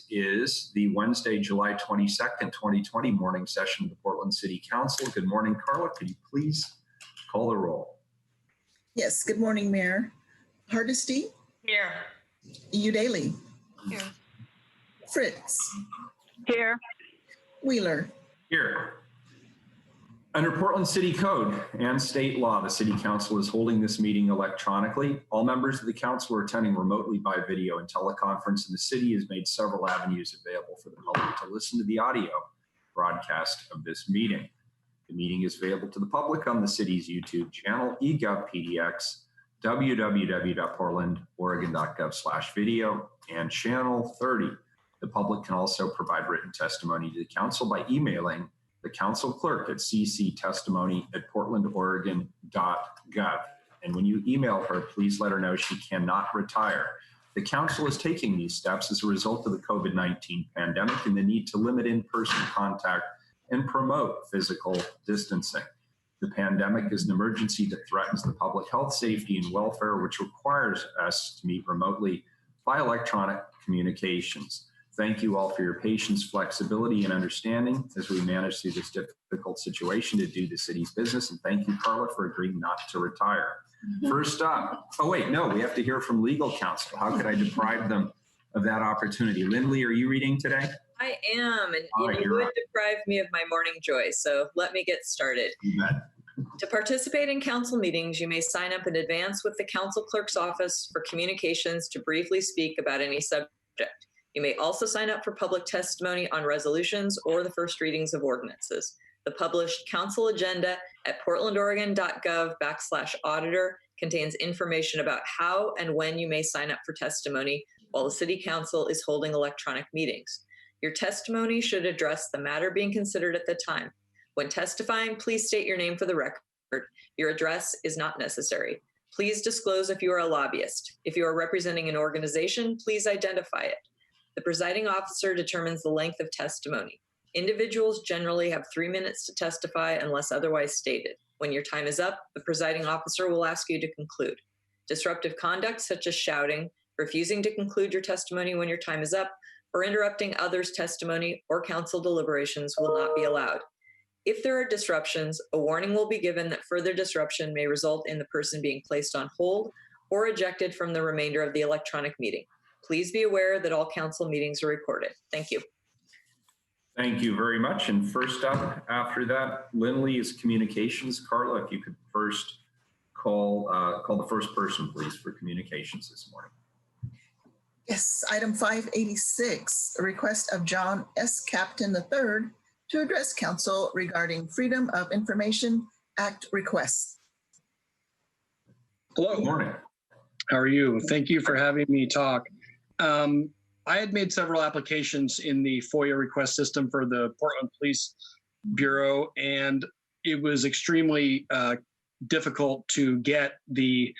is the Wednesday, July 22nd, 2020 morning session of the Portland City Council. Good morning, Carla. Could you please call the roll? Yes, good morning, Mayor. Hardesty? Here. Udaly? Here. Fritz? Here. Wheeler? Here. Under Portland City Code and state law, the City Council is holding this meeting electronically. All members of the council are attending remotely by video and teleconference, and the city has made several avenues available for the public to listen to the audio broadcast of this meeting. The meeting is available to the public on the city's YouTube channel, eGovPDX, www.portlandoregon.gov/video, and channel 30. The public can also provide written testimony to the council by emailing the council clerk at cctestimony@portlandoregon.gov. And when you email her, please let her know she cannot retire. The council is taking these steps as a result of the COVID-19 pandemic and the need to limit in-person contact and promote physical distancing. The pandemic is an emergency that threatens the public health, safety, and welfare, which requires us to meet remotely by electronic communications. Thank you all for your patience, flexibility, and understanding as we manage through this difficult situation to do the city's business. And thank you, Carla, for agreeing not to retire. First up, we have to hear from legal counsel. How could I deprive them of that opportunity? Lindley, are you reading today? I am, and you would deprive me of my morning joy, so let me get started. You bet. To participate in council meetings, you may sign up in advance with the council clerk's office for communications to briefly speak about any subject. You may also sign up for public testimony on resolutions or the first readings of ordinances. The published council agenda at portlandoregon.gov/auditor contains information about how and when you may sign up for testimony while the city council is holding electronic meetings. Your testimony should address the matter being considered at the time. When testifying, please state your name for the record. Your address is not necessary. Please disclose if you are a lobbyist. If you are representing an organization, please identify it. The presiding officer determines the length of testimony. Individuals generally have 3 minutes to testify unless otherwise stated. When your time is up, the presiding officer will ask you to conclude. Disruptive conduct, such as shouting, refusing to conclude your testimony when your time is up, or interrupting others' testimony or council deliberations will not be allowed. If there are disruptions, a warning will be given that further disruption may result in the person being placed on hold or ejected from the remainder of the electronic meeting. Please be aware that all council meetings are recorded. Thank you. Thank you very much. And first up after that, Lindley is communications. Carla, if you could first call the first person, please, for communications this morning. Yes, item 586, a request of John S. Captain III to address council regarding Freedom of Information Act requests. Hello. Good morning. How are you? Thank you for having me talk. I had made several applications in the FOIA request system for the Portland Police Bureau, and it was extremely difficult to get the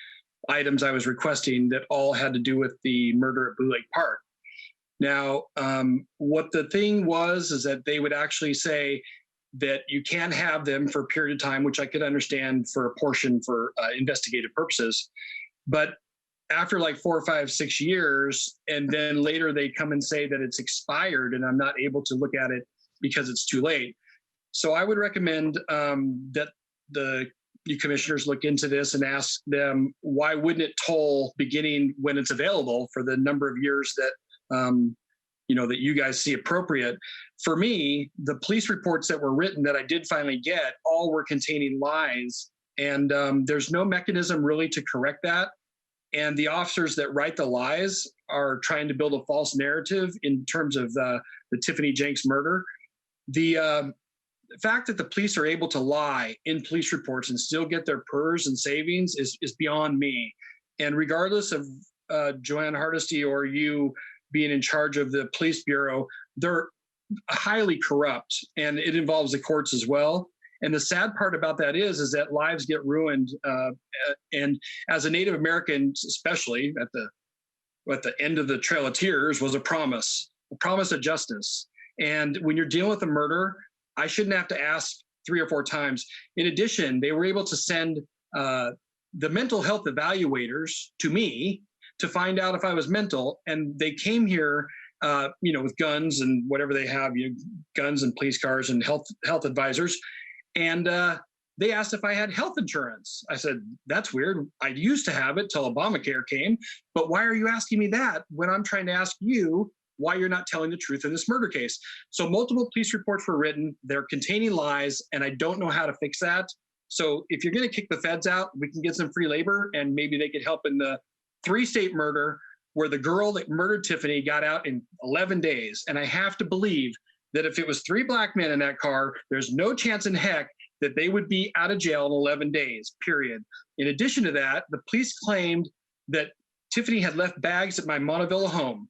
items I was requesting that all had to do with the murder at Blue Lake Park. Now, what the thing was is that they would actually say that you can have them for a period of time, which I could understand for a portion for investigative purposes. But after like 4 or 5, 6 years, and then later they come and say that it's expired and I'm not able to look at it because it's too late. So I would recommend that you commissioners look into this and ask them, why wouldn't it toll beginning when it's available for the number of years that that you guys see appropriate? For me, the police reports that were written that I did finally get all were containing lies, and there's no mechanism really to correct that. And the officers that write the lies are trying to build a false narrative in terms of the Tiffany Jenks murder. The fact that the police are able to lie in police reports and still get their PERS and savings is beyond me. And regardless of Joanne Hardesty or you being in charge of the police bureau, they're highly corrupt, and it involves the courts as well. And the sad part about that is that lives get ruined. And as a Native American, especially at the end of the Trail of Tears, was a promise of justice. And when you're dealing with a murder, I shouldn't have to ask 3 or 4 times. In addition, they were able to send the mental health evaluators to me to find out if I was mental. And they came here with guns and whatever they have, guns and police cars and health advisors. And they asked if I had health insurance. I said, that's weird. I used to have it till Obamacare came, but why are you asking me that when I'm trying to ask you why you're not telling the truth in this murder case? So multiple police reports were written. They're containing lies, and I don't know how to fix that. So if you're going to kick the feds out, we can get some free labor, and maybe they could help in the 3-state murder where the girl that murdered Tiffany got out in 11 days. And I have to believe that if it was 3 black men in that car, there's no chance in heck that they would be out of jail in 11 days, period. In addition to that, the police claimed that Tiffany had left bags at my Montevilla home.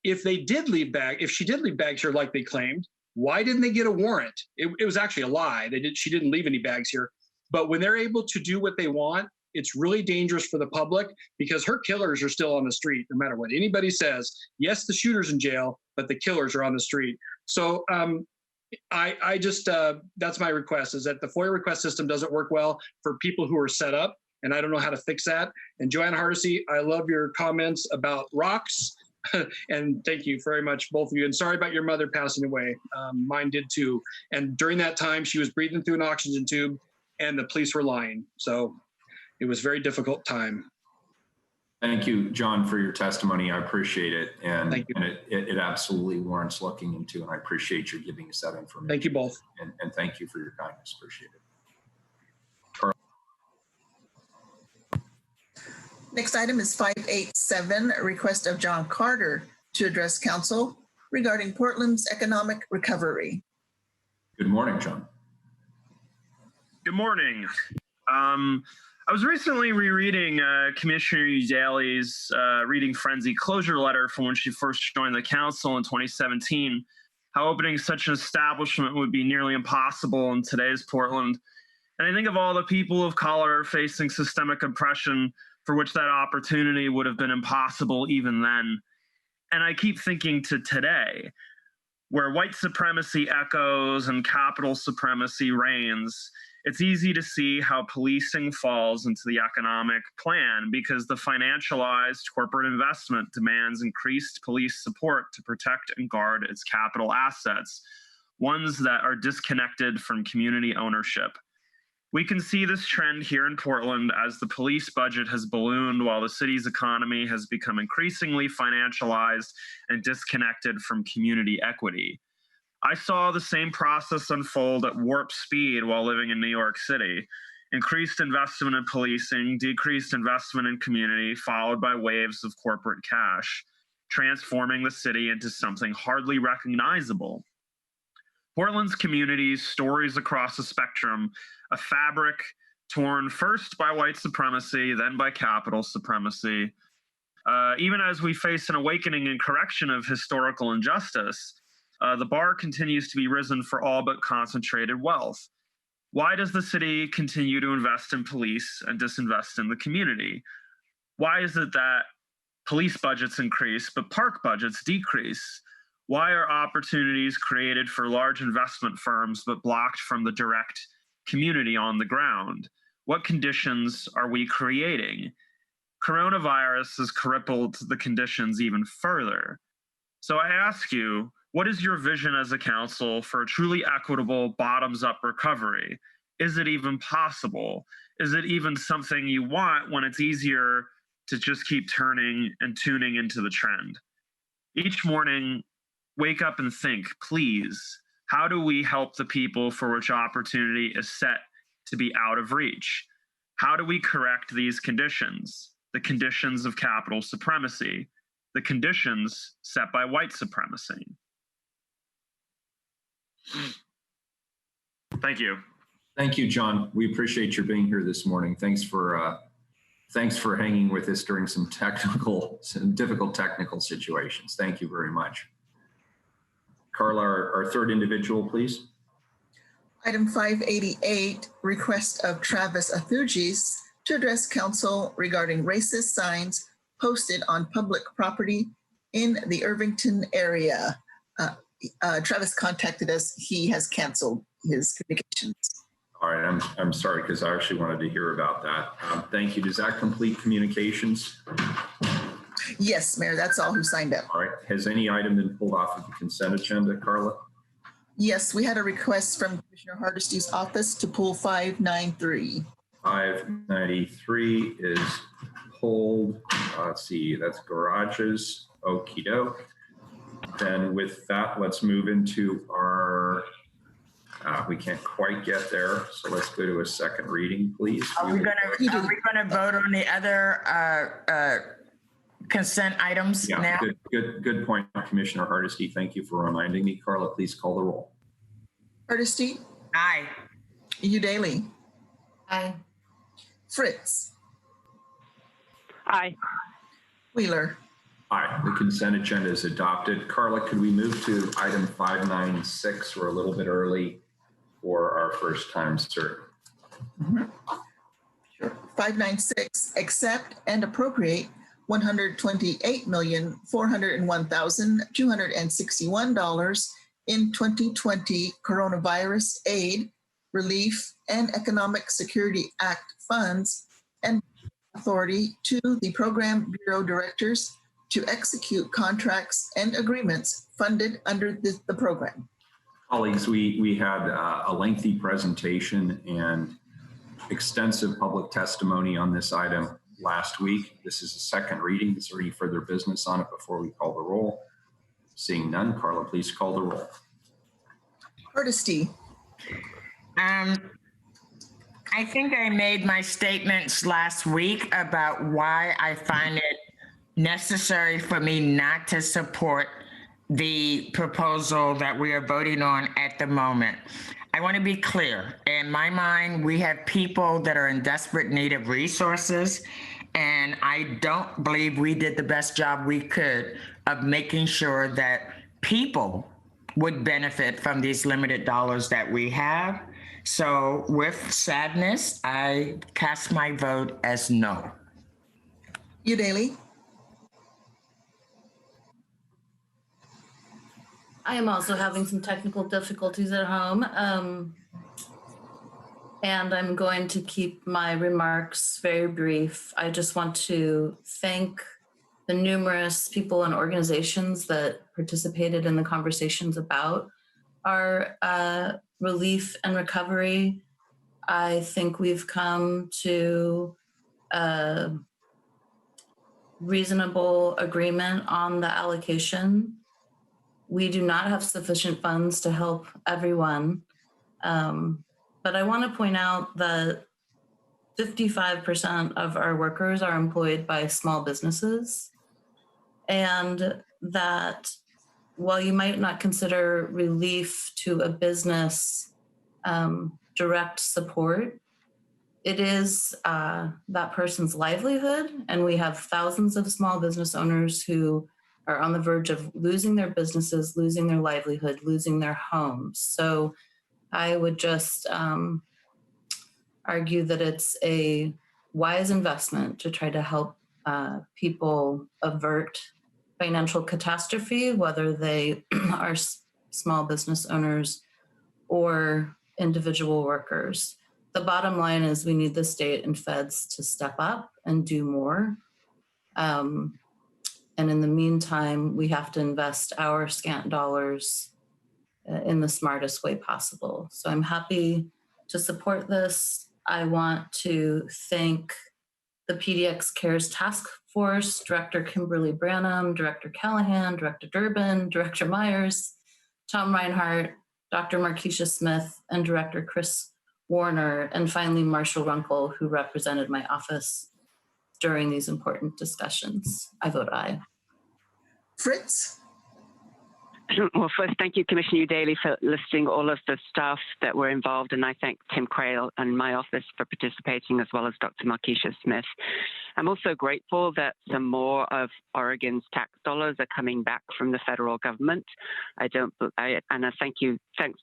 If she did leave bags here like they claimed, why didn't they get a warrant? It was actually a lie. She didn't leave any bags here. But when they're able to do what they want, it's really dangerous for the public because her killers are still on the street, no matter what anybody says. Yes, the shooter's in jail, but the killers are on the street. So I just, that's my request, is that the FOIA request system doesn't work well for people who are set up, and I don't know how to fix that. And Joanne Hardesty, I love your comments about rocks. And thank you very much, both of you. And sorry about your mother passing away. Mine did too. And during that time, she was breathing through an oxygen tube, and the police were lying. So it was a very difficult time. Thank you, John, for your testimony. I appreciate it. And, Thank you. and it absolutely warrants looking into, and I appreciate you giving us that information. Thank you both. And thank you for your kindness. Appreciate it. Next item is 587, a request of John Carter to address council regarding Portland's economic recovery. Good morning, John. Good morning. I was recently rereading Commissioner Daly's reading frenzy closure letter from when she first joined the council in 2017, how opening such an establishment would be nearly impossible in today's Portland. And I think of all the people of color facing systemic oppression for which that opportunity would have been impossible even then. And I keep thinking to today, where white supremacy echoes and capital supremacy reigns, it's easy to see how policing falls into the economic plan because the financialized corporate investment demands increased police support to protect and guard its capital assets, ones that are disconnected from community ownership. We can see this trend here in Portland as the police budget has ballooned while the city's economy has become increasingly financialized and disconnected from community equity. I saw the same process unfold at warp speed while living in New York City. Increased investment in policing, decreased investment in community, followed by waves of corporate cash, transforming the city into something hardly recognizable. Portland's communities, stories across the spectrum, a fabric torn first by white supremacy, then by capital supremacy. Even as we face an awakening and correction of historical injustice, the bar continues to be risen for all but concentrated wealth. Why does the city continue to invest in police and disinvest in the community? Why is it that police budgets increase, but park budgets decrease? Why are opportunities created for large investment firms, but blocked from the direct community on the ground? What conditions are we creating? Coronavirus has crippled the conditions even further. So I ask you, what is your vision as a council for a truly equitable bottoms-up recovery? Is it even possible? Is it even something you want when it's easier to just keep turning and tuning into the trend? Each morning, wake up and think, please, how do we help the people for which opportunity is set to be out of reach? How do we correct these conditions? The conditions of capital supremacy, the conditions set by white supremacy. Thank you. Thank you, John. We appreciate your being here this morning. Thanks for hanging with us during some difficult technical situations. Thank you very much. Carla, our third individual, please. Item 588, request of Travis Athugis to address council regarding racist signs posted on public property in the Irvington area. Travis contacted us. He has canceled his communications. All right, I'm sorry, because I actually wanted to hear about that. Thank you. Does that complete communications? Yes, Mayor, that's all who signed up. All right. Has any item been pulled off of the consent agenda, Carla? Yes, we had a request from Commissioner Hardesty's office to pull 593. 593 is pulled. Let's see, that's garages. Okie doke. Then with that, let's move into our, we can't quite get there. So let's go to a second reading, please. Are we gonna vote on the other consent items now? Good point, Commissioner Hardesty. Thank you for reminding me. Carla, please call the roll. Hardesty, Aye. Udaly, Aye. Fritz, Aye. Wheeler. Aye, the consent agenda is adopted. Carla, could we move to item 596? We're a little bit early for our first time, sir. Sure. 596, accept and appropriate $128,401,261 in 2020 Coronavirus Aid, Relief, and Economic Security Act funds and authority to the Program Bureau Directors to execute contracts and agreements funded under the program. Colleagues, we had a lengthy presentation and extensive public testimony on this item last week. This is a second reading. Is there any further business on it before we call the roll? Seeing none, Carla, please call the roll. Hardesty, I think I made my statements last week about why I find it necessary for me not to support the proposal that we are voting on at the moment. I want to be clear. In my mind, we have people that are in desperate need of resources, and I don't believe we did the best job we could of making sure that people would benefit from these limited dollars that we have. So with sadness, I cast my vote as no. Udaly, I am also having some technical difficulties at home. And I'm going to keep my remarks very brief. I just want to thank the numerous people and organizations that participated in the conversations about our relief and recovery. I think we've come to a reasonable agreement on the allocation. We do not have sufficient funds to help everyone. But I want to point out that 55% of our workers are employed by small businesses, and that while you might not consider relief to a business direct support, it is that person's livelihood. And we have thousands of small business owners who are on the verge of losing their businesses, losing their livelihood, losing their homes. So I would just argue that it's a wise investment to try to help people avert financial catastrophe, whether they are small business owners or individual workers. The bottom line is we need the state and feds to step up and do more. And in the meantime, we have to invest our scant dollars in the smartest way possible. So I'm happy to support this. I want to thank the PDX Cares Task Force, Director Kimberly Branham, Director Callahan, Director Durbin, Director Myers, Tom Reinhardt, Dr. Markeisha Smith, and Director Chris Warner, and finally Marshall Runkle, who represented my office during these important discussions. I vote aye. Fritz, Well, first, thank you, Commissioner Udaly, for listing all of the staff that were involved, and I thank Tim Crail and my office for participating, as well as Dr. Markeisha Smith. I'm also grateful that some more of Oregon's tax dollars are coming back from the federal government. Thanks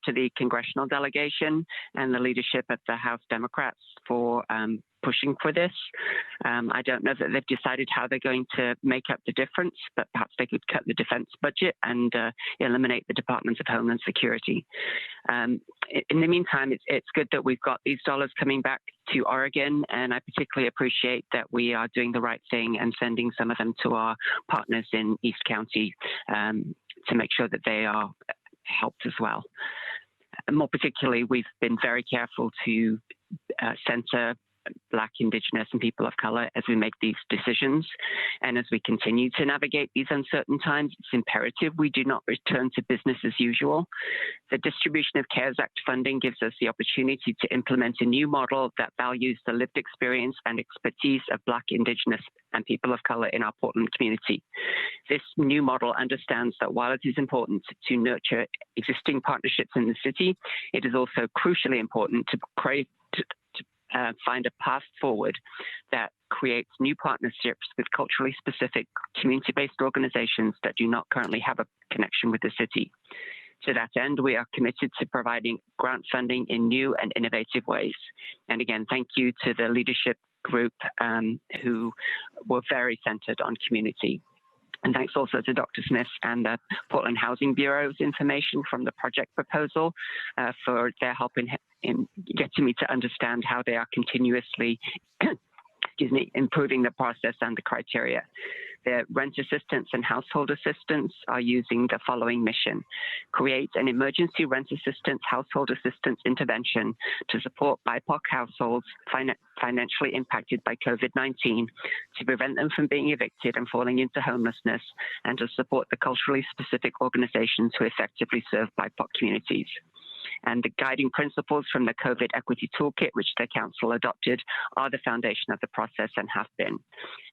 to the congressional delegation and the leadership of the House Democrats for pushing for this. I don't know that they've decided how they're going to make up the difference, but perhaps they could cut the defense budget and eliminate the Department of Homeland Security. In the meantime, it's good that we've got these dollars coming back to Oregon, and I particularly appreciate that we are doing the right thing and sending some of them to our partners in East County to make sure that they are helped as well. And more particularly, we've been very careful to center Black, Indigenous, and people of color as we make these decisions. And as we continue to navigate these uncertain times, it's imperative we do not return to business as usual. The distribution of CARES Act funding gives us the opportunity to implement a new model that values the lived experience and expertise of Black, Indigenous, and people of color in our Portland community. This new model understands that while it is important to nurture existing partnerships in the city, it is also crucially important to find a path forward that creates new partnerships with culturally specific community-based organizations that do not currently have a connection with the city. To that end, we are committed to providing grant funding in new and innovative ways. And again, thank you to the leadership group who were very centered on community. And thanks also to Dr. Smith and the Portland Housing Bureau's information from the project proposal for their help in getting me to understand how they are continuously improving the process and the criteria. The rent assistance and household assistance are using the following mission: create an emergency rent assistance, household assistance intervention to support BIPOC households financially impacted by COVID-19, to prevent them from being evicted and falling into homelessness, and to support the culturally specific organizations who effectively serve BIPOC communities. And the guiding principles from the COVID Equity Toolkit, which the Council adopted, are the foundation of the process and have been.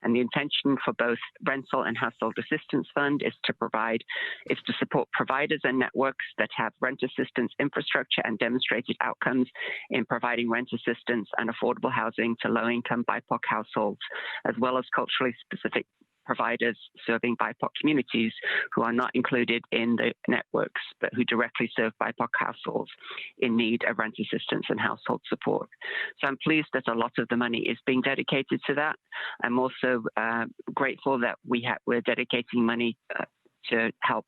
And the intention for both Rental and Household Assistance Fund is to support providers and networks that have rent assistance infrastructure and demonstrated outcomes in providing rent assistance and affordable housing to low-income BIPOC households, as well as culturally specific providers serving BIPOC communities who are not included in the networks, but who directly serve BIPOC households in need of rent assistance and household support. So I'm pleased that a lot of the money is being dedicated to that. I'm also grateful that we're dedicating money to help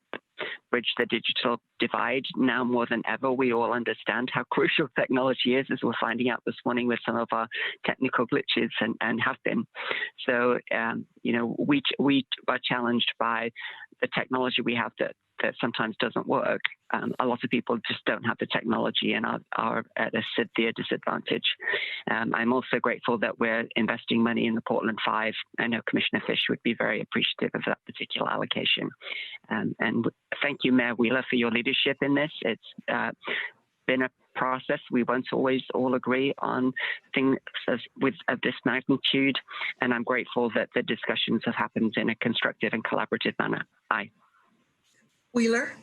bridge the digital divide. Now more than ever, we all understand how crucial technology is, as we're finding out this morning with some of our technical glitches and have been. So, we are challenged by the technology we have that sometimes doesn't work. A lot of people just don't have the technology and are at a severe disadvantage. I'm also grateful that we're investing money in the Portland 5. I know Commissioner Fish would be very appreciative of that particular allocation. And thank you, Mayor Wheeler, for your leadership in this. It's been a process. We won't always all agree on things of this magnitude, and I'm grateful that the discussions have happened in a constructive and collaborative manner. Aye. Wheeler?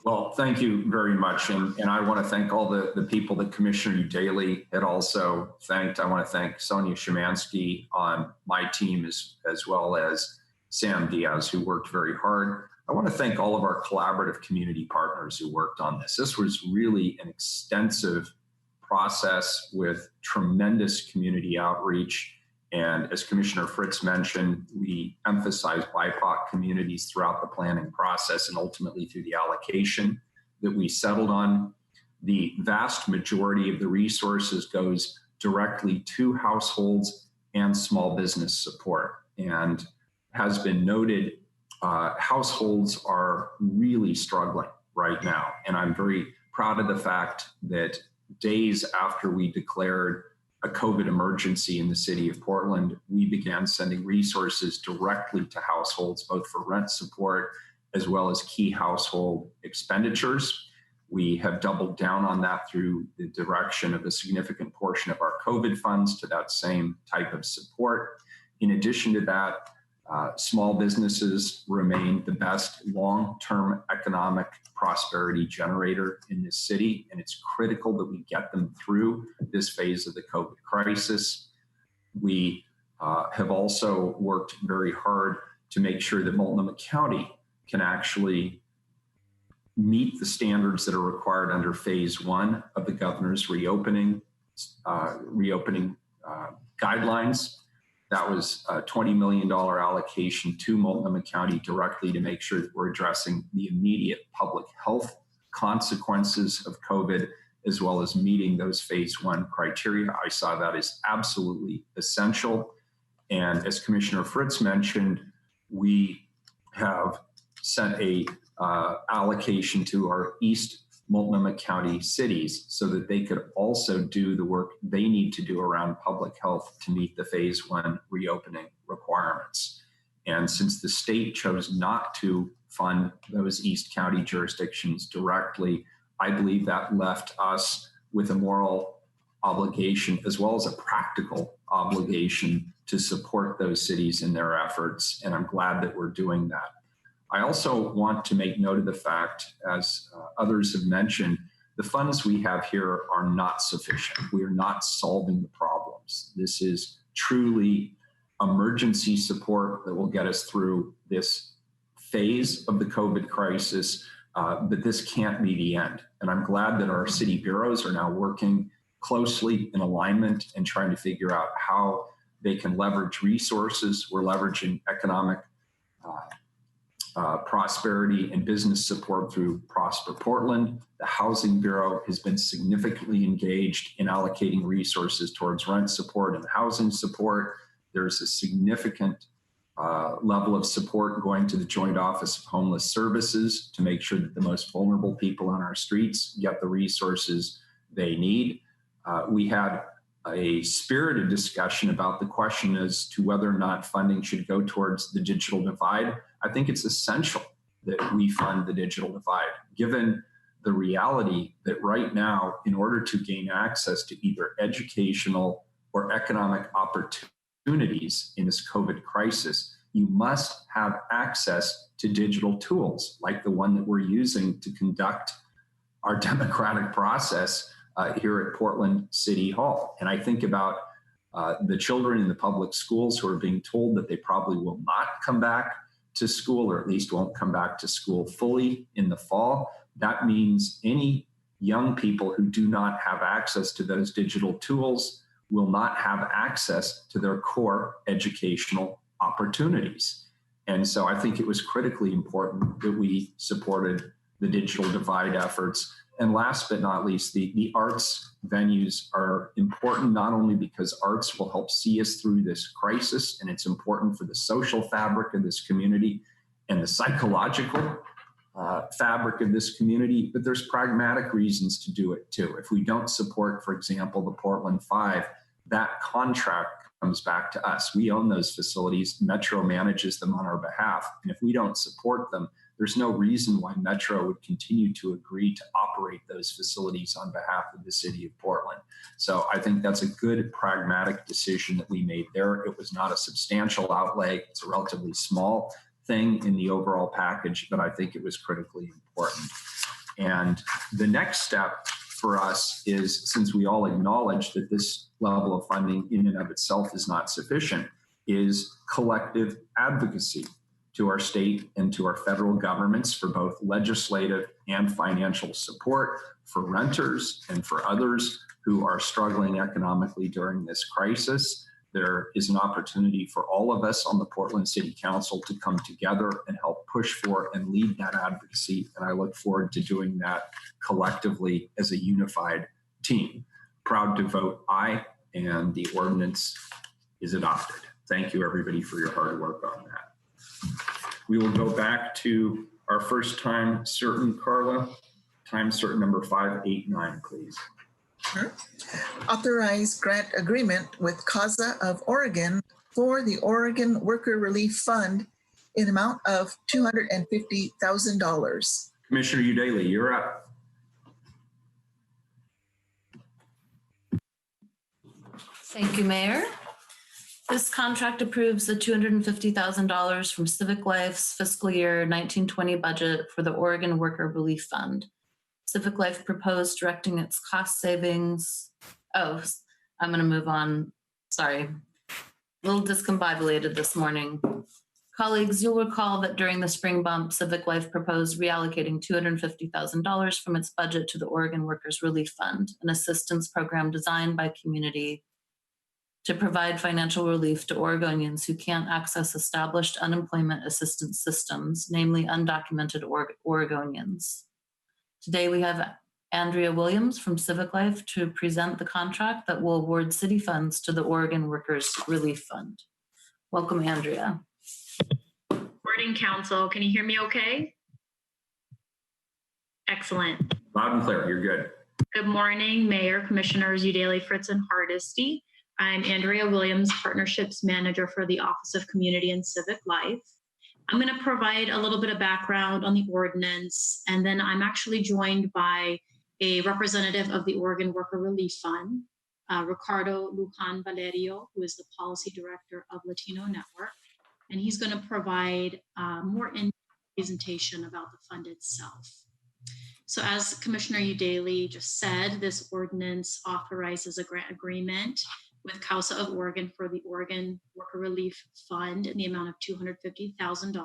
Well, thank you very much. And I want to thank all the people that Commissioner Daly had also thanked. I want to thank Sonia Szymanski on my team as well as Sam Diaz, who worked very hard. I want to thank all of our collaborative community partners who worked on this. This was really an extensive process with tremendous community outreach. And as Commissioner Fritz mentioned, we emphasize BIPOC communities throughout the planning process and ultimately through the allocation that we settled on. The vast majority of the resources goes directly to households and small business support. And has been noted, households are really struggling right now. And I'm very proud of the fact that days after we declared a COVID emergency in the city of Portland, we began sending resources directly to households, both for rent support as well as key household expenditures. We have doubled down on that through the direction of a significant portion of our COVID funds to that same type of support. In addition to that, small businesses remain the best long-term economic prosperity generator in this city, and it's critical that we get them through this phase of the COVID crisis. We have also worked very hard to make sure that Multnomah County can actually meet the standards that are required under phase 1 of the governor's reopening guidelines. That was a $20 million allocation to Multnomah County directly to make sure that we're addressing the immediate public health consequences of COVID, as well as meeting those phase 1 criteria. I saw that as absolutely essential. And as Commissioner Fritz mentioned, we have sent a allocation to our East Multnomah County cities so that they could also do the work they need to do around public health to meet the phase 1 reopening requirements. And since the state chose not to fund those East County jurisdictions directly, I believe that left us with a moral obligation as well as a practical obligation to support those cities in their efforts. And I'm glad that we're doing that. I also want to make note of the fact, as others have mentioned, the funds we have here are not sufficient. We are not solving the problems. This is truly emergency support that will get us through this phase of the COVID crisis, but this can't be the end. And I'm glad that our city bureaus are now working closely in alignment and trying to figure out how they can leverage resources. We're leveraging economic prosperity and business support through Prosper Portland. The Housing Bureau has been significantly engaged in allocating resources towards rent support and housing support. There's a significant level of support going to the Joint Office of Homeless Services to make sure that the most vulnerable people on our streets get the resources they need. We had a spirited discussion about the question as to whether or not funding should go towards the digital divide. I think it's essential that we fund the digital divide, given the reality that right now, in order to gain access to either educational or economic opportunities in this COVID crisis, you must have access to digital tools like the one that we're using to conduct our democratic process here at Portland City Hall. And I think about the children in the public schools who are being told that they probably will not come back to school, or at least won't come back to school fully in the fall. That means any young people who do not have access to those digital tools will not have access to their core educational opportunities. And so I think it was critically important that we supported the digital divide efforts. And last but not least, the arts venues are important not only because arts will help see us through this crisis, and it's important for the social fabric of this community and the psychological fabric of this community, but there's pragmatic reasons to do it too. If we don't support, for example, the Portland 5, that contract comes back to us. We own those facilities. Metro manages them on our behalf. And if we don't support them, there's no reason why Metro would continue to agree to operate those facilities on behalf of the city of Portland. So I think that's a good pragmatic decision that we made there. It was not a substantial outlay. It's a relatively small thing in the overall package, but I think it was critically important. And the next step for us is, since we all acknowledge that this level of funding in and of itself is not sufficient, is collective advocacy to our state and to our federal governments for both legislative and financial support for renters and for others who are struggling economically during this crisis. There is an opportunity for all of us on the Portland City Council to come together and help push for and lead that advocacy. And I look forward to doing that collectively as a unified team. Proud to vote aye, and the ordinance is adopted. Thank you, everybody, for your hard work on that. We will go back to our first time certain, Carla. Time certain number 589, please. Sure. Authorize grant agreement with CASA of Oregon for the Oregon Worker Relief Fund in amount of $250,000. Commissioner Udaley, you're up. Thank you, Mayor. This contract approves the $250,000 from Civic Life's fiscal year 1920 budget for the Oregon Worker Relief Fund. Civic Life proposed directing its cost savings. Oh, I'm going to move on. Sorry. A little discombobulated this morning. Colleagues, you'll recall that during the spring bump, Civic Life proposed reallocating $250,000 from its budget to the Oregon Workers Relief Fund, an assistance program designed by community to provide financial relief to Oregonians who can't access established unemployment assistance systems, namely undocumented Oregonians. Today we have Andrea Williams from Civic Life to present the contract that will award city funds to the Oregon Workers Relief Fund. Welcome, Andrea. Morning, Council. Can you hear me okay? Excellent. Loud and clear. You're good. Good morning, Mayor, Commissioners Udaley, Fritz, and Hardesty. I'm Andrea Williams, Partnerships Manager for the Office of Community and Civic Life. I'm going to provide a little bit of background on the ordinance, and then I'm actually joined by a representative of the Oregon Worker Relief Fund, Ricardo Lujan Valerio, who is the Policy Director of Latino Network, and he's going to provide more in presentation about the fund itself. So as Commissioner Udaley just said, this ordinance authorizes a grant agreement with CAUSA of Oregon for the Oregon Worker Relief Fund in the amount of $250,000.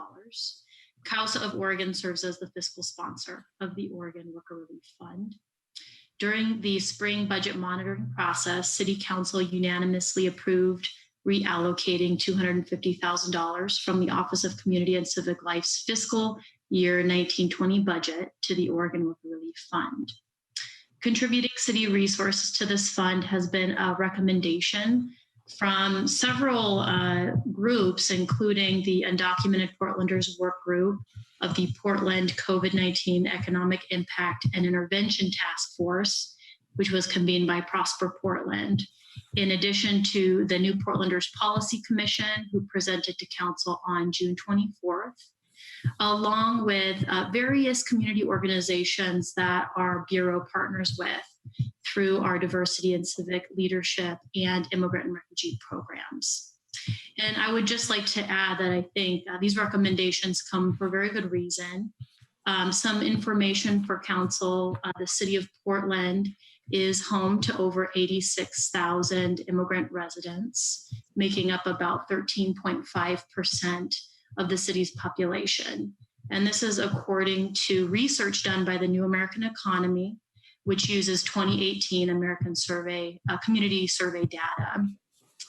CAUSA of Oregon serves as the fiscal sponsor of the Oregon Worker Relief Fund. During the spring budget monitoring process, City Council unanimously approved reallocating $250,000 from the Office of Community and Civic Life's fiscal year 1920 budget to the Oregon Worker Relief Fund. Contributing city resources to this fund has been a recommendation from several groups, including the Undocumented Portlanders Work Group of the Portland COVID-19 Economic Impact and Intervention Task Force, which was convened by Prosper Portland, in addition to the New Portlanders Policy Commission, who presented to Council on June 24th, along with various community organizations that our Bureau partners with through our diversity and civic leadership and immigrant and refugee programs. And I would just like to add that I think these recommendations come for a very good reason. Some information for Council: the City of Portland is home to over 86,000 immigrant residents, making up about 13.5% of the city's population. And this is according to research done by the New American Economy, which uses 2018 American Survey, Community Survey data.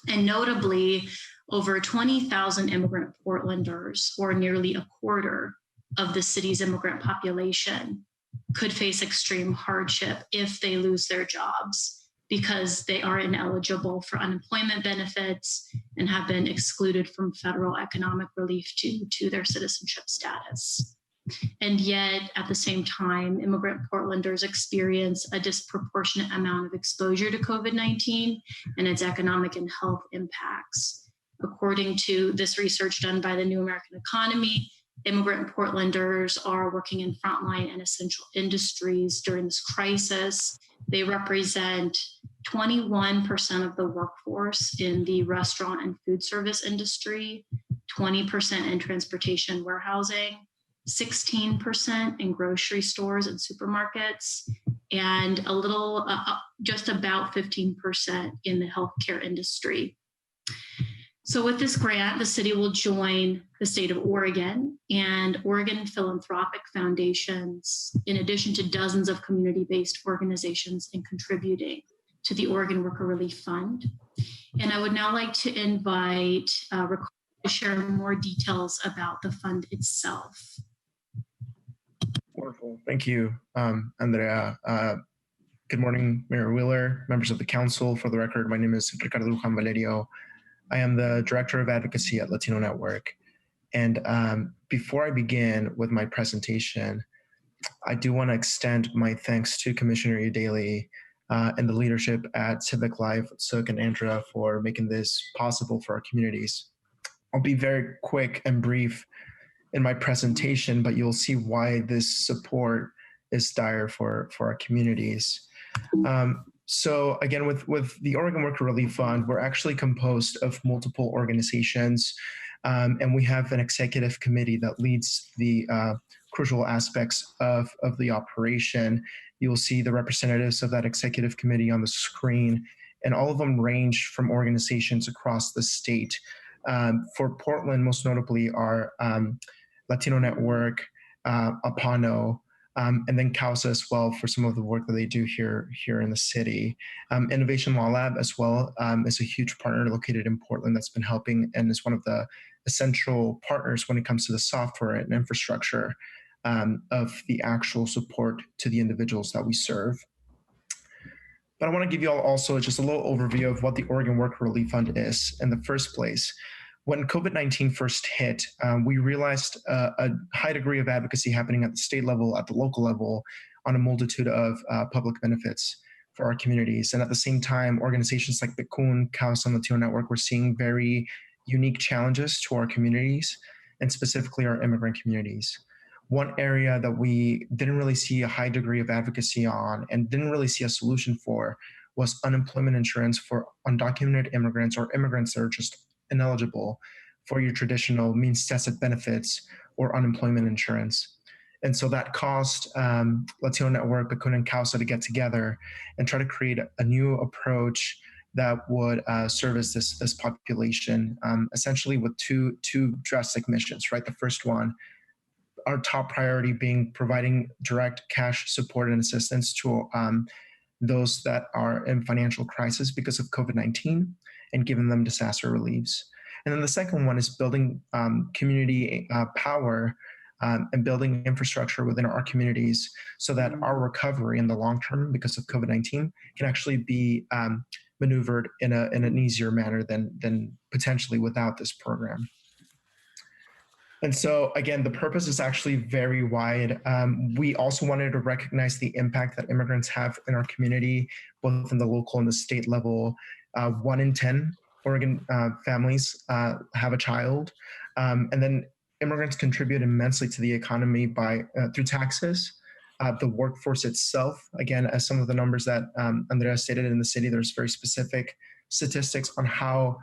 And notably, over 20,000 immigrant Portlanders, or nearly a quarter of the city's immigrant population, could face extreme hardship if they lose their jobs because they are ineligible for unemployment benefits and have been excluded from federal economic relief due to their citizenship status. And yet, at the same time, immigrant Portlanders experience a disproportionate amount of exposure to COVID-19 and its economic and health impacts. According to this research done by the New American Economy, immigrant Portlanders are working in frontline and essential industries during this crisis. They represent 21% of the workforce in the restaurant and food service industry, 20% in transportation warehousing, 16% in grocery stores and supermarkets, and a little, just about 15% in the healthcare industry. So with this grant, the city will join the state of Oregon and Oregon philanthropic foundations, in addition to dozens of community-based organizations, in contributing to the Oregon Worker Relief Fund. And I would now like to invite Ricardo to share more details about the fund itself. Wonderful. Thank you, Andrea. Good morning, Mayor Wheeler, members of the council. For the record, my name is Ricardo Lujan Valerio. I am the Director of Advocacy at Latino Network. And before I begin with my presentation, I do want to extend my thanks to Commissioner Udaley and the leadership at Civic Life, Sook and Andrea, for making this possible for our communities. I'll be very quick and brief in my presentation, but you'll see why this support is dire for our communities. So again, with the Oregon Worker Relief Fund, we're actually composed of multiple organizations, and we have an executive committee that leads the crucial aspects of the operation. You'll see the representatives of that executive committee on the screen, and all of them range from organizations across the state. For Portland, most notably, are Latino Network, APANO, and then CAUSA as well for some of the work that they do here in the city. Innovation Law Lab as well is a huge partner located in Portland that's been helping and is one of the essential partners when it comes to the software and infrastructure of the actual support to the individuals that we serve. But I want to give you all also just a little overview of what the Oregon Work Relief Fund is in the first place. When COVID-19 first hit, we realized a high degree of advocacy happening at the state level, at the local level, on a multitude of public benefits for our communities. And at the same time, organizations like the CUN, CAUSA, and Latino Network were seeing very unique challenges to our communities, and specifically our immigrant communities. One area that we didn't really see a high degree of advocacy on and didn't really see a solution for was unemployment insurance for undocumented immigrants or immigrants that are just ineligible for your traditional means-tested benefits or unemployment insurance. And so that caused Latino Network, Bakun, and CAUSA to get together and try to create a new approach that would service this population, essentially with two drastic missions, right? The first one, our top priority being providing direct cash support and assistance to those that are in financial crisis because of COVID-19 and giving them disaster reliefs. And then the second one is building community power and building infrastructure within our communities so that our recovery in the long term because of COVID-19 can actually be maneuvered in an easier manner than potentially without this program. And so, again, the purpose is actually very wide. We also wanted to recognize the impact that immigrants have in our community, both in the local and the state level. 1 in 10 Oregon families have a child. And then immigrants contribute immensely to the economy by through taxes. The workforce itself, again, as some of the numbers that Andrea stated in the city, there's very specific statistics on how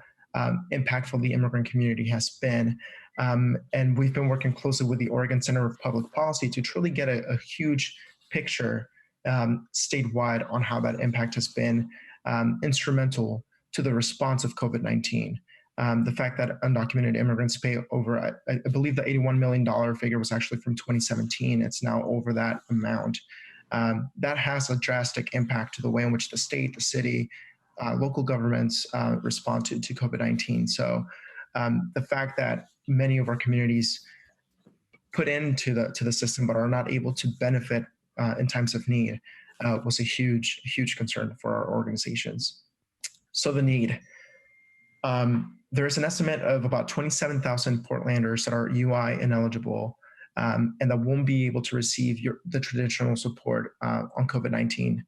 impactful the immigrant community has been. And we've been working closely with the Oregon Center of Public Policy to truly get a huge picture statewide on how that impact has been instrumental to the response of COVID-19. The fact that undocumented immigrants pay over, I believe the $81 million figure was actually from 2017. It's now over that amount. That has a drastic impact to the way in which the state, the city, local governments respond to COVID-19. So the fact that many of our communities put into the system but are not able to benefit in times of need was a huge concern for our organizations. So the need. There is an estimate of about 27,000 Portlanders that are UI ineligible and that won't be able to receive the traditional support on COVID-19.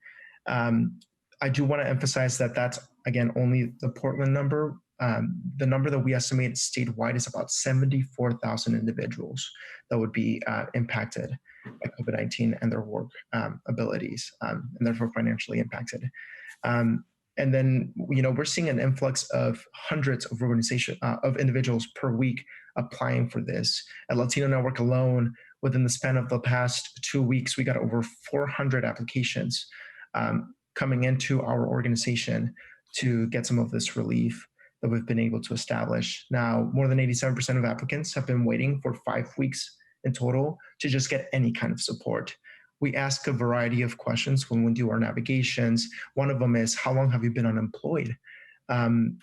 I do want to emphasize that that's, again, only the Portland number. The number that we estimate statewide is about 74,000 individuals that would be impacted by COVID-19 and their work abilities, and therefore financially impacted. And then, we're seeing an influx of hundreds of of individuals per week applying for this. At Latino Network alone, within the span of the past 2 weeks, we got over 400 applications coming into our organization to get some of this relief that we've been able to establish. Now, more than 87% of applicants have been waiting for 5 weeks in total to just get any kind of support. We ask a variety of questions when we do our navigations. One of them is, how long have you been unemployed? And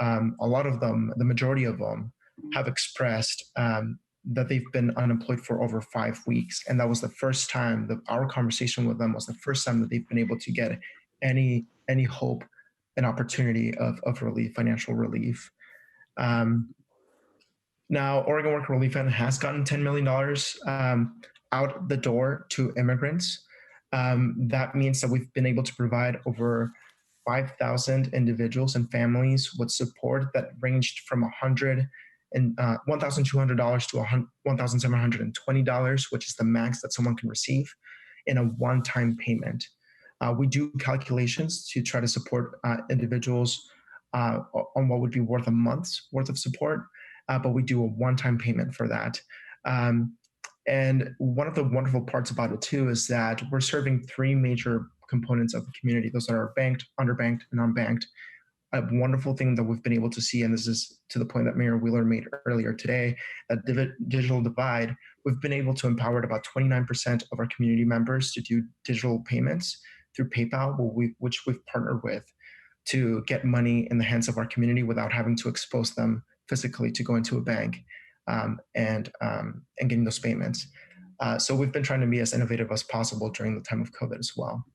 a lot of them, the majority of them, have expressed that they've been unemployed for over 5 weeks. And that was the first time that our conversation with them was the first time that they've been able to get any hope and opportunity of relief, financial relief. Now, Oregon Work Relief Fund has gotten $10 million out the door to immigrants. That means that we've been able to provide over 5,000 individuals and families with support that ranged from $1,200 to $1,720, which is the max that someone can receive in a one-time payment. We do calculations to try to support individuals on what would be worth a month's worth of support, but we do a one-time payment for that. And one of the wonderful parts about it too is that we're serving 3 major components of the community. Those that are banked, underbanked, and unbanked. A wonderful thing that we've been able to see, and this is to the point that Mayor Wheeler made earlier today, that digital divide, we've been able to empower about 29% of our community members to do digital payments through PayPal, which we've partnered with to get money in the hands of our community without having to expose them physically to go into a bank and getting those payments. So we've been trying to be as innovative as possible during the time of COVID as well.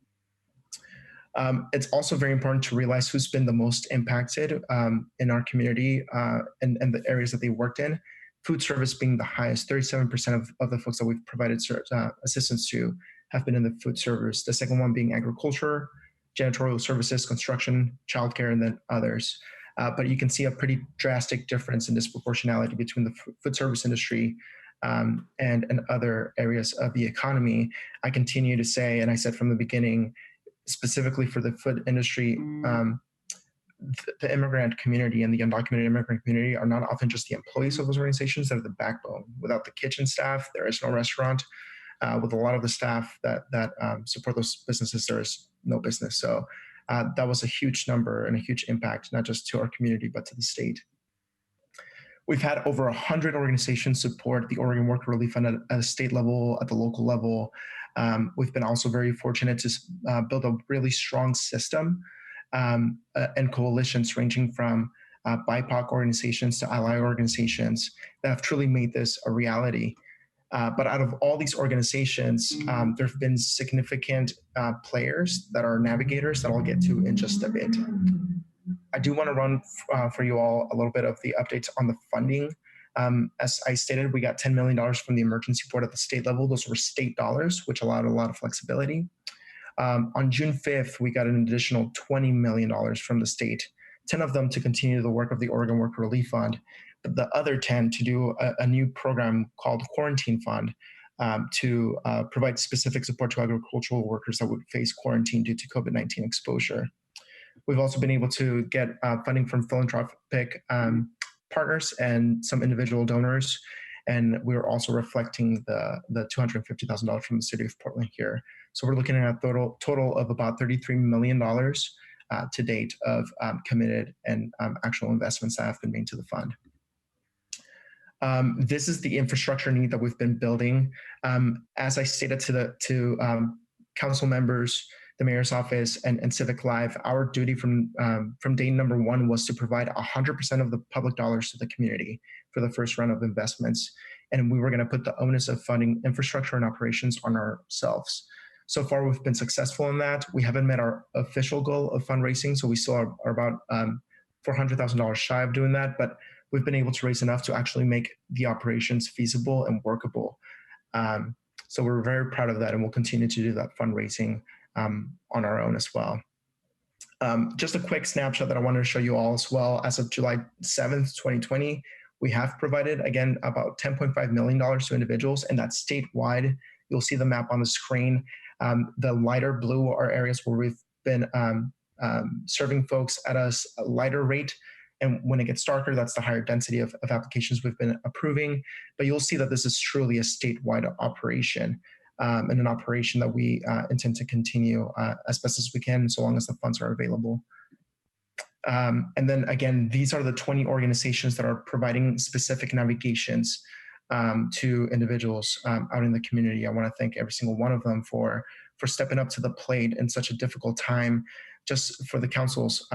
It's also very important to realize who's been the most impacted in our community and the areas that they worked in. Food service being the highest, 37% of the folks that we've provided assistance to have been in the food service. The second one being agriculture, janitorial services, construction, childcare, and then others. But you can see a pretty drastic difference in disproportionality between the food service industry and other areas of the economy. I continue to say, and I said from the beginning, specifically for the food industry, the immigrant community and the undocumented immigrant community are not often just the employees of those organizations, they're the backbone. Without the kitchen staff, there is no restaurant. With a lot of the staff that support those businesses, there is no business. So that was a huge number and a huge impact, not just to our community, but to the state. We've had over 100 organizations support the Oregon Worker Relief Fund at a state level, at the local level. We've been also very fortunate to build a really strong system and coalitions ranging from BIPOC organizations to ally organizations that have truly made this a reality. But out of all these organizations, there have been significant players that are navigators that I'll get to in just a bit. I do want to run for you all a little bit of the updates on the funding. As I stated, we got $10 million from the emergency board at the state level. Those were state dollars, which allowed a lot of flexibility. On June 5th, we got an additional $20 million from the state, 10 of them to continue the work of the Oregon Worker Relief Fund, but the other 10 to do a new program called Quarantine Fund to provide specific support to agricultural workers that would face quarantine due to COVID-19 exposure. We've also been able to get funding from philanthropic partners and some individual donors. And we're also reflecting the $250,000 from the city of Portland here. So we're looking at a total of about $33 million to date of committed and actual investments that have been made to the fund. This is the infrastructure need that we've been building. As I stated to council members, the mayor's office, and Civic Live, our duty from day number one was to provide 100% of the public dollars to the community for the first round of investments. And we were going to put the onus of funding infrastructure and operations on ourselves. So far, we've been successful in that. We haven't met our official goal of fundraising, so we still are about $400,000 shy of doing that, but we've been able to raise enough to actually make the operations feasible and workable. So we're very proud of that, and we'll continue to do that fundraising on our own as well. Just a quick snapshot that I wanted to show you all as well. As of July 7th, 2020, we have provided, again, about $10.5 million to individuals, and that's statewide. You'll see the map on the screen. The lighter blue are areas where we've been serving folks at a lighter rate. And when it gets darker, that's the higher density of applications we've been approving. But you'll see that this is truly a statewide operation and an operation that we intend to continue as best as we can, so long as the funds are available. And then again, these are the 20 organizations that are providing specific navigations to individuals out in the community. I want to thank every single one of them for stepping up to the plate in such a difficult time. Just for the council's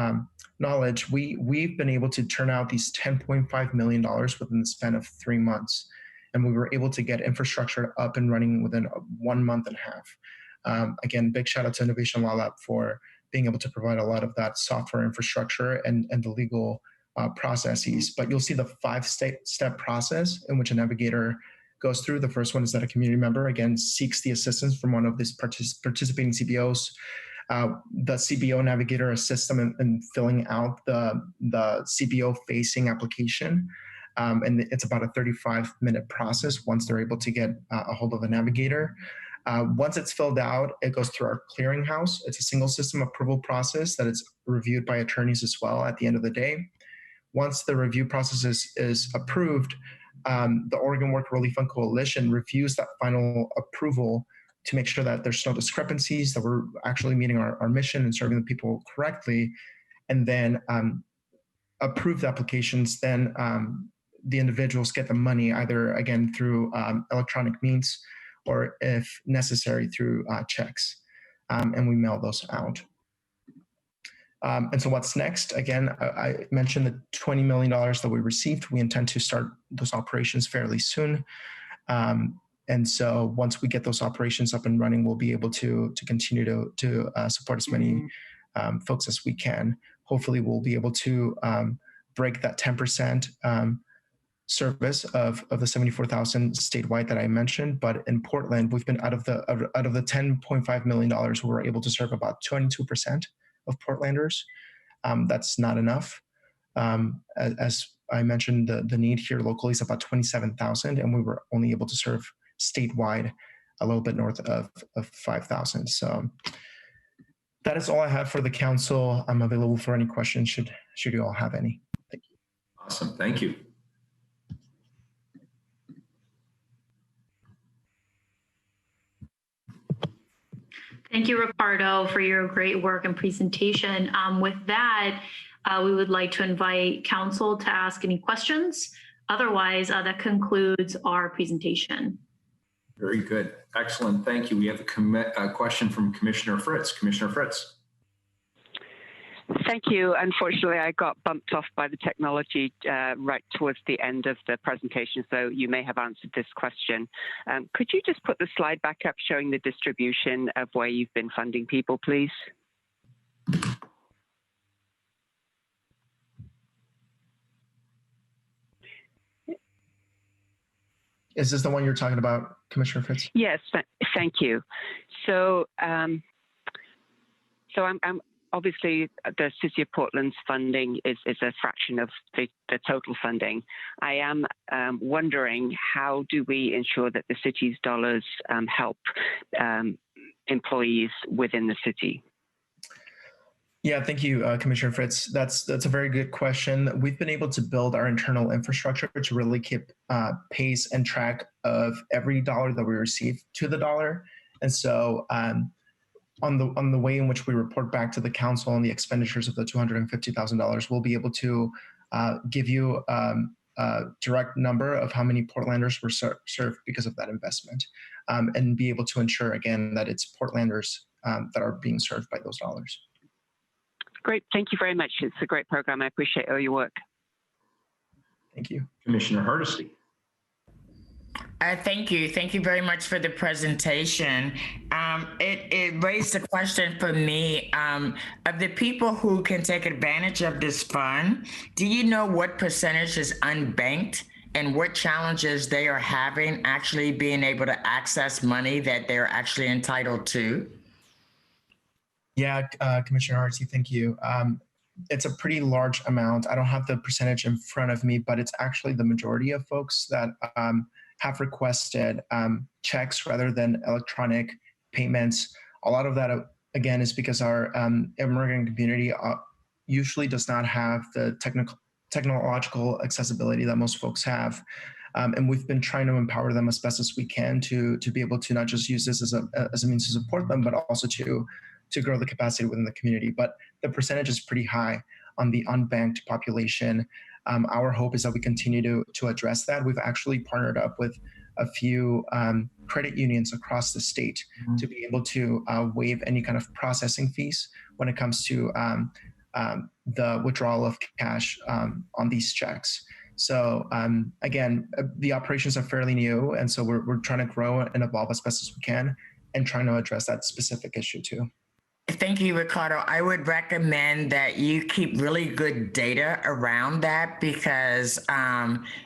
knowledge, we've been able to turn out these $10.5 million within the span of 3 months. And we were able to get infrastructure up and running within 1 month and a half. Again, big shout out to Innovation Law Lab for being able to provide a lot of that software infrastructure and the legal processes. But you'll see the 5-step process in which a navigator goes through. The first one is that a community member, again, seeks the assistance from one of these participating CBOs. The CBO navigator assists them in filling out the CBO-facing application. And it's about a 35-minute process once they're able to get a hold of a navigator. Once it's filled out, it goes through our clearinghouse. It's a single system approval process that is reviewed by attorneys as well at the end of the day. Once the review process is approved, the Oregon Worker Relief Fund Coalition reviews that final approval to make sure that there's no discrepancies, that we're actually meeting our mission and serving the people correctly, and then approved applications then the individuals get the money either, again, through electronic means or if necessary through checks, and we mail those out. And so what's next? Again, I mentioned the $20 million that we received. We intend to start those operations fairly soon. And so once we get those operations up and running, we'll be able to continue to support as many folks as we can. Hopefully we'll be able to break that 10% service of the 74,000 statewide that I mentioned. But in Portland, we've been out of the $10.5 million, we were able to serve about 22% of Portlanders. That's not enough. As I mentioned, the need here locally is about 27,000, and we were only able to serve statewide a little bit north of 5,000. So that is all I have for the council. I'm available for any questions should you all have any. Thank you. Awesome, thank you. Thank you, Ricardo, for your great work and presentation. With that, we would like to invite council to ask any questions. Otherwise, that concludes our presentation. Very good. Excellent. Thank you. We have a question from Commissioner Fritz. Commissioner Fritz. Thank you. Unfortunately, I got bumped off by the technology right towards the end of the presentation, so you may have answered this question. Could you just put the slide back up showing the distribution of where you've been funding people, please? Is this the one you're talking about, Commissioner Fritz? Yes, thank you. So, I'm obviously the City of Portland's funding is a fraction of the total funding. I am wondering, how do we ensure that the city's dollars help employees within the city? Yeah, thank you, Commissioner Fritz. That's a very good question. We've been able to build our internal infrastructure to really keep pace and track of every dollar that we receive to the dollar. And so on the way in which we report back to the council on the expenditures of the $250,000, we'll be able to give you a direct number of how many Portlanders were served because of that investment, and be able to ensure, again, that it's Portlanders that are being served by those dollars. Great. Thank you very much. It's a great program. I appreciate all your work. Thank you. Commissioner Hardesty. Thank you. Thank you very much for the presentation. It raised a question for me of the people who can take advantage of this fund. Do you know what percentage is unbanked and what challenges they are having actually being able to access money that they're actually entitled to? Yeah, Commissioner Hardesty, thank you. It's a pretty large amount. I don't have the percentage in front of me, but it's actually the majority of folks that have requested checks rather than electronic payments. A lot of that, again, is because our immigrant community usually does not have the technological accessibility that most folks have. And we've been trying to empower them as best as we can to be able to not just use this as a means to support them, but also to grow the capacity within the community. But the percentage is pretty high on the unbanked population. Our hope is that we continue to address that. We've actually partnered up with a few credit unions across the state to be able to waive any kind of processing fees when it comes to the withdrawal of cash on these checks. So again, the operations are fairly new, and so we're trying to grow and evolve as best as we can and trying to address that specific issue too. Thank you, Ricardo. I would recommend that you keep really good data around that, because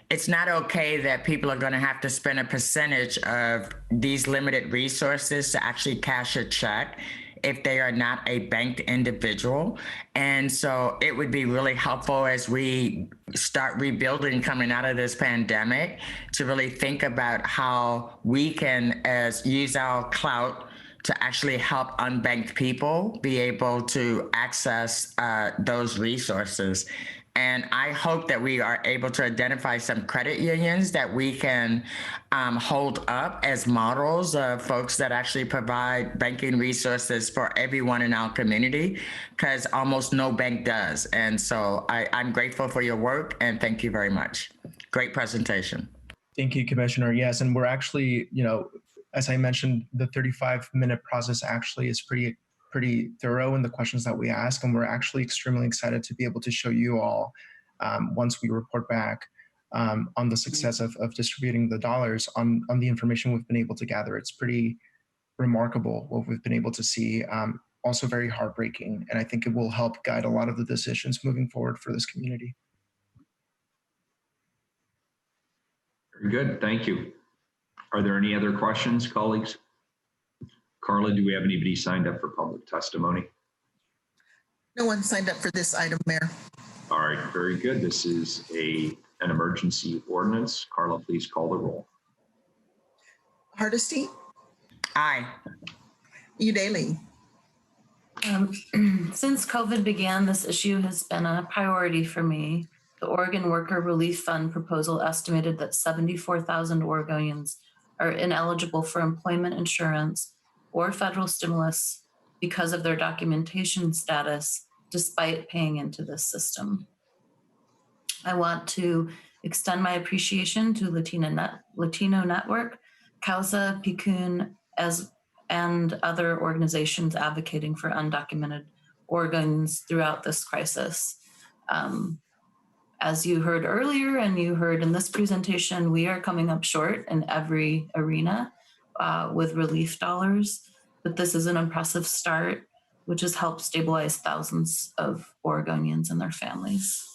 it's not okay that people are going to have to spend a percentage of these limited resources to actually cash a check if they are not a banked individual. And so it would be really helpful as we start rebuilding coming out of this pandemic to really think about how we can use our clout to actually help unbanked people be able to access those resources. And I hope that we are able to identify some credit unions that we can hold up as models of folks that actually provide banking resources for everyone in our community, because almost no bank does. And so I'm grateful for your work, and thank you very much. Great presentation. Thank you, Commissioner. Yes, and we're actually, as I mentioned, the 35-minute process actually is pretty thorough in the questions that we ask, and we're actually extremely excited to be able to show you all once we report back on the success of distributing the dollars on the information we've been able to gather. It's pretty remarkable what we've been able to see. Also very heartbreaking, and I think it will help guide a lot of the decisions moving forward for this community. Very good. Thank you. Are there any other questions, colleagues? Carla, do we have anybody signed up for public testimony? No one signed up for this item, Mayor. All right, very good. This is an emergency ordinance. Carla, please call the roll. Hardesty, Aye. Udaley, Since COVID began, this issue has been a priority for me. The Oregon Worker Relief Fund proposal estimated that 74,000 Oregonians are ineligible for employment insurance or federal stimulus because of their documentation status, despite paying into this system. I want to extend my appreciation to Latino Network, Causa Picun, and other organizations advocating for undocumented Oregonians throughout this crisis. As you heard earlier and you heard in this presentation, we are coming up short in every arena with relief dollars, but this is an impressive start, which has helped stabilize thousands of Oregonians and their families.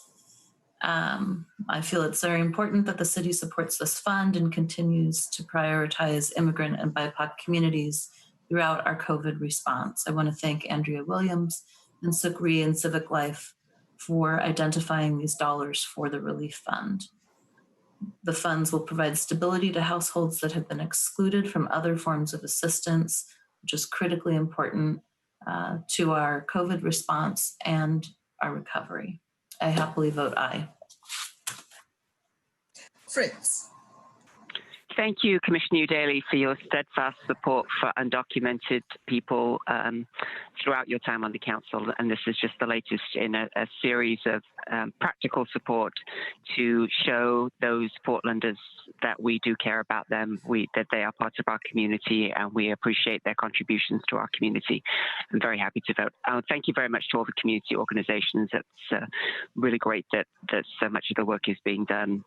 I feel it's very important that the city supports this fund and continues to prioritize immigrant and BIPOC communities throughout our COVID response. I want to thank Andrea Williams and Sukri and Civic Life for identifying these dollars for the relief fund. The funds will provide stability to households that have been excluded from other forms of assistance, which is critically important to our COVID response and our recovery. I happily vote aye. Fritz, Thank you, Commissioner Udaley, for your steadfast support for undocumented people throughout your time on the council. And this is just the latest in a series of practical support to show those Portlanders that we do care about them, that they are part of our community, and we appreciate their contributions to our community. I'm very happy to vote. Thank you very much to all the community organizations. It's really great that so much of the work is being done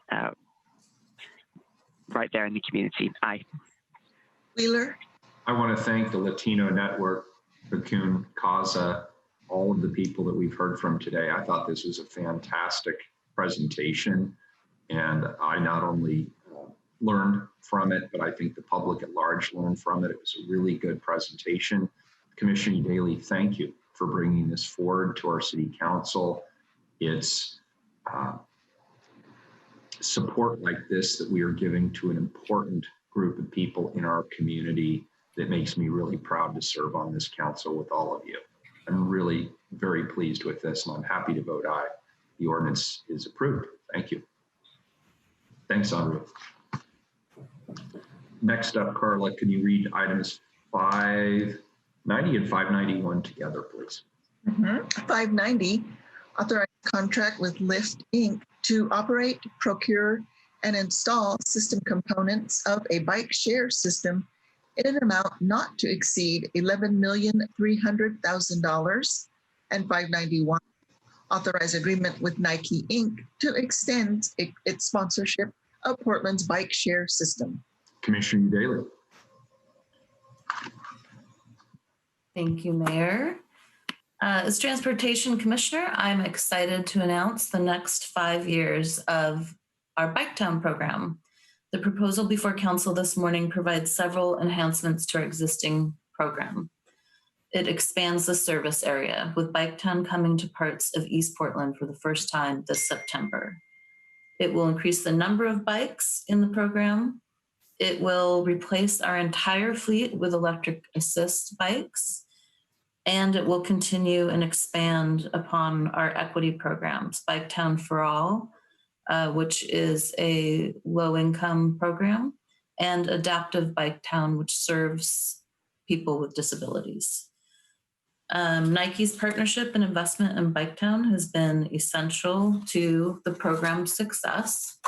right there in the community. Aye. Wheeler, I want to thank the Latino Network, Picun, Causa, all of the people that we've heard from today. I thought this was a fantastic presentation, and I not only learned from it, but I think the public at large learned from it. It was a really good presentation. Commissioner Udaley, thank you for bringing this forward to our city council. It's support like this that we are giving to an important group of people in our community that makes me really proud to serve on this council with all of you. I'm really very pleased with this, and I'm happy to vote aye. The ordinance is approved. Thank you. Thanks, Andrea. Next up, Carla, can you read items 590 and 591 together, please? 590, authorized contract with Lyft Inc. to operate, procure, and install system components of a bike share system in an amount not to exceed $11,300,000. And 591, authorize agreement with Nike Inc. to extend its sponsorship of Portland's bike share system. Commissioner Udaley. Thank you, Mayor. As Transportation Commissioner, I'm excited to announce the next 5 years of our Biketown program. The proposal before Council this morning provides several enhancements to our existing program. It expands the service area, with Biketown coming to parts of East Portland for the first time this September. It will increase the number of bikes in the program. It will replace our entire fleet with electric assist bikes. And it will continue and expand upon our equity programs, Biketown for All, which is a low-income program, and Adaptive Biketown, which serves people with disabilities. Nike's partnership and investment in Biketown has been essential to the program's success.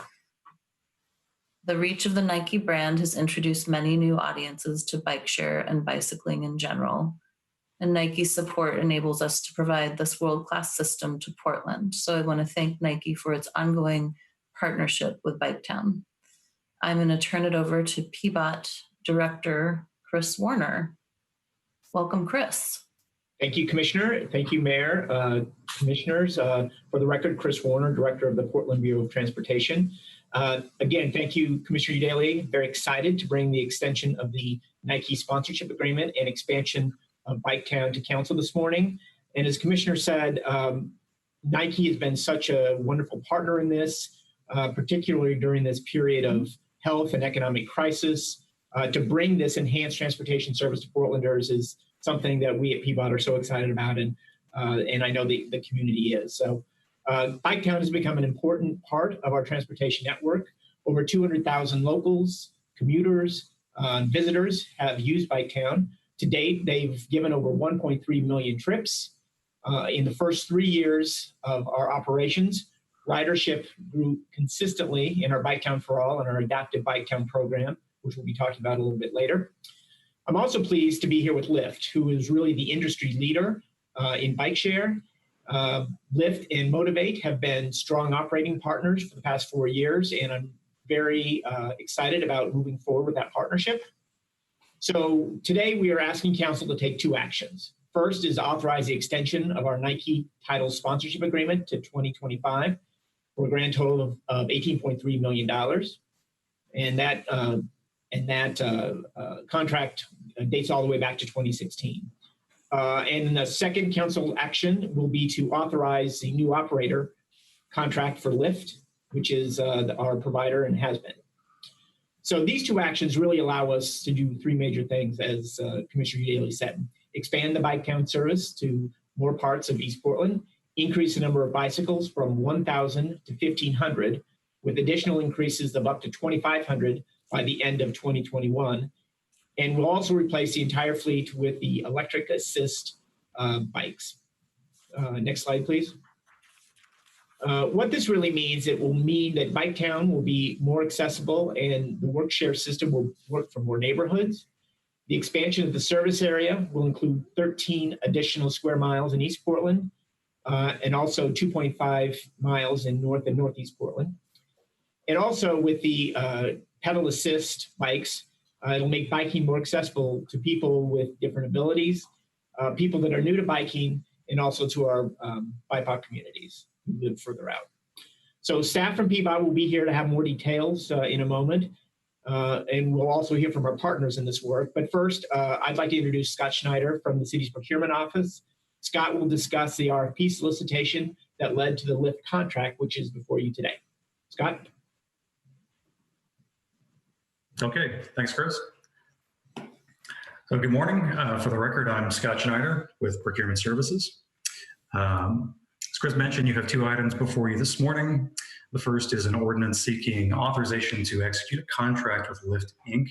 The reach of the Nike brand has introduced many new audiences to bike share and bicycling in general. And Nike's support enables us to provide this world-class system to Portland. So I want to thank Nike for its ongoing partnership with Biketown. I'm going to turn it over to PBOT Director Chris Warner. Welcome, Chris. Thank you, Commissioner. Thank you, Mayor, Commissioners. For the record, Chris Warner, Director of the Portland Bureau of Transportation. Again, thank you, Commissioner Daly. Very excited to bring the extension of the Nike sponsorship agreement and expansion of Biketown to Council this morning. And as Commissioner said, Nike has been such a wonderful partner in this, particularly during this period of health and economic crisis. To bring this enhanced transportation service to Portlanders is something that we at PBOT are so excited about, and I know the community is. So Biketown has become an important part of our transportation network. Over 200,000 locals, commuters, visitors have used Biketown. To date, they've given over 1.3 million trips. In the first 3 years of our operations, ridership grew consistently in our Biketown for All and our adaptive Biketown program, which we'll be talking about a little bit later. I'm also pleased to be here with Lyft, who is really the industry leader in bike share. Lyft and Motivate have been strong operating partners for the past 4 years, and I'm very excited about moving forward with that partnership. So today we are asking Council to take 2 actions. First is to authorize the extension of our Nike title sponsorship agreement to 2025 for a grand total of $18.3 million. And that contract dates all the way back to 2016. And the second Council action will be to authorize the new operator contract for Lyft, which is our provider and has been. So these 2 actions really allow us to do 3 major things, as Commissioner Daly said. Expand the Biketown service to more parts of East Portland, increase the number of bicycles from 1,000 to 1,500, with additional increases of up to 2,500 by the end of 2021. And we'll also replace the entire fleet with the electric assist bikes. Next slide, please. What this really means, it will mean that Biketown will be more accessible and the work share system will work for more neighborhoods. The expansion of the service area will include 13 additional square miles in East Portland and also 2.5 miles in North and Northeast Portland. And also with the pedal assist bikes, it'll make biking more accessible to people with different abilities, people that are new to biking, and also to our BIPOC communities who live further out. So staff from PBOT will be here to have more details in a moment. And we'll also hear from our partners in this work. But first, I'd like to introduce Scott Schneider from the city's procurement office. Scott will discuss the RFP solicitation that led to the Lyft contract, which is before you today. Scott? Okay, thanks, Chris. So good morning. For the record, I'm Scott Schneider with Procurement Services. As Chris mentioned, you have 2 items before you this morning. The first is an ordinance seeking authorization to execute a contract with Lyft, Inc.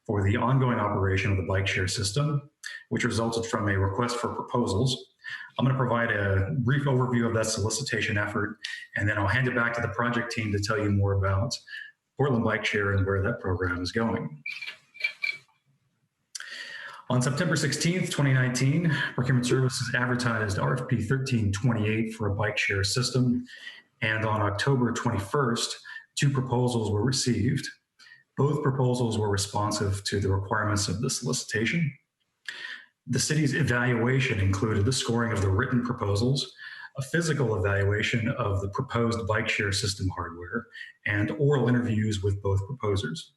for the ongoing operation of the bike share system, which resulted from a request for proposals. I'm going to provide a brief overview of that solicitation effort, and then I'll hand it back to the project team to tell you more about Portland Bike Share and where that program is going. On September 16th, 2019, Procurement Services advertised RFP 1328 for a bike share system. And on October 21st, 2 proposals were received. Both proposals were responsive to the requirements of the solicitation. The city's evaluation included the scoring of the written proposals, a physical evaluation of the proposed bike share system hardware, and oral interviews with both proposers.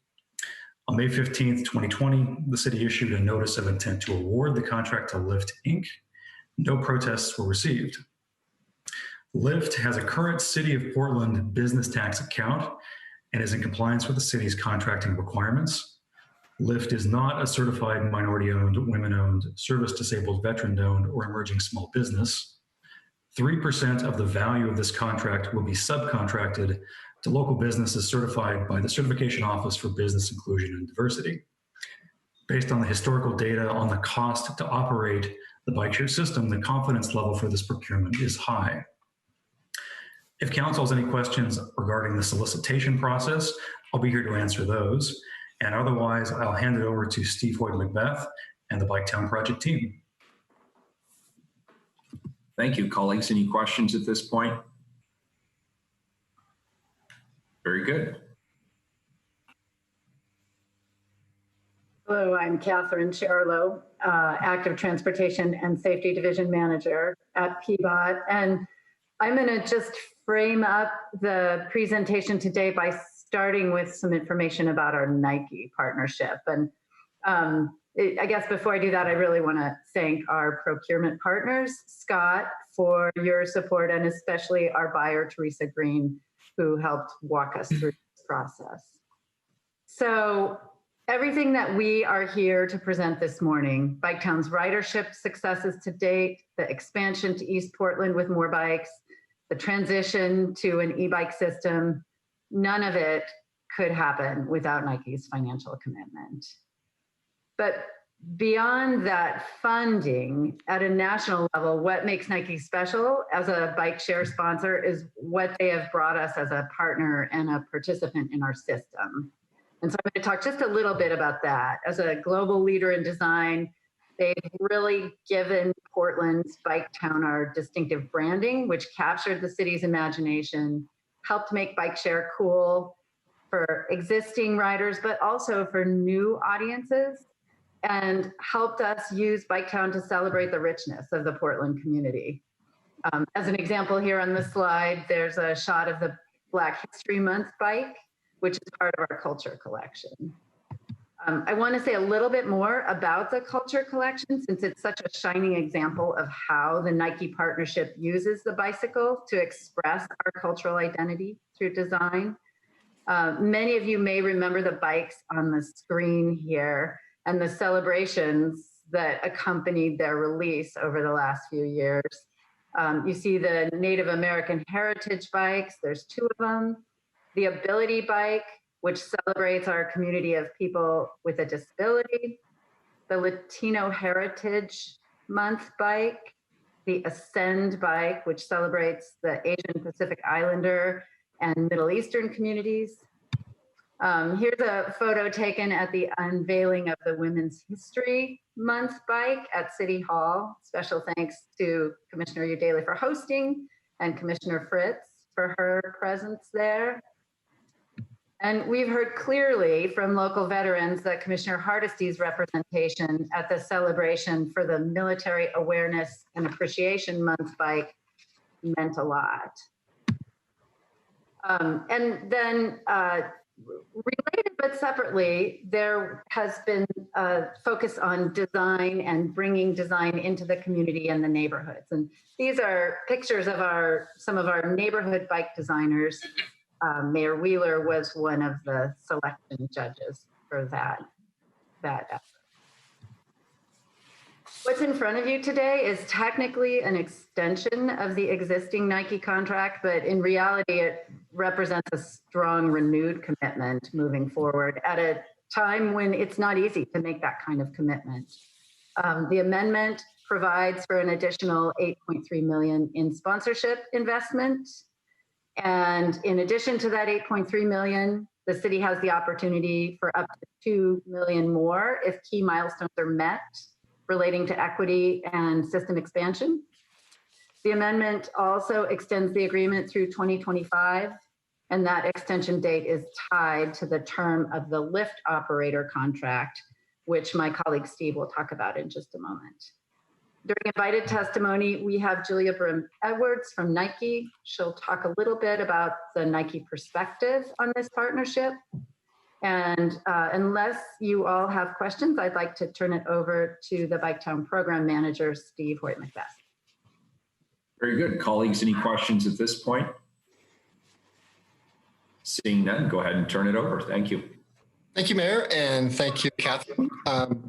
On May 15th, 2020, the city issued a notice of intent to award the contract to Lyft, Inc. No protests were received. Lyft has a current City of Portland business tax account and is in compliance with the city's contracting requirements. Lyft is not a certified minority-owned, women-owned, service-disabled, veteran-owned, or emerging small business. 3% of the value of this contract will be subcontracted to local businesses certified by the Certification Office for Business Inclusion and Diversity. Based on the historical data on the cost to operate the bike share system, the confidence level for this procurement is high. If council has any questions regarding the solicitation process, I'll be here to answer those. And otherwise, I'll hand it over to Steve Hoyt-Macbeth and the Biketown Project team. Thank you, colleagues. Any questions at this point? Very good. Hello, I'm Catherine Charlo, Active Transportation and Safety Division Manager at PBOT. And I'm going to just frame up the presentation today by starting with some information about our Nike partnership. And I guess before I do that, I really want to thank our procurement partners, Scott, for your support, and especially our buyer, Teresa Green, who helped walk us through this process. So everything that we are here to present this morning, Biketown's ridership successes to date, the expansion to East Portland with more bikes, the transition to an e-bike system, none of it could happen without Nike's financial commitment. But beyond that funding, at a national level, what makes Nike special as a bike share sponsor is what they have brought us as a partner and a participant in our system. And so I'm going to talk just a little bit about that. As a global leader in design, they've really given Portland's Biketown our distinctive branding, which captured the city's imagination, helped make bike share cool for existing riders, but also for new audiences, and helped us use Biketown to celebrate the richness of the Portland community. As an example here on the slide, there's a shot of the Black History Month bike, which is part of our culture collection. I want to say a little bit more about the culture collection, since it's such a shining example of how the Nike partnership uses the bicycle to express our cultural identity through design. Many of you may remember the bikes on the screen here and the celebrations that accompanied their release over the last few years. You see the Native American heritage bikes, there's 2 of them. The Ability Bike, which celebrates our community of people with a disability. The Latino Heritage Month bike. The Ascend Bike, which celebrates the Asian Pacific Islander and Middle Eastern communities. Here's a photo taken at the unveiling of the Women's History Month bike at City Hall. Special thanks to Commissioner Udaley for hosting and Commissioner Fritz for her presence there. And we've heard clearly from local veterans that Commissioner Hardesty's representation at the celebration for the Military Awareness and Appreciation Month bike meant a lot. And then related but separately, there has been a focus on design and bringing design into the community and the neighborhoods. And these are pictures of some of our neighborhood bike designers. Mayor Wheeler was one of the selection judges for that effort. What's in front of you today is technically an extension of the existing Nike contract, but in reality, it represents a strong, renewed commitment moving forward at a time when it's not easy to make that kind of commitment. The amendment provides for an additional $8.3 million in sponsorship investment. And in addition to that $8.3 million, the city has the opportunity for up to $2 million more if key milestones are met relating to equity and system expansion. The amendment also extends the agreement through 2025, and that extension date is tied to the term of the lift operator contract, which my colleague Steve will talk about in just a moment. During invited testimony, we have Julia Brim-Edwards from Nike. She'll talk a little bit about the Nike perspective on this partnership. And unless you all have questions, I'd like to turn it over to the Biketown Program Manager, Steve Hoyt-Macbeth. Very good. Colleagues, any questions at this point? Seeing none, go ahead and turn it over. Thank you. Thank you, Mayor, and thank you, Catherine.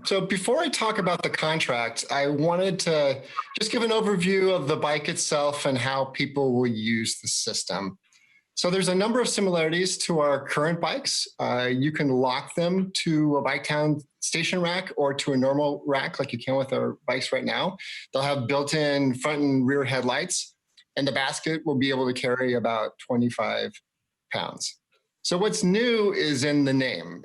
So before I talk about the contract, I wanted to just give an overview of the bike itself and how people will use the system. So there's a number of similarities to our current bikes. You can lock them to a Biketown station rack or to a normal rack like you can with our bikes right now. They'll have built-in front and rear headlights. and the basket will be able to carry about 25 pounds. So what's new is in the name.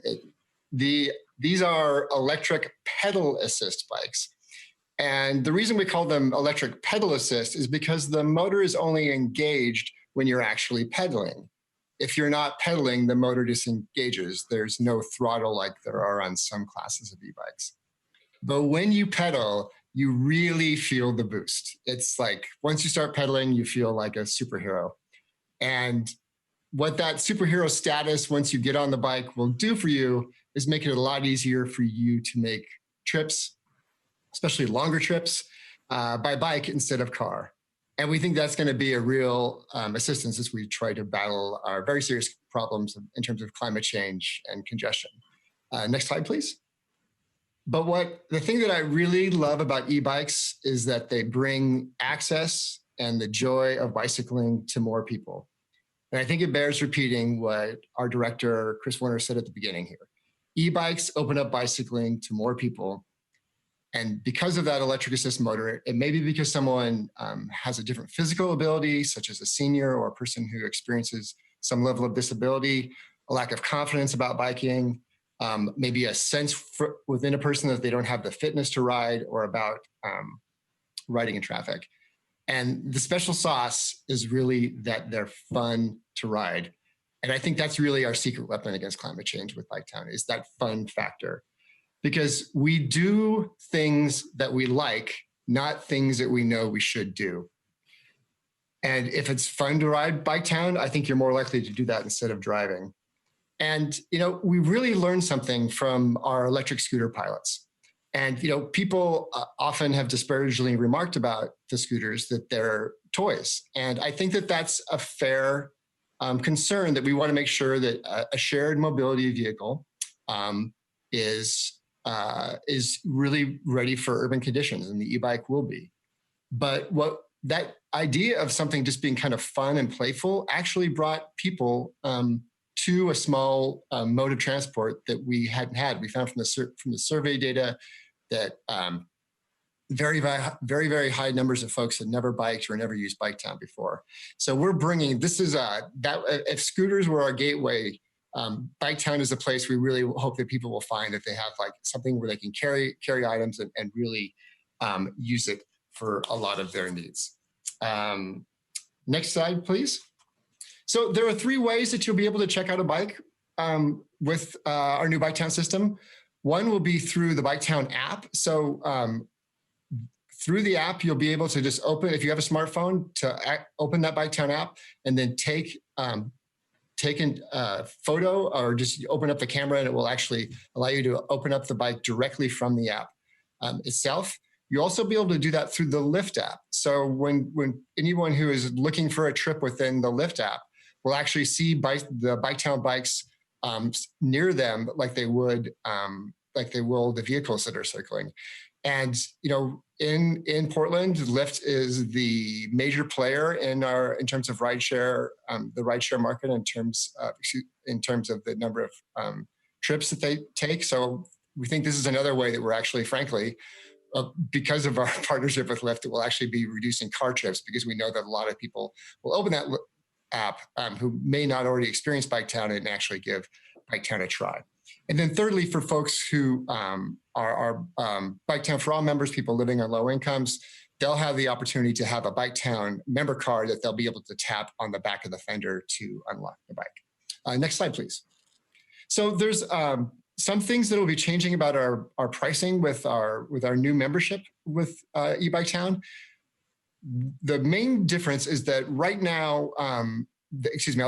These are electric pedal assist bikes. And the reason we call them electric pedal assist is because the motor is only engaged when you're actually pedaling. If you're not pedaling, the motor disengages. There's no throttle like there are on some classes of e-bikes. But when you pedal, you really feel the boost. It's like once you start pedaling, you feel like a superhero. And what that superhero status, once you get on the bike, will do for you is make it a lot easier for you to make trips, especially longer trips, by bike instead of car. And we think that's going to be a real assistance as we try to battle our very serious problems in terms of climate change and congestion. Next slide, please. But the thing that I really love about e-bikes is that they bring access and the joy of bicycling to more people. And I think it bears repeating what our director, Chris Warner, said at the beginning here. E-bikes open up bicycling to more people. And because of that electric assist motor, it may be because someone has a different physical ability, such as a senior or a person who experiences some level of disability, a lack of confidence about biking, maybe a sense within a person that they don't have the fitness to ride, or about riding in traffic. And the special sauce is really that they're fun to ride. And I think that's really our secret weapon against climate change with Biketown, is that fun factor. Because we do things that we like, not things that we know we should do. And if it's fun to ride Biketown, I think you're more likely to do that instead of driving. And, we really learned something from our electric scooter pilots. And, people often have disparagingly remarked about the scooters that they're toys. And I think that that's a fair concern, that we want to make sure that a shared mobility vehicle is really ready for urban conditions, and the e-bike will be. But what that idea of something just being kind of fun and playful actually brought people to a small mode of transport that we hadn't had. We found from the survey data that very, very, very high numbers of folks had never biked or never used Biketown before. So we're bringing, this is that if scooters were our gateway, Biketown is a place we really hope that people will find that they have like something where they can carry items and really use it for a lot of their needs. Next slide, please. So there are 3 ways that you'll be able to check out a bike with our new Biketown system. One will be through the Biketown app. So through the app, you'll be able to just open, if you have a smartphone, to open that Biketown app and then take a photo, or just open up the camera, and it will actually allow you to open up the bike directly from the app itself. You'll also be able to do that through the Lyft app. So when anyone who is looking for a trip within the Lyft app will actually see the Biketown bikes near them, like they will the vehicles that are circling. And in Portland, Lyft is the major player in terms of rideshare, the rideshare market in terms of the number of trips that they take. So we think this is another way that we're actually, frankly, because of our partnership with Lyft, it will actually be reducing car trips, because we know that a lot of people will open that app who may not already experience Biketown and actually give Biketown a try. And then thirdly, for folks who are Biketown for All members, people living on low incomes, they'll have the opportunity to have a Biketown member card that they'll be able to tap on the back of the fender to unlock the bike. Next slide, please. So there's some things that will be changing about our pricing with our new membership with eBiketown. The main difference is that right now, I'll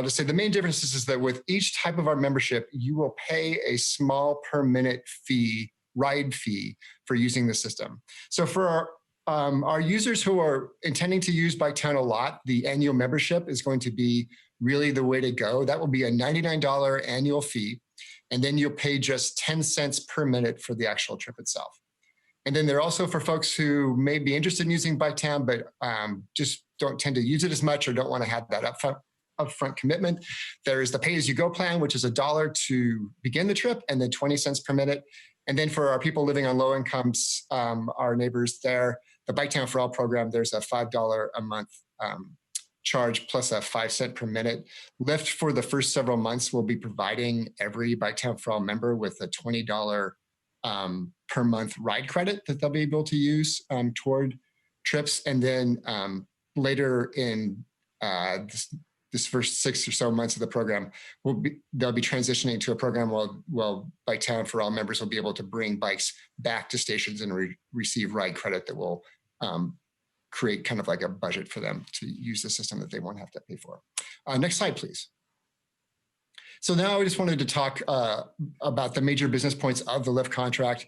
just say the main difference is that with each type of our membership, you will pay a small per minute fee, ride fee, for using the system. So for our users who are intending to use Biketown a lot, the annual membership is going to be really the way to go. That will be a $99 annual fee, and then you'll pay just 10 cents per minute for the actual trip itself. And then there are also, for folks who may be interested in using Biketown, but just don't tend to use it as much or don't want to have that upfront commitment, there is the pay-as-you-go plan, which is $1 to begin the trip and then 20 cents per minute. And then for our people living on low incomes, our neighbors there, the Biketown for All program, there's a $5 a month charge plus a 5 cent per minute. Lyft for the first several months will be providing every Bike Town for All member with a $20 per month ride credit that they'll be able to use toward trips. And then later in this first 6 or so months of the program, they'll be transitioning to a program where Bike Town for All members will be able to bring bikes back to stations and receive ride credit that will create kind of like a budget for them to use the system that they won't have to pay for. Next slide, please. So now I just wanted to talk about the major business points of the Lyft contract.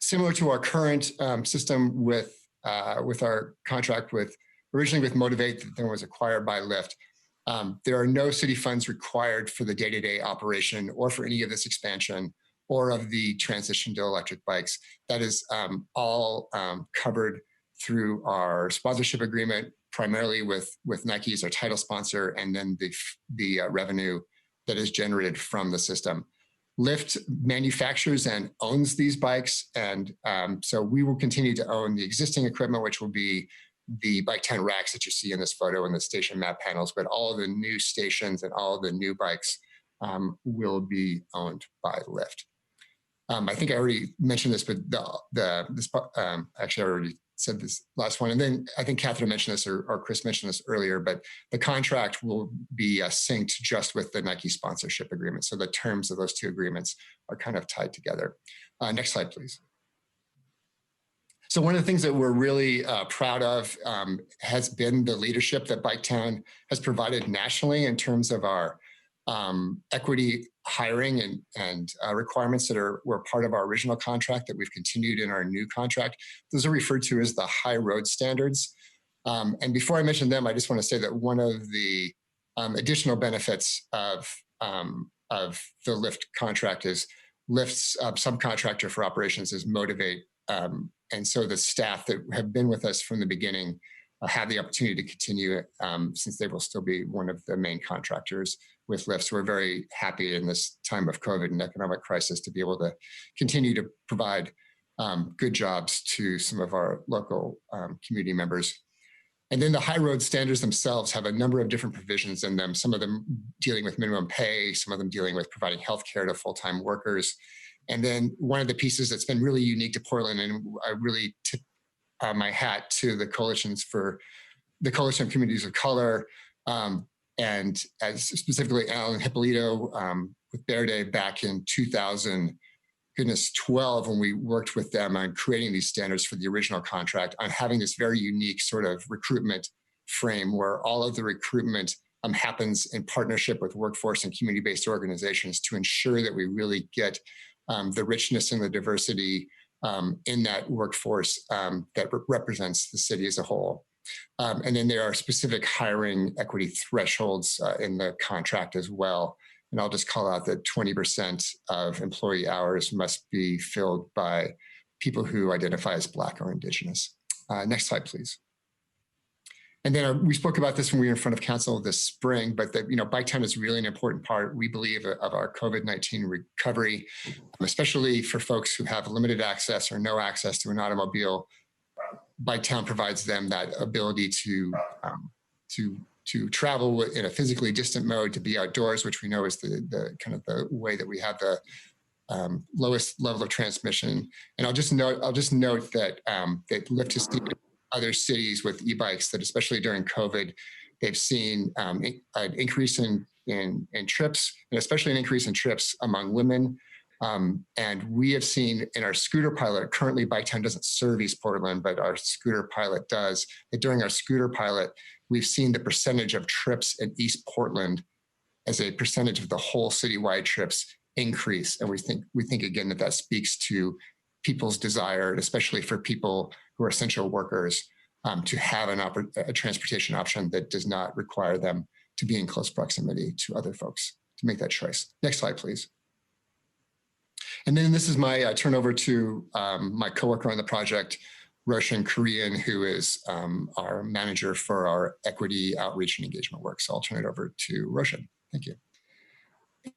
Similar to our current system with our contract originally with Motivate that then was acquired by Lyft, there are no city funds required for the day-to-day operation or for any of this expansion or of the transition to electric bikes. That is all covered through our sponsorship agreement, primarily with Nike as our title sponsor, and then the revenue that is generated from the system. Lyft manufactures and owns these bikes, and so we will continue to own the existing equipment, which will be the Bike Town racks that you see in this photo and the station map panels, but all of the new stations and all of the new bikes will be owned by Lyft. I think I already mentioned this, but actually I already said this last one. And then I think Catherine mentioned this or Chris mentioned this earlier, but the contract will be synced just with the Nike sponsorship agreement. So the terms of those two agreements are kind of tied together. Next slide, please. So one of the things that we're really proud of has been the leadership that Bike Town has provided nationally in terms of our equity hiring and requirements that were part of our original contract that we've continued in our new contract. Those are referred to as the high road standards. And before I mention them, I just want to say that one of the additional benefits of the Lyft contract is Lyft's subcontractor for operations is Motivate. And so the staff that have been with us from the beginning have the opportunity to continue since they will still be one of the main contractors with Lyft. So we're very happy in this time of COVID and economic crisis to be able to continue to provide good jobs to some of our local community members. And then the high road standards themselves have a number of different provisions in them, some of them dealing with minimum pay, some of them dealing with providing healthcare to full-time workers. And then one of the pieces that's been really unique to Portland, and I really tip my hat to the Coalition of Communities of Color, and as specifically Alan Hippolito with Bear Day back in 2012, when we worked with them on creating these standards for the original contract, on having this very unique sort of recruitment frame where all of the recruitment happens in partnership with workforce and community-based organizations to ensure that we really get the richness and the diversity in that workforce that represents the city as a whole. And then there are specific hiring equity thresholds in the contract as well. And I'll just call out that 20% of employee hours must be filled by people who identify as Black or Indigenous. Next slide, please. And then we spoke about this when we were in front of council this spring, but Bike Town is really an important part, we believe, of our COVID-19 recovery, especially for folks who have limited access or no access to an automobile. Bike Town provides them that ability to travel in a physically distant mode, to be outdoors, which we know is the kind of the way that we have the lowest level of transmission. And I'll just note that that Lyft has seen other cities with e-bikes that, especially during COVID, they've seen an increase in trips, and especially an increase in trips among women. And we have seen in our scooter pilot, currently Bike Town doesn't serve East Portland, but our scooter pilot does. And during our scooter pilot, we've seen the percentage of trips in East Portland as a percentage of the whole citywide trips increase. And we think again that speaks to people's desire, especially for people who are essential workers, to have a transportation option that does not require them to be in close proximity to other folks to make that choice. Next slide, please. And then this is my turnover to my coworker on the project, Roshan Korean, who is our manager for our equity outreach and engagement work. So I'll turn it over to Roshan. Thank you.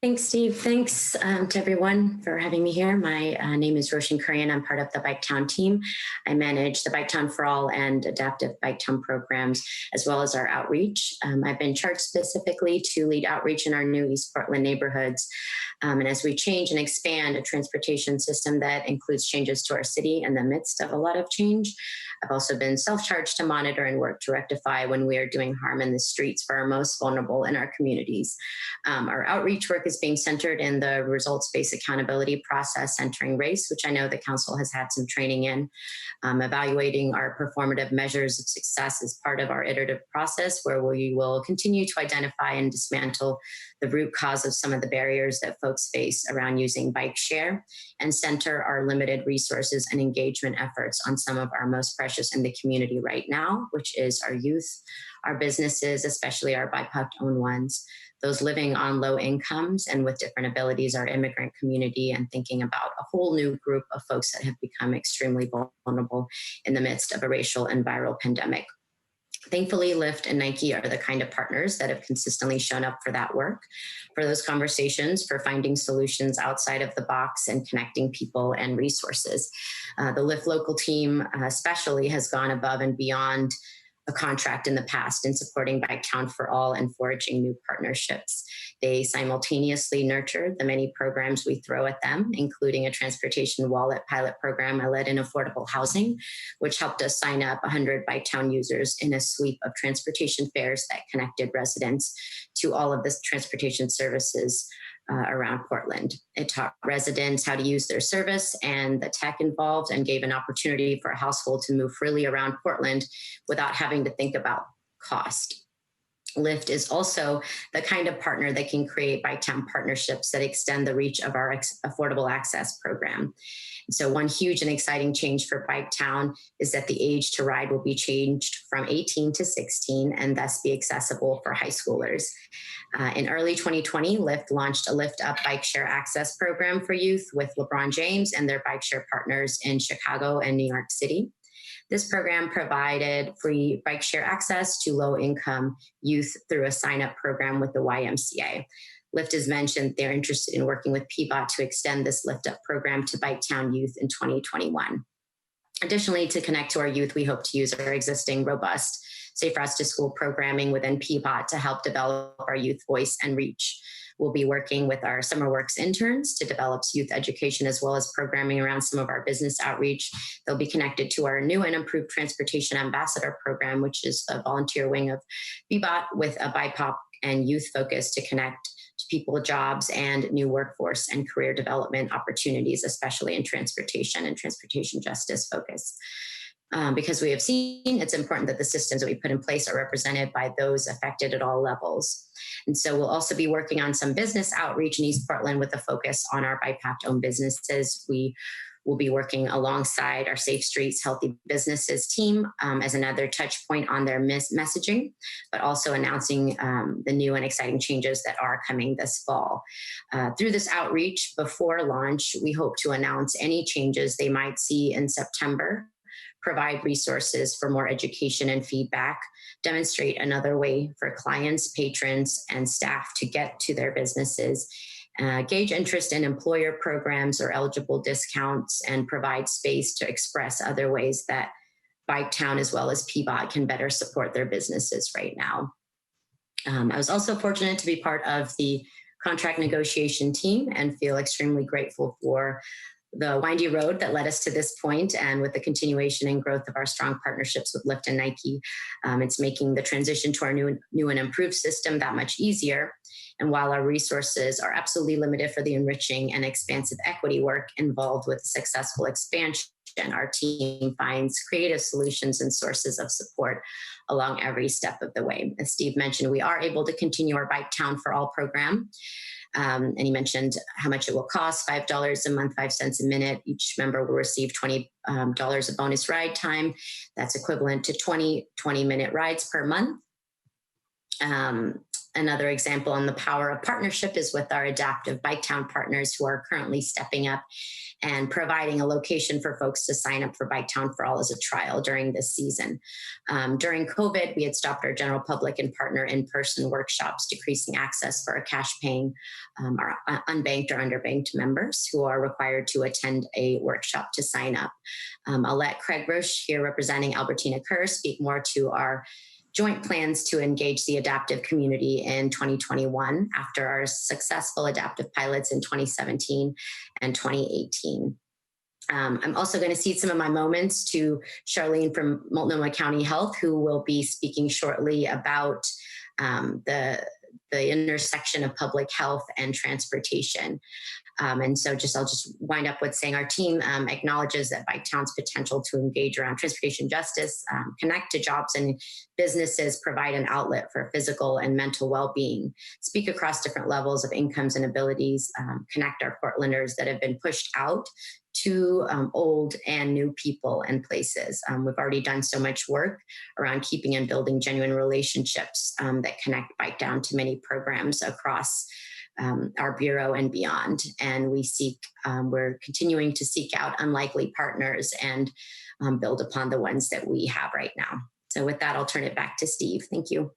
Thanks, Steve. Thanks to everyone for having me here. My name is Roshan Kurian. I'm part of the Biketown team. I manage the Biketown for All and Adaptive Biketown programs, as well as our outreach. I've been charged specifically to lead outreach in our new East Portland neighborhoods. And as we change and expand a transportation system that includes changes to our city in the midst of a lot of change, I've also been self-charged to monitor and work to rectify when we are doing harm in the streets for our most vulnerable in our communities. Our outreach work is being centered in the results-based accountability process centering race, which I know the council has had some training in. Evaluating our performative measures of success is part of our iterative process where we will continue to identify and dismantle the root cause of some of the barriers that folks face around using bike share and center our limited resources and engagement efforts on some of our most precious in the community right now, which is our youth, our businesses, especially our BIPOC-owned ones, those living on low incomes and with different abilities, our immigrant community, and thinking about a whole new group of folks that have become extremely vulnerable in the midst of a racial and viral pandemic. Thankfully, Lyft and Nike are the kind of partners that have consistently shown up for that work, for those conversations, for finding solutions outside of the box and connecting people and resources. The Lyft local team especially has gone above and beyond a contract in the past in supporting Biketown for All and forging new partnerships. They simultaneously nurture the many programs we throw at them, including a transportation wallet pilot program I led in affordable housing, which helped us sign up 100 Biketown users in a sweep of transportation fares that connected residents to all of the transportation services around Portland. It taught residents how to use their service and the tech involved and gave an opportunity for a household to move freely around Portland without having to think about cost. Lyft is also the kind of partner that can create Biketown partnerships that extend the reach of our affordable access program. So one huge and exciting change for Biketown is that the age to ride will be changed from 18 to 16 and thus be accessible for high schoolers. In early 2020, Lyft launched a Lyft Up bike share access program for youth with LeBron James and their bike share partners in Chicago and New York City. This program provided free bike share access to low-income youth through a sign-up program with the YMCA. Lyft has mentioned they're interested in working with PBOT to extend this Lyft Up program to Biketown youth in 2021. Additionally, to connect to our youth, we hope to use our existing robust Safe Routes to School programming within PBOT to help develop our youth voice and reach. We'll be working with our Summer Works interns to develop youth education as well as programming around some of our business outreach. They'll be connected to our new and improved Transportation Ambassador program, which is a volunteer wing of PBOT with a BIPOC and youth focus to connect to people, jobs, and new workforce and career development opportunities, especially in transportation and transportation justice focus. Because we have seen it's important that the systems that we put in place are represented by those affected at all levels. And so we'll also be working on some business outreach in East Portland with a focus on our BIPOC-owned businesses. We will be working alongside our Safe Streets Healthy Businesses team as another touch point on their messaging, but also announcing the new and exciting changes that are coming this fall. Through this outreach before launch, we hope to announce any changes they might see in September, provide resources for more education and feedback, demonstrate another way for clients, patrons, and staff to get to their businesses, gauge interest in employer programs or eligible discounts, and provide space to express other ways that Biketown as well as PBOT can better support their businesses right now. I was also fortunate to be part of the contract negotiation team and feel extremely grateful for the windy road that led us to this point, and with the continuation and growth of our strong partnerships with Lyft and Nike, it's making the transition to our new and improved system that much easier. And while our resources are absolutely limited for the enriching and expansive equity work involved with successful expansion, our team finds creative solutions and sources of support along every step of the way. As Steve mentioned, we are able to continue our Biketown for All program. And he mentioned how much it will cost, $5 a month, 5 cents a minute. Each member will receive $20 of bonus ride time. That's equivalent to 20 20-minute rides per month. Another example on the power of partnership is with our adaptive Biketown partners who are currently stepping up and providing a location for folks to sign up for Biketown for All as a trial during this season. During COVID, we had stopped our general public and partner in-person workshops, decreasing access for our cash-paying, our unbanked or underbanked members who are required to attend a workshop to sign up. I'll let Craig Roche here representing Albertina Kerr speak more to our joint plans to engage the adaptive community in 2021 after our successful adaptive pilots in 2017 and 2018. I'm also going to cede some of my moments to Charlene from Multnomah County Health, who will be speaking shortly about the intersection of public health and transportation. And so I'll just wind up with saying our team acknowledges that Biketown's potential to engage around transportation justice, connect to jobs and businesses, provide an outlet for physical and mental well-being, speak across different levels of incomes and abilities, connect our Portlanders that have been pushed out to old and new people and places. We've already done so much work around keeping and building genuine relationships that connect Biketown to many programs across our Bureau and beyond. And we're continuing to seek out unlikely partners and build upon the ones that we have right now. So with that, I'll turn it back to Steve. Thank you.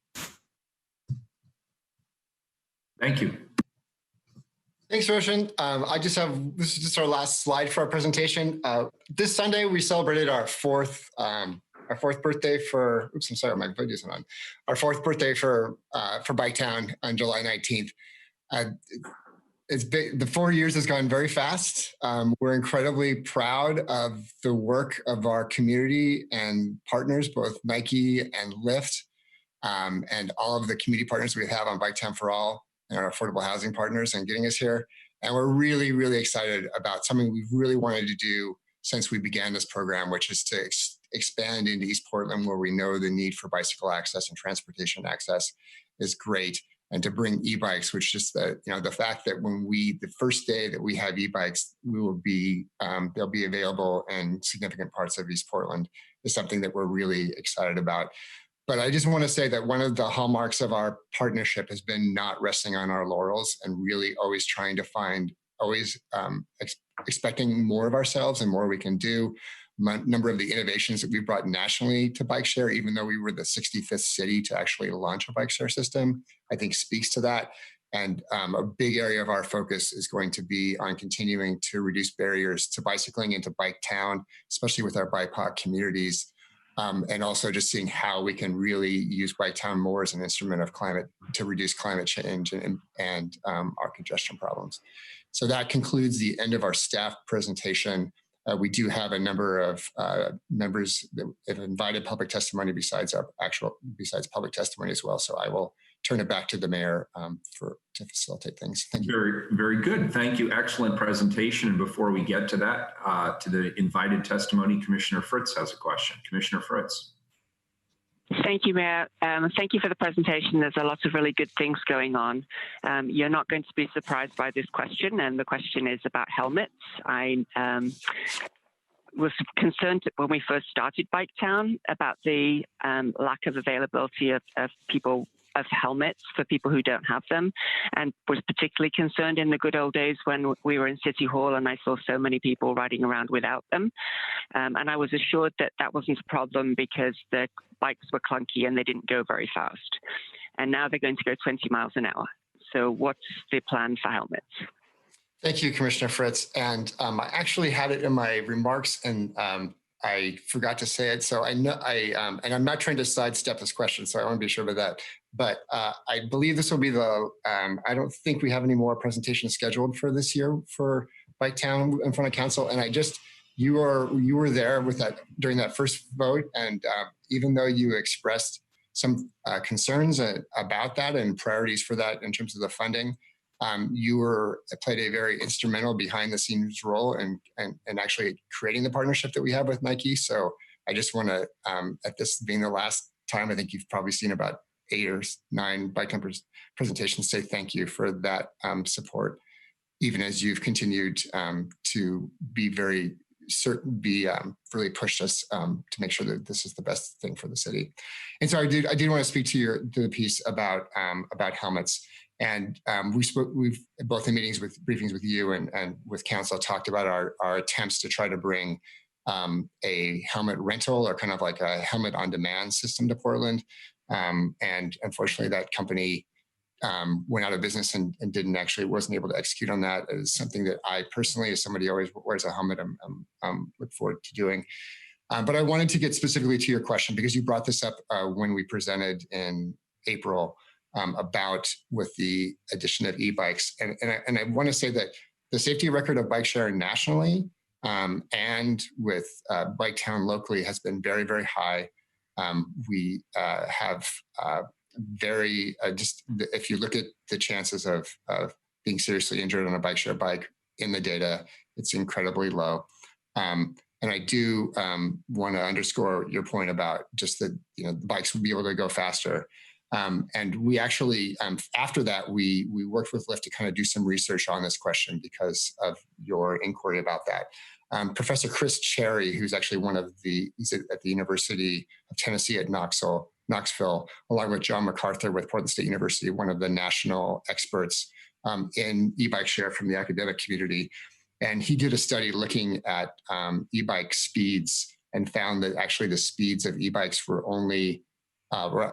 Thank you. Thanks, Roshan. This is just our last slide for our presentation. This Sunday, we celebrated our fourth birthday for, oops, I'm sorry, my video's not on. Our fourth birthday for Biketown on July 19th. The 4 years has gone very fast. We're incredibly proud of the work of our community and partners, both Nike and Lyft, and all of the community partners we have on Biketown for All and our affordable housing partners and getting us here. And we're really, really excited about something we've really wanted to do since we began this program, which is to expand into East Portland, where we know the need for bicycle access and transportation access is great. And to bring e-bikes, which is the fact that the first day that we have e-bikes, they'll be available in significant parts of East Portland, is something that we're really excited about. But I just want to say that one of the hallmarks of our partnership has been not resting on our laurels and really always trying to expecting more of ourselves and more we can do. Number of the innovations that we brought nationally to bike share, even though we were the 65th city to actually launch a bike share system, I think speaks to that. And a big area of our focus is going to be on continuing to reduce barriers to bicycling into Biketown, especially with our BIPOC communities. And also just seeing how we can really use Biketown more as an instrument of to reduce climate change and our congestion problems. So that concludes the end of our staff presentation. We do have a number of members that have invited public testimony besides public testimony as well. So I will turn it back to the mayor to facilitate things. Thank you. Very, very good. Thank you. Excellent presentation. And before we get to that, to the invited testimony, Commissioner Fritz has a question. Commissioner Fritz. Thank you, Mayor. Thank you for the presentation. There's a lot of really good things going on. You're not going to be surprised by this question, and the question is about helmets. I was concerned when we first started Biketown about the lack of availability of helmets for people who don't have them, and was particularly concerned in the good old days when we were in City Hall and I saw so many people riding around without them. And I was assured that that wasn't a problem because the bikes were clunky and they didn't go very fast. And now they're going to go 20 miles an hour. So what's the plan for helmets? Thank you, Commissioner Fritz. And I actually had it in my remarks and I forgot to say it. So and I'm not trying to sidestep this question, so I want to be sure about that. But I believe this will be I don't think we have any more presentations scheduled for this year for Biketown in front of council. And you were there with that during that first vote. And even though you expressed some concerns about that and priorities for that in terms of the funding, you played a very instrumental behind the scenes role and actually creating the partnership that we have with Nike. So I just want to, at this being the last time, I think you've probably seen about 8 or 9 Biketown presentations, say thank you for that support, even as you've continued to be very really pushed us to make sure that this is the best thing for the city. And so I did want to speak to the piece about helmets. And we've both in meetings with briefings with you and with council talked about our attempts to try to bring a helmet rental or kind of like a helmet on demand system to Portland. And unfortunately that company went out of business and wasn't able to execute on that. It is something that I personally, as somebody who always wears a helmet, I'm look forward to doing. But I wanted to get specifically to your question because you brought this up when we presented in April about with the addition of e-bikes. And I want to say that the safety record of bike sharing nationally and with Biketown locally has been very, very high. We have very, if you look at the chances of being seriously injured on a bike share bike in the data, it's incredibly low. And I do want to underscore your point about just that, the bikes would be able to go faster. And we actually, after that, we worked with Lyft to kind of do some research on this question because of your inquiry about that. Professor Chris Cherry, who's actually he's at the University of Tennessee at Knoxville, along with John MacArthur with Portland State University, one of the national experts in e-bike share from the academic community. And he did a study looking at e-bike speeds and found that actually the speeds of e-bikes were only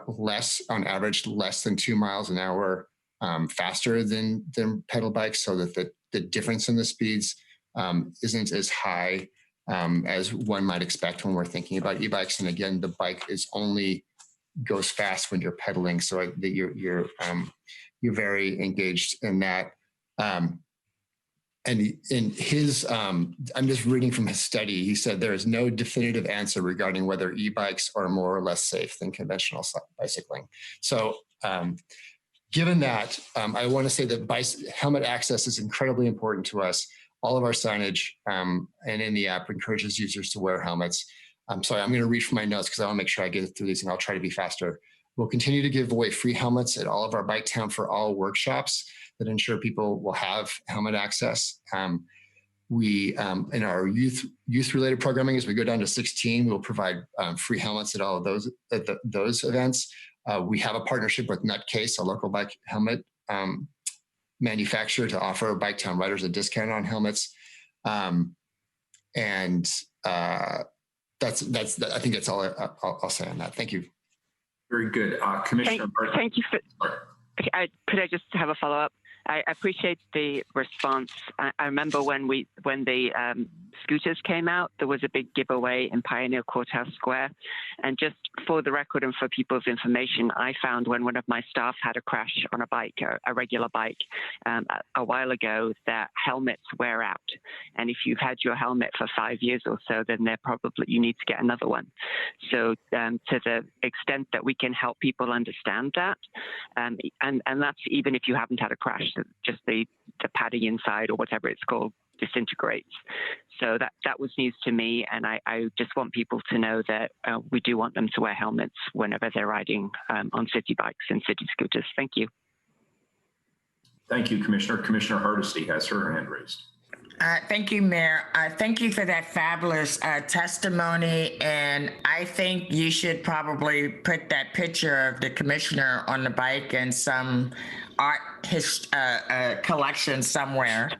less than 2 miles an hour faster than pedal bikes, so that the difference in the speeds isn't as high as one might expect when we're thinking about e-bikes. And again, the bike goes fast when you're pedaling, so that you're very engaged in that. And in his, I'm just reading from his study, he said there is no definitive answer regarding whether e-bikes are more or less safe than conventional bicycling. So given that, I want to say that helmet access is incredibly important to us. All of our signage and in the app encourages users to wear helmets. Sorry, I'm going to read from my notes because I want to make sure I get through these, and I'll try to be faster. We'll continue to give away free helmets at all of our Biketown for All workshops that ensure people will have helmet access. We, in our youth-related programming, as we go down to 16, we'll provide free helmets at all of those events. We have a partnership with Nutcase, a local bike helmet manufacturer, to offer Biketown riders a discount on helmets. And that's I think that's all I'll say on that. Thank you. Very good. Commissioner. Thank you. Could I just have a follow-up? I appreciate the response. I remember when the scooters came out, there was a big giveaway in Pioneer Courthouse Square. And just for the record and for people's information, I found when one of my staff had a crash on a bike, a regular bike, a while ago, that helmets wear out. And if you've had your helmet for 5 years or so, then you need to get another one. So to the extent that we can help people understand that, and that's even if you haven't had a crash, just the padding inside or whatever it's called disintegrates. So that was news to me, and I just want people to know that we do want them to wear helmets whenever they're riding on city bikes and city scooters. Thank you. Thank you, Commissioner. Commissioner Hardesty has her hand raised. Thank you, Mayor. Thank you for that fabulous testimony. And I think you should probably put that picture of the commissioner on the bike in some art collection somewhere.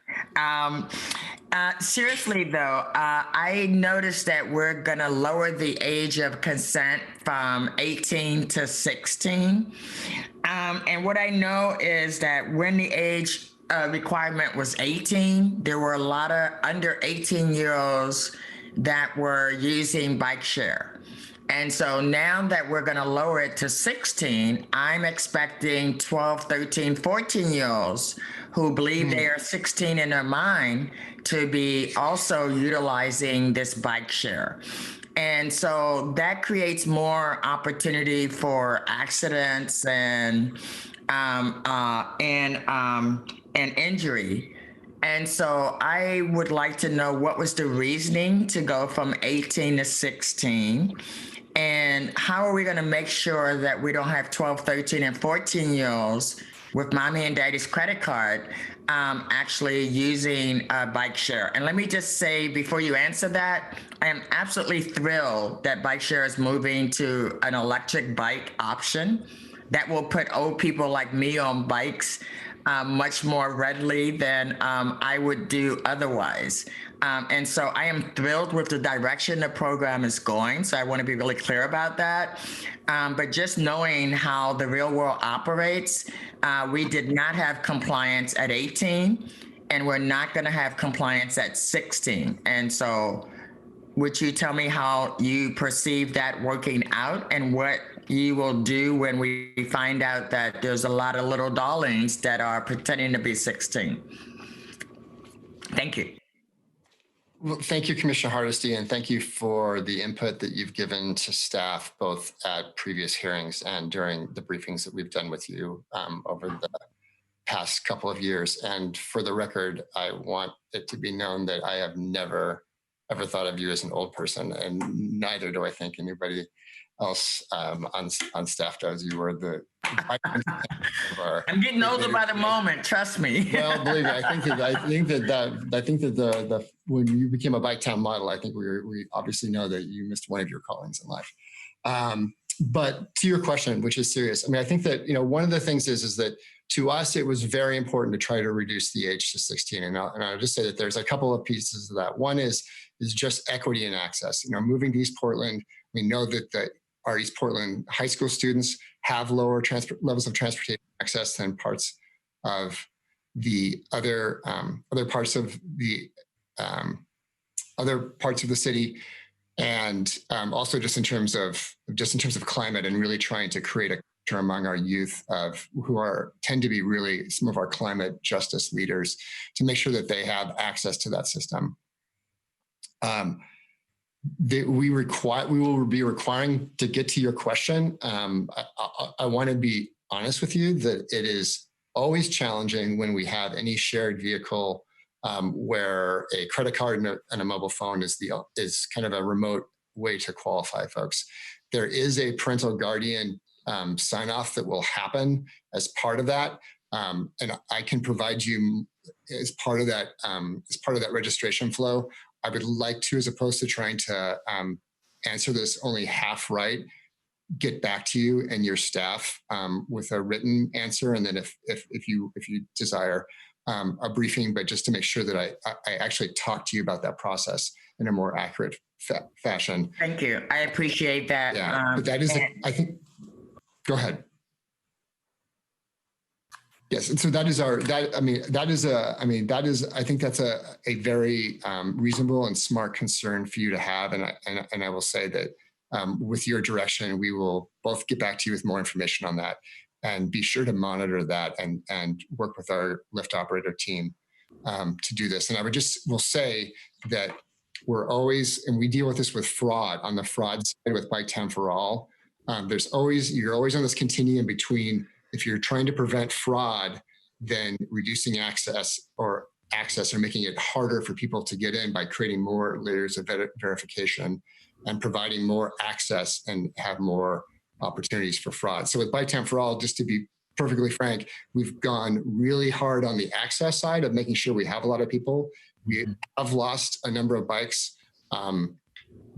Seriously, though, I noticed that we're going to lower the age of consent from 18 to 16. And what I know is that when the age requirement was 18, there were a lot of under 18-year-olds that were using bike share. And so now that we're going to lower it to 16, I'm expecting 12, 13, 14-year-olds who believe they are 16 in their mind to be also utilizing this bike share. And so that creates more opportunity for accidents and injury. And so I would like to know what was the reasoning to go from 18 to 16, and how are we going to make sure that we don't have 12, 13, and 14-year-olds with mommy and daddy's credit card actually using bike share. And let me just say, before you answer that, I am absolutely thrilled that bike share is moving to an electric bike option that will put old people like me on bikes much more readily than I would do otherwise. And so I am thrilled with the direction the program is going. So I want to be really clear about that. But just knowing how the real world operates, we did not have compliance at 18, and we're not going to have compliance at 16. And so would you tell me how you perceive that working out and what you will do when we find out that there's a lot of little darlings that are pretending to be 16? Thank you. Well, thank you, Commissioner Hardesty, and thank you for the input that you've given to staff, both at previous hearings and during the briefings that we've done with you over the past couple of years. And for the record, I want it to be known that I have never, ever thought of you as an old person, and neither do I think anybody else on staff does. You were the I'm getting older by the moment, trust me. Well, believe me, I think that when you became a Bike Town model, I think we obviously know that you missed one of your callings in life. But to your question, which is serious, I mean, I think that, one of the things is that to us, it was very important to try to reduce the age to 16. And I'll just say that there's a couple of pieces of that. One is just equity and access. Moving to East Portland, we know that our East Portland high school students have lower levels of transportation access than parts of the other parts of the city, and also just in terms of climate and really trying to create a culture among our youth who tend to be really some of our climate justice leaders, to make sure that they have access to that system. We will be requiring, to get to your question, I want to be honest with you that it is always challenging when we have any shared vehicle where a credit card and a mobile phone is kind of a remote way to qualify folks. There is a parental guardian sign off that will happen as part of that. And I can provide you as part of that registration flow. I would like to, as opposed to trying to answer this only half right, get back to you and your staff with a written answer, and then if you desire a briefing, but just to make sure that I actually talk to you about that process in a more accurate fashion. Thank you. I appreciate that. Yeah, but that is, I think. Go ahead. Yes, and so I think that's a very reasonable and smart concern for you to have, and I will say that with your direction, we will both get back to you with more information on that, and be sure to monitor that and work with our Lyft operator team to do this. And I will say that we're always, and we deal with this with fraud on the fraud side with Bike Town for All. You're always on this continuum between, if you're trying to prevent fraud, then reducing access or making it harder for people to get in by creating more layers of verification and providing more access and have more opportunities for fraud. So with Bike Town for All, just to be perfectly frank, we've gone really hard on the access side of making sure we have a lot of people. We have lost a number of bikes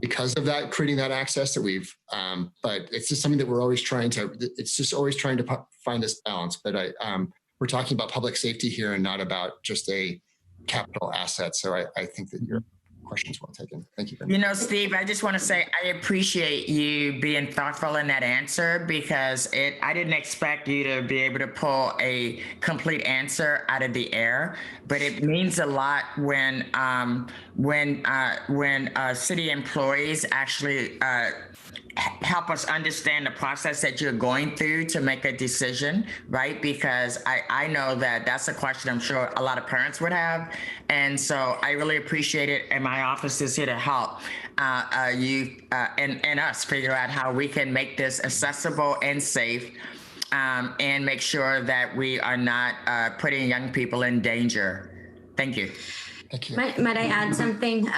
because of that, creating that access that but it's just something that we're always trying to find this balance. But we're talking about public safety here and not about just a capital asset. So I think that your question's well taken. Thank you. Steve, I just want to say I appreciate you being thoughtful in that answer, because I didn't expect you to be able to pull a complete answer out of the air, but it means a lot when city employees actually help us understand the process that you're going through to make a decision, right? Because I know that's a question I'm sure a lot of parents would have. And so I really appreciate it. And my office is here to help you and us figure out how we can make this accessible and safe, and make sure that we are not putting young people in danger. Thank you. Thank you. Might I add something?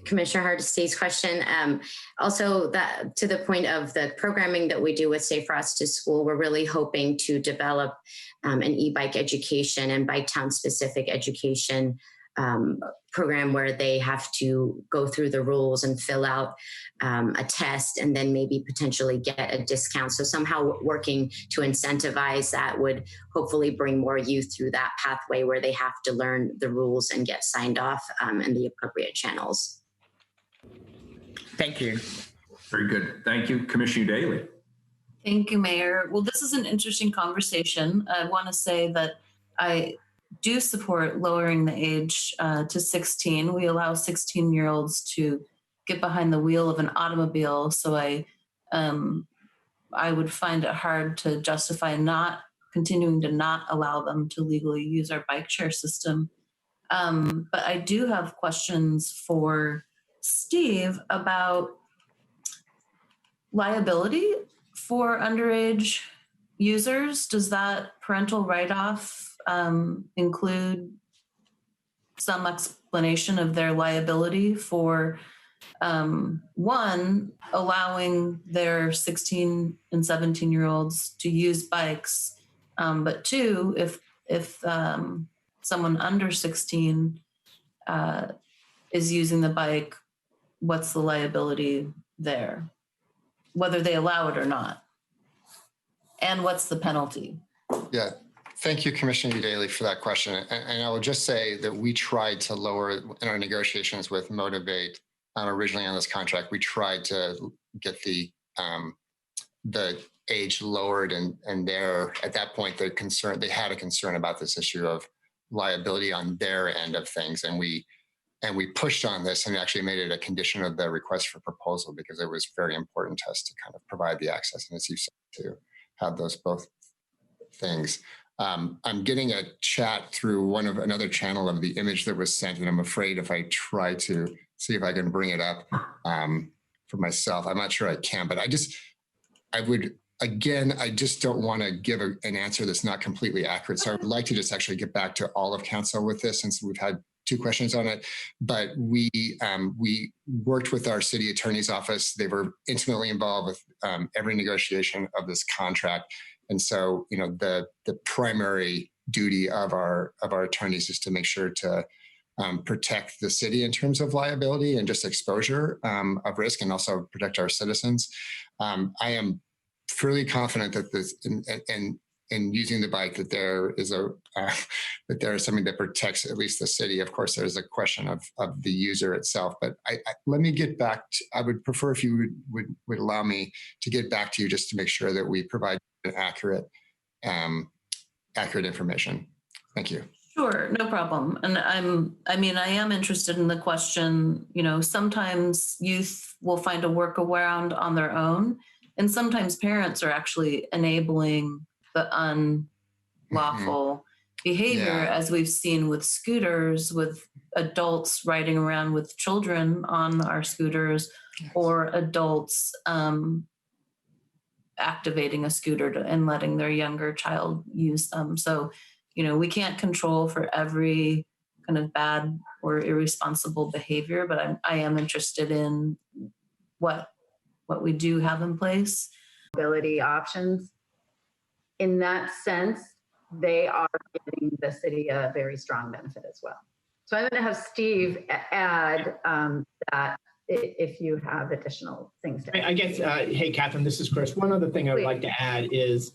Commissioner Hardesty's question. Also, that to the point of the programming that we do with Safe Routes to School, we're really hoping to develop an e-bike education and bike town specific education program where they have to go through the rules and fill out a test and then maybe potentially get a discount. So somehow working to incentivize that would hopefully bring more youth through that pathway where they have to learn the rules and get signed off in the appropriate channels. Thank you. Very good. Thank you, Commissioner Daly. Thank you, Mayor. Well, this is an interesting conversation. I want to say that I do support lowering the age to 16. We allow 16-year-olds to get behind the wheel of an automobile. So I would find it hard to justify not continuing to not allow them to legally use our bike share system. But I do have questions for Steve about liability for underage users. Does that parental write-off include some explanation of their liability for one, allowing their 16 and 17-year-olds to use bikes, but two, if someone under 16 is using the bike, what's the liability there, whether they allow it or not? And what's the penalty? Yeah. Thank you, Commissioner Daly, for that question. And I will just say that we tried to lower in our negotiations with Motivate originally on this contract. We tried to get the age lowered, and there at that point they had a concern about this issue of liability on their end of things, and we pushed on this and actually made it a condition of the request for proposal because it was very important to us to kind of provide the access, and as you said, to have those both things. I'm getting a chat through another channel of the image that was sent, and I'm afraid if I try to see if I can bring it up for myself, I'm not sure I can, but I just don't want to give an answer that's not completely accurate. So I would like to just actually get back to all of council with this, since we've had 2 questions on it. But we worked with our city attorney's office. They were intimately involved with every negotiation of this contract. And so, the primary duty of our attorneys is to make sure to protect the city in terms of liability and just exposure of risk, and also protect our citizens. I am fairly confident that this, in using the bike, that there is something that protects at least the city. Of course, there's a question of the user itself, but let me get back. I would prefer if you would allow me to get back to you just to make sure that we provide accurate information. Thank you. Sure, no problem. And I am interested in the question. Sometimes youth will find a workaround on their own, and sometimes parents are actually enabling the unlawful behavior, as we've seen with scooters, with adults riding around with children on our scooters, or adults activating a scooter and letting their younger child use them. So, we can't control for every kind of bad or irresponsible behavior, but I am interested in what we do have in place. Ability options. In that sense, they are giving the city a very strong benefit as well. So I'm going to have Steve add that if you have additional things to add. I guess, hey, Catherine, this is Chris. One other thing I would like to add is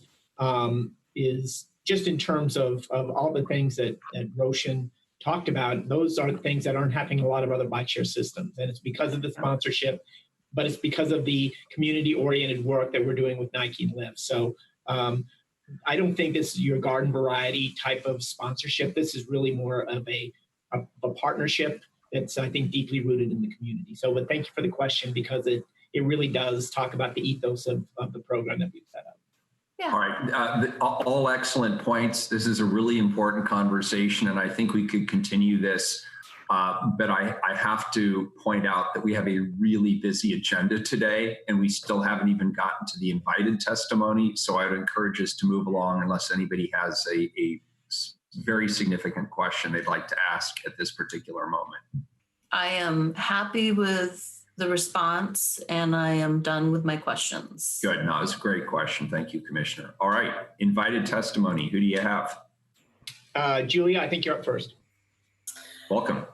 just in terms of all the things that Roshan talked about, those are things that aren't happening in a lot of other bike share systems. And it's because of the sponsorship, but it's because of the community-oriented work that we're doing with Nike and Lyft. So I don't think this is your garden variety type of sponsorship. This is really more of a partnership that's, I think, deeply rooted in the community. So, but thank you for the question, because it really does talk about the ethos of the program that we've set up. Yeah. All right, all excellent points. This is a really important conversation, and I think we could continue this. But I have to point out that we have a really busy agenda today, and we still haven't even gotten to the invited testimony. So I would encourage us to move along unless anybody has a very significant question they'd like to ask at this particular moment. I am happy with the response and I am done with my questions. Good. No, it's a great question. Thank you, Commissioner. All right. Invited testimony. Who do you have? Julia, I think you're up first. Welcome.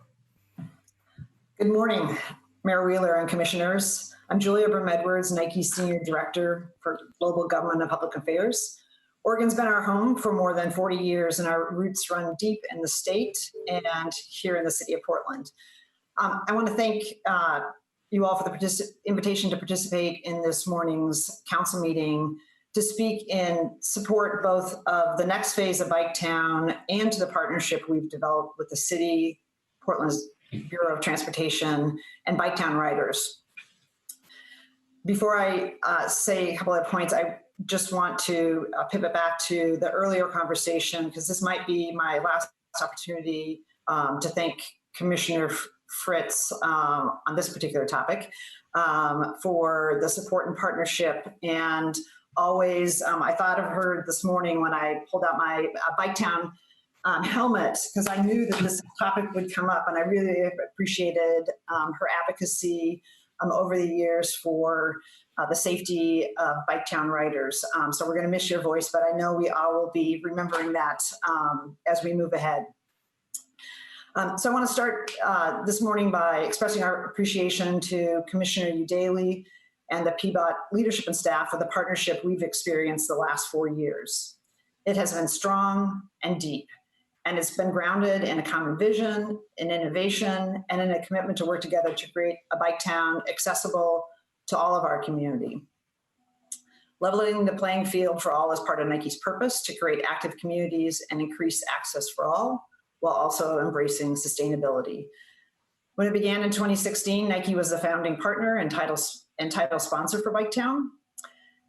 Good morning, Mayor Wheeler and Commissioners. I'm Julia Brim-Edwards, Nike Senior Director for Global Government and Public Affairs. Oregon's been our home for more than 40 years, and our roots run deep in the state and here in the city of Portland. I want to thank you all for the invitation to participate in this morning's council meeting to speak in support both of the next phase of Biketown and to the partnership we've developed with the city, Portland's Bureau of Transportation, and Biketown riders. Before I say a couple of points, I just want to pivot back to the earlier conversation, because this might be my last opportunity to thank Commissioner Fritz on this particular topic for the support and partnership. And always, I thought of her this morning when I pulled out my Biketown helmet, because I knew that this topic would come up, and I really appreciated her advocacy over the years for the safety of Biketown riders. So we're going to miss your voice, but I know we all will be remembering that as we move ahead. So I want to start this morning by expressing our appreciation to Commissioner Udaley and the PBOT leadership and staff for the partnership we've experienced the last 4 years. It has been strong and deep, and it's been grounded in a common vision, in innovation, and in a commitment to work together to create a Biketown accessible to all of our community. Leveling the playing field for all is part of Nike's purpose to create active communities and increase access for all, while also embracing sustainability. When it began in 2016, Nike was the founding partner and title sponsor for Biketown.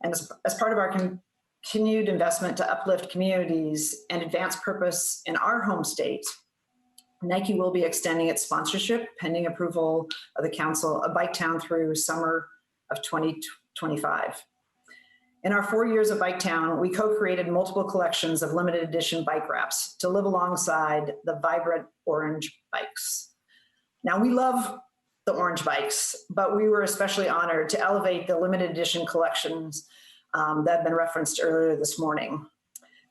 And as part of our continued investment to uplift communities and advance purpose in our home state, Nike will be extending its sponsorship pending approval of the Council of Biketown through summer of 2025. In our 4 years of Biketown, we co-created multiple collections of limited edition bike wraps to live alongside the vibrant orange bikes. Now, we love the orange bikes, but we were especially honored to elevate the limited edition collections that have been referenced earlier this morning.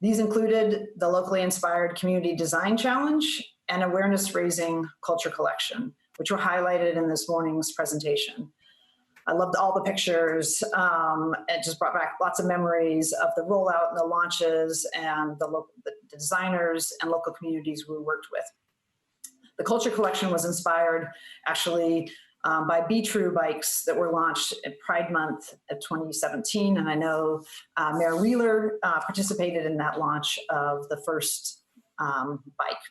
These included the locally inspired Community Design Challenge and Awareness Raising Culture Collection, which were highlighted in this morning's presentation. I loved all the pictures. It just brought back lots of memories of the rollout and the launches and the designers and local communities we worked with. The Culture Collection was inspired actually by Be True bikes that were launched at Pride Month of 2017. And I know Mayor Wheeler participated in that launch of the first bike.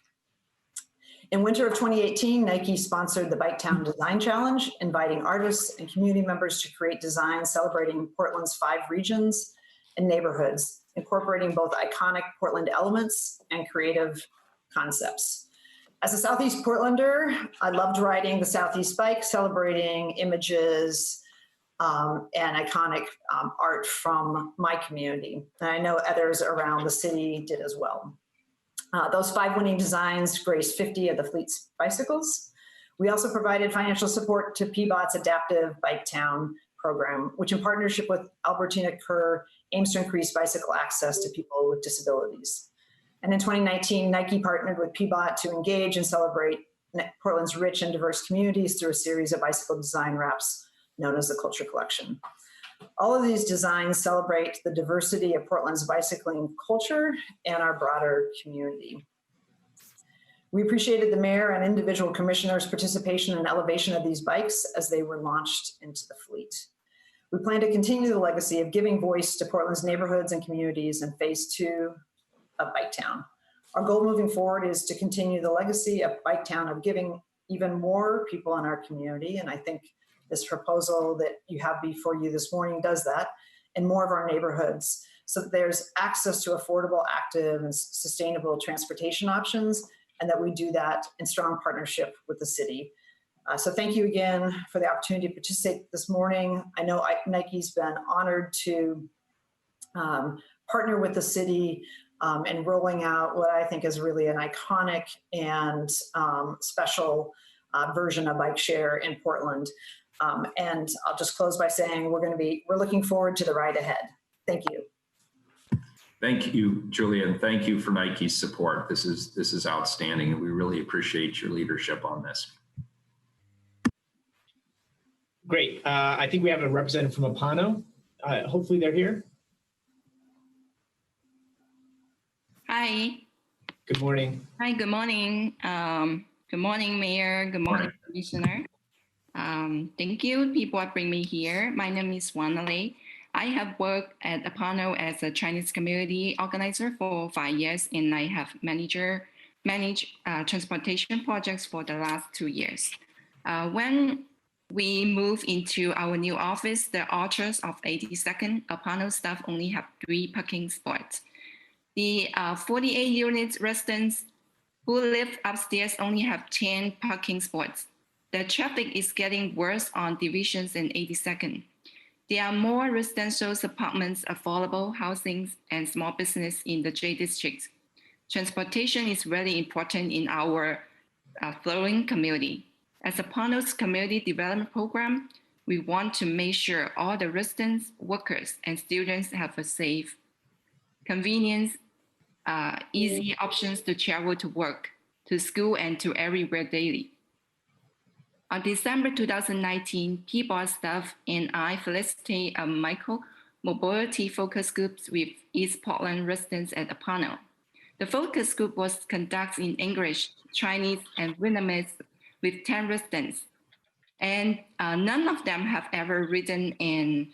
In winter of 2018, Nike sponsored the Biketown Design Challenge, inviting artists and community members to create designs celebrating Portland's 5 regions and neighborhoods, incorporating both iconic Portland elements and creative concepts. As a Southeast Portlander, I loved riding the Southeast bike, celebrating images and iconic art from my community. And I know others around the city did as well. Those 5 winning designs graced 50 of the fleet's bicycles. We also provided financial support to PBOT's Adaptive Biketown program, which in partnership with Albertina Kerr aims to increase bicycle access to people with disabilities. And in 2019, Nike partnered with PBOT to engage and celebrate Portland's rich and diverse communities through a series of bicycle design wraps known as the Culture Collection. All of these designs celebrate the diversity of Portland's bicycling culture and our broader community. We appreciated the mayor and individual commissioners' participation and elevation of these bikes as they were launched into the fleet. We plan to continue the legacy of giving voice to Portland's neighborhoods and communities in phase 2 of Biketown. Our goal moving forward is to continue the legacy of Biketown of giving even more people in our community, and I think this proposal that you have before you this morning does that, in more of our neighborhoods, so that there's access to affordable, active, and sustainable transportation options, and that we do that in strong partnership with the city. So thank you again for the opportunity to participate this morning. I know Nike's been honored to partner with the city in rolling out what I think is really an iconic and special version of bike share in Portland. And I'll just close by saying we're looking forward to the ride ahead. Thank you. Thank you, Julia, and thank you for Nike's support. This is outstanding, and we really appreciate your leadership on this. Great. I think we have a representative from Apano. Hopefully they're here. Hi. Good morning. Hi, good morning. Good morning, Mayor. Good morning, Commissioner. Thank you, people, for bringing me here. My name is Wanale. I have worked at Apano as a Chinese community organizer for 5 years, and I have managed transportation projects for the last 2 years. When we moved into our new office, the Orchards of 82nd, Apano staff only have 3 parking spots. The 48 unit residents who live upstairs only have 10 parking spots. The traffic is getting worse on Divisions and 82nd. There are more residential apartments, affordable housing, and small business in the J District. Transportation is really important in our flowing community. As Apano's community development program, we want to make sure all the residents, workers, and students have a safe, convenient, easy options to travel to work, to school, and to everywhere daily. On December 2019, P-BOT staff and I facilitated a micro-mobility focus group with East Portland residents at Apano. The focus group was conducted in English, Chinese, and Vietnamese with 10 residents. And none of them have ever ridden an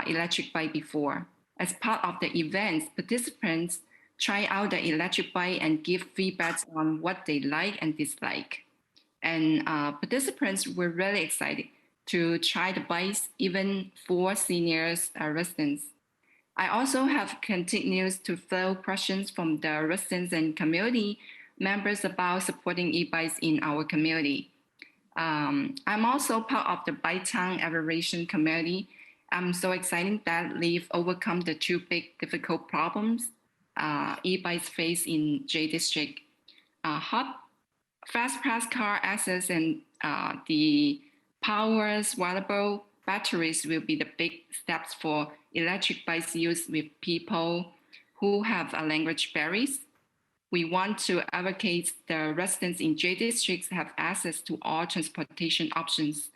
electric bike before. As part of the event, participants try out the electric bike and give feedback on what they like and dislike. And participants were really excited to try the bikes, even for seniors residents. I also have continued to field questions from the residents and community members about supporting e-bikes in our community. I'm also part of the Bike Town Evaluation Committee. I'm so excited that we've overcome the 2 big difficult problems e-bikes face in J District. Fast pass car access and the power swappable batteries will be the big steps for electric bikes used with people who have language barriers. We want to advocate the residents in J Districts have access to all transportation options.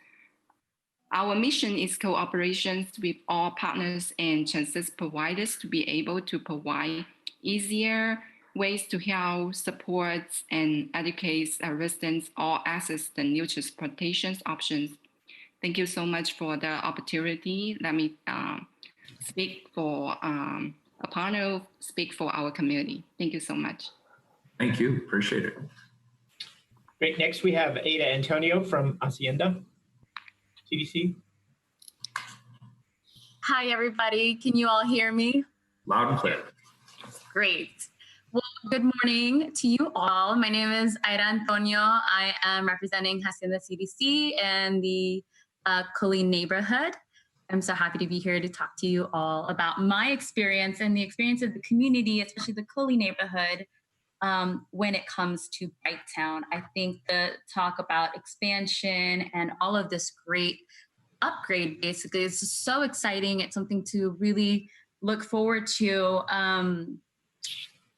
Our mission is cooperation with all partners and transit providers to be able to provide easier ways to help, support, and educate residents all access the new transportation options. Thank you so much for the opportunity. Let me speak for Apano, speak for our community. Thank you so much. Thank you, appreciate it. Great, next we have Ada Antonio from Hacienda, TDC. Hi, everybody. Can you all hear me? Loud and clear. Great. Well, good morning to you all. My name is Aida Antonio. I am representing Hacienda CDC and the Colleen neighborhood. I'm so happy to be here to talk to you all about my experience and the experience of the community, especially the Colleen neighborhood, when it comes to Bike Town. I think the talk about expansion and all of this great upgrade basically is just so exciting. It's something to really look forward to.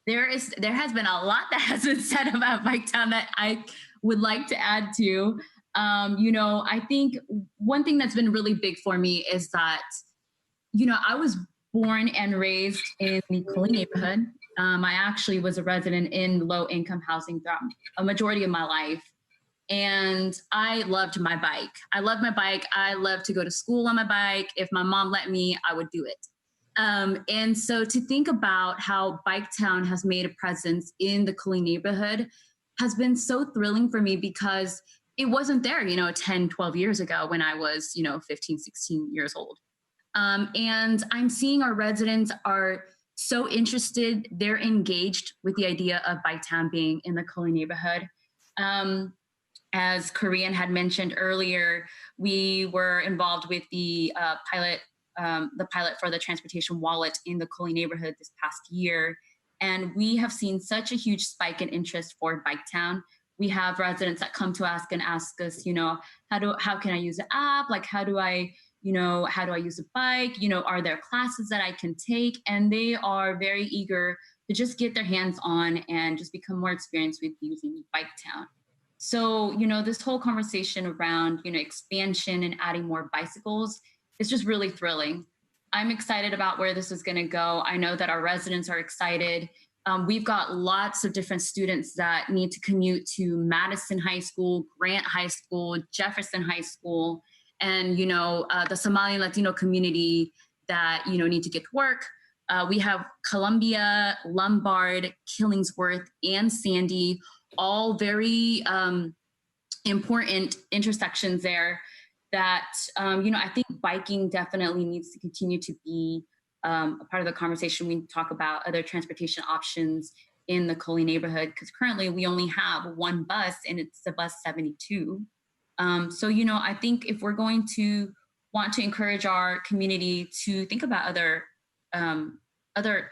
There has been a lot that has been said about Bike Town that I would like to add to. I think one thing that's been really big for me is that, I was born and raised in the Colleen neighborhood. I actually was a resident in low-income housing throughout a majority of my life. And I loved my bike. I loved to go to school on my bike. If my mom let me, I would do it. And so to think about how Bike Town has made a presence in the Colleen neighborhood has been so thrilling for me because it wasn't there, 10, 12 years ago when I was, 15, 16 years old. And I'm seeing our residents are so interested, they're engaged with the idea of Bike Town being in the Colleen neighborhood. As Korean had mentioned earlier, we were involved with the pilot for the transportation wallet in the Colleen neighborhood this past year. And we have seen such a huge spike in interest for Bike Town. we have residents that come to us and ask us, how can I use the app? Like, how do I use a bike? Are there classes that I can take? And they are very eager to just get their hands on and just become more experienced with using Biketown. So, this whole conversation around, expansion and adding more bicycles is just really thrilling. I'm excited about where this is going to go. I know that our residents are excited. We've got lots of different students that need to commute to Madison High School, Grant High School, Jefferson High School, and, the Somali Latino community that, need to get to work. We have Columbia, Lombard, Killingsworth, and Sandy, all very important intersections there that, I think biking definitely needs to continue to be a part of the conversation. We talk about other transportation options in the Coley neighborhood, because currently we only have one bus and it's the bus 72. So, I think if we're going to want to encourage our community to think about other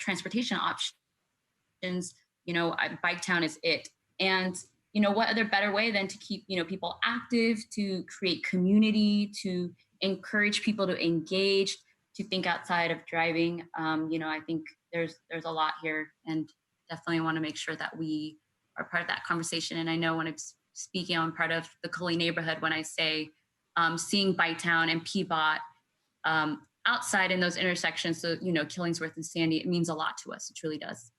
transportation options, Biketown is it. And, what other better way than to keep, people active, to create community, to encourage people to engage, to think outside of driving. I think there's a lot here, and definitely want to make sure that we are part of that conversation. And I know when I'm speaking on part of the Coley neighborhood, when I say seeing Biketown and Peabot outside in those intersections, so, Killingsworth and Sandy, it means a lot to us. It truly does.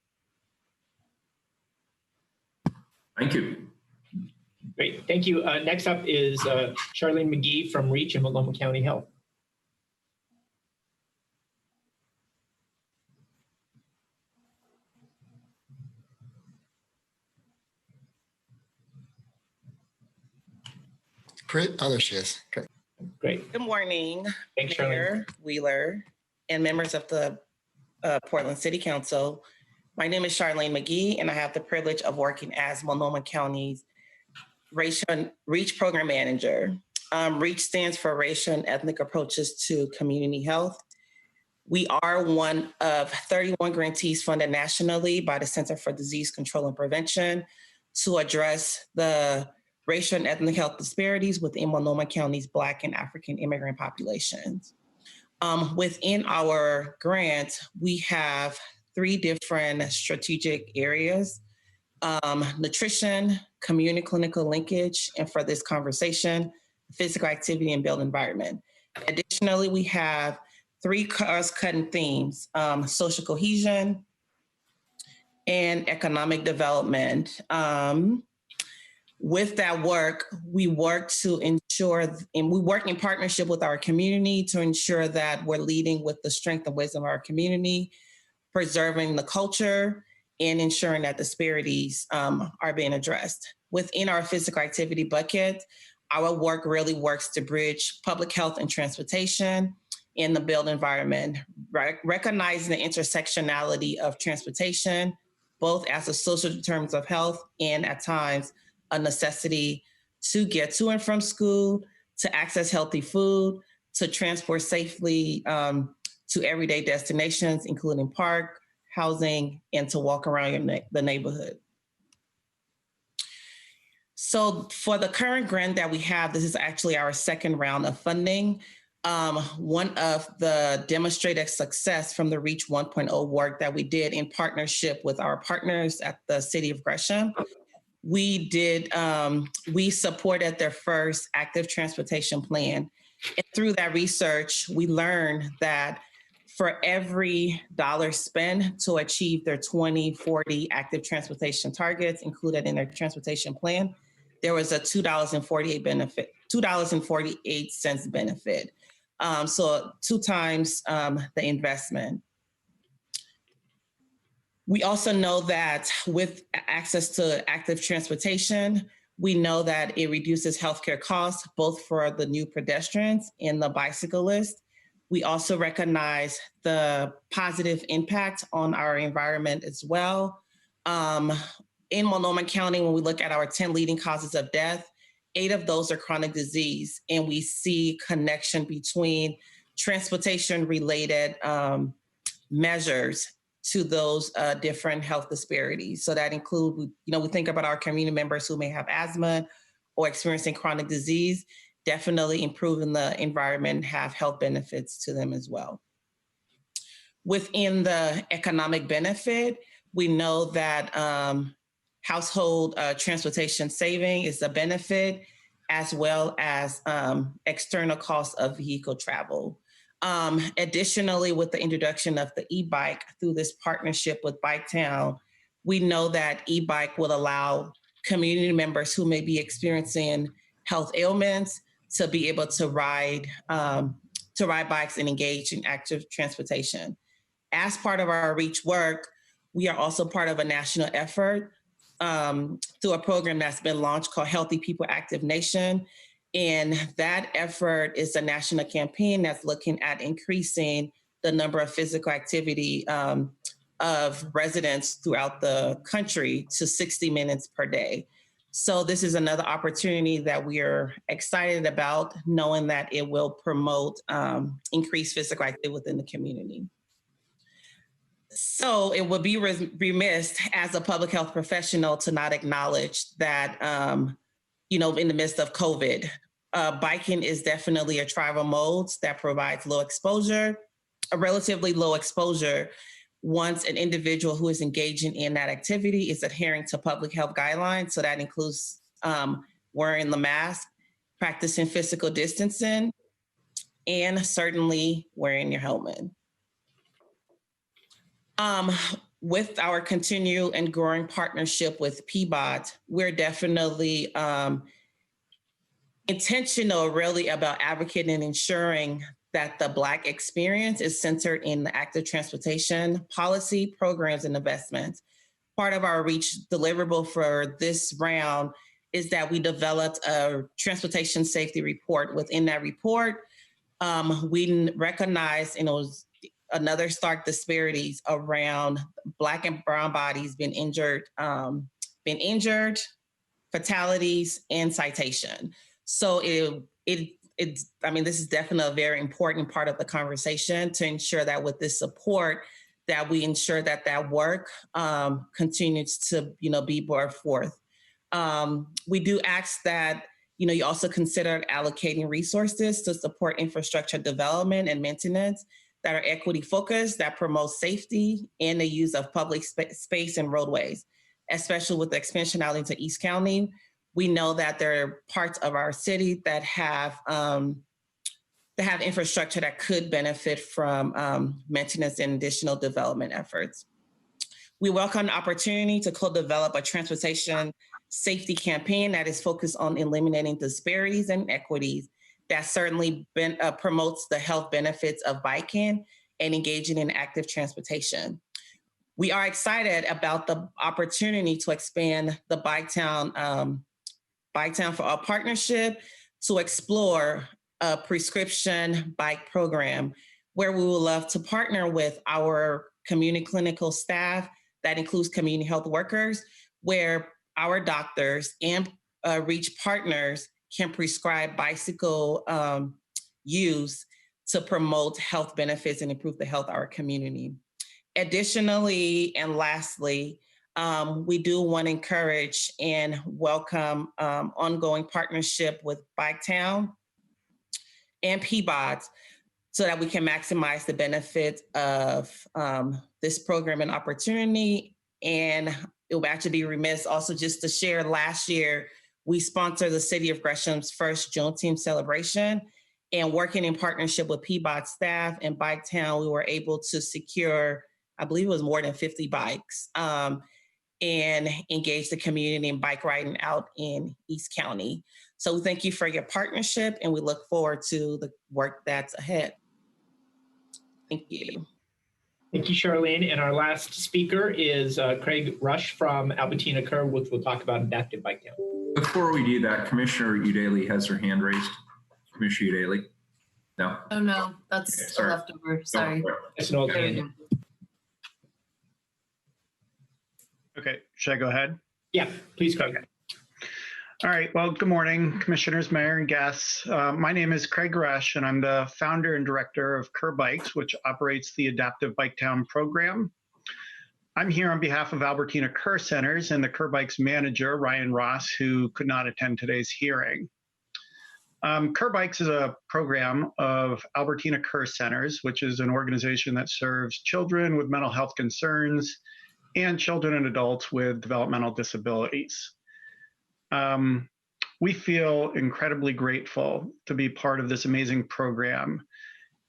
Thank you. Great, thank you. Next up is Charlene McGee from REACH and Multnomah County Health. Oh, there she is. Great. Great. Good morning, Thanks, Mayor Wheeler and members of the Portland City Council. My name is Charlene McGee, and I have the privilege of working as Multnomah County's REACH Program Manager. REACH stands for Racial and Ethnic Approaches to Community Health. We are one of 31 grantees funded nationally by the Center for Disease Control and Prevention to address the racial and ethnic health disparities within Multnomah County's Black and African immigrant populations. Within our grant, we have 3 different strategic areas: nutrition, community clinical linkage, and for this conversation, physical activity and built environment. Additionally, we have 3 cross-cutting themes: social cohesion and economic development. With that work, we work to ensure, and we work in partnership with our community to ensure that we're leading with the strength and wisdom of our community, preserving the culture, and ensuring that disparities are being addressed. Within our physical activity bucket, our work really works to bridge public health and transportation in the built environment, recognizing the intersectionality of transportation, both as a social determinant of health and at times a necessity to get to and from school, to access healthy food, to transport safely to everyday destinations, including park, housing, and to walk around the neighborhood. So for the current grant that we have, this is actually our second round of funding. One of the demonstrated success from the REACH 1.0 work that we did in partnership with our partners at the City of Gresham, we supported their first active transportation plan. And through that research, we learned that for every dollar spent to achieve their 2040 active transportation targets included in their transportation plan, there was a $2.48 benefit. So 2 times the investment. We also know that with access to active transportation, we know that it reduces healthcare costs, both for the new pedestrians and the bicyclists. We also recognize the positive impact on our environment as well. In Multnomah County, when we look at our 10 leading causes of death, 8 of those are chronic disease, and we see connection between transportation-related measures to those different health disparities. So that include, we think about our community members who may have asthma or experiencing chronic disease, definitely improving the environment, have health benefits to them as well. Within the economic benefit, we know that household transportation saving is a benefit, as well as external costs of vehicle travel. Additionally, with the introduction of the e-bike through this partnership with Biketown, we know that e-bike will allow community members who may be experiencing health ailments to be able to ride bikes and engage in active transportation. As part of our REACH work, we are also part of a national effort through a program that's been launched called Healthy People, Active Nation. And that effort is a national campaign that's looking at increasing the number of physical activity of residents throughout the country to 60 minutes per day. So this is another opportunity that we are excited about, knowing that it will promote increased physical activity within the community. So it would be remiss as a public health professional to not acknowledge that, in the midst of COVID, biking is definitely a travel mode that provides a relatively low exposure once an individual who is engaging in that activity is adhering to public health guidelines. So that includes wearing the mask, practicing physical distancing, and certainly wearing your helmet. With our continued and growing partnership with PBOT, we're definitely intentional really about advocating and ensuring that the Black experience is centered in the active transportation policy, programs, and investments. Part of our REACH deliverable for this round is that we developed a transportation safety report. Within that report, we recognized, another stark disparities around Black and brown bodies being injured, fatalities, and citation. So this is definitely a very important part of the conversation to ensure that with this support, that we ensure that work continues to, be brought forth. We do ask that, you also consider allocating resources to support infrastructure development and maintenance that are equity focused, that promote safety and the use of public space and roadways, especially with the expansion out into East County. We know that there are parts of our city that have infrastructure that could benefit from maintenance and additional development efforts. We welcome the opportunity to co-develop a transportation safety campaign that is focused on eliminating disparities and inequities that certainly promotes the health benefits of biking and engaging in active transportation. We are excited about the opportunity to expand the Biketown for All partnership to explore a prescription bike program where we would love to partner with our community clinical staff that includes community health workers, where our doctors and REACH partners can prescribe bicycle use to promote health benefits and improve the health of our community. Additionally, and lastly, we do want to encourage and welcome ongoing partnership with Biketown and PBOT so that we can maximize the benefit of this program and opportunity. And it will actually be remiss also just to share, last year, we sponsored the City of Gresham's first Juneteenth celebration, and working in partnership with PBOT staff and Biketown, we were able to secure, I believe it was more than 50 bikes, and engage the community in bike riding out in East County. So thank you for your partnership, and we look forward to the work that's ahead. Thank you. Thank you, Charlene. And our last speaker is Craig Rush from Albertina Kerr, which will talk about adaptive bike town. Before we do that, Commissioner Udaley has her hand raised. Commissioner Udaley? No? Oh, no, that's okay, leftover. Sorry. That's an old hand. Okay, should I go ahead? Yeah, please go. Okay. All right, well, good morning, commissioners, mayor, and guests. My name is Craig Rush, and I'm the founder and director of Kerr Bikes, which operates the Adaptive Biketown program. I'm here on behalf of Albertina Kerr Centers and the Kerr Bikes manager, Ryan Ross, who could not attend today's hearing. Kerr Bikes is a program of Albertina Kerr Centers, which is an organization that serves children with mental health concerns and children and adults with developmental disabilities. We feel incredibly grateful to be part of this amazing program.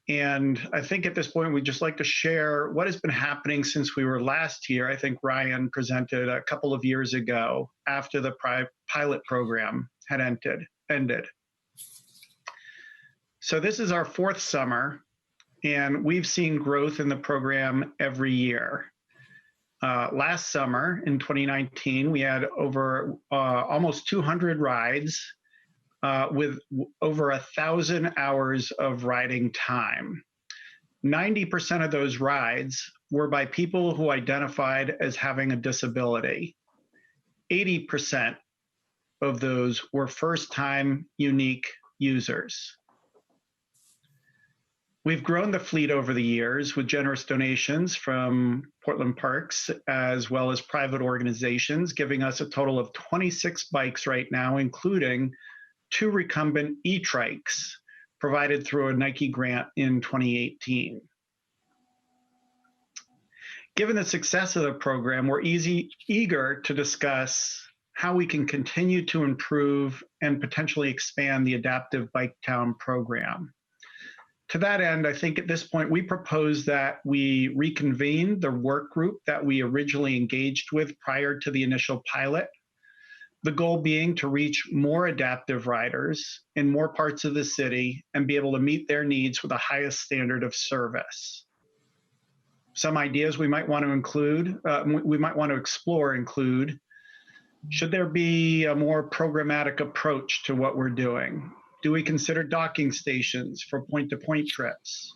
And I think at this point, we'd just like to share what has been happening since we were last here. I think Ryan presented a couple of years ago after the pilot program had ended. So this is our 4th summer, and we've seen growth in the program every year. Last summer in 2019, we had over almost 200 rides with over 1,000 hours of riding time. 90% of those rides were by people who identified as having a disability. 80% of those were first-time unique users. We've grown the fleet over the years with generous donations from Portland Parks as well as private organizations, giving us a total of 26 bikes right now, including 2 recumbent e-trikes provided through a Nike grant in 2018. Given the success of the program, we're eager to discuss how we can continue to improve and potentially expand the Adaptive Bike Town program. To that end, I think at this point, we propose that we reconvene the work group that we originally engaged with prior to the initial pilot. The goal being to reach more adaptive riders in more parts of the city and be able to meet their needs with the highest standard of service. Some ideas we might want to explore include, should there be a more programmatic approach to what we're doing? Do we consider docking stations for point-to-point trips?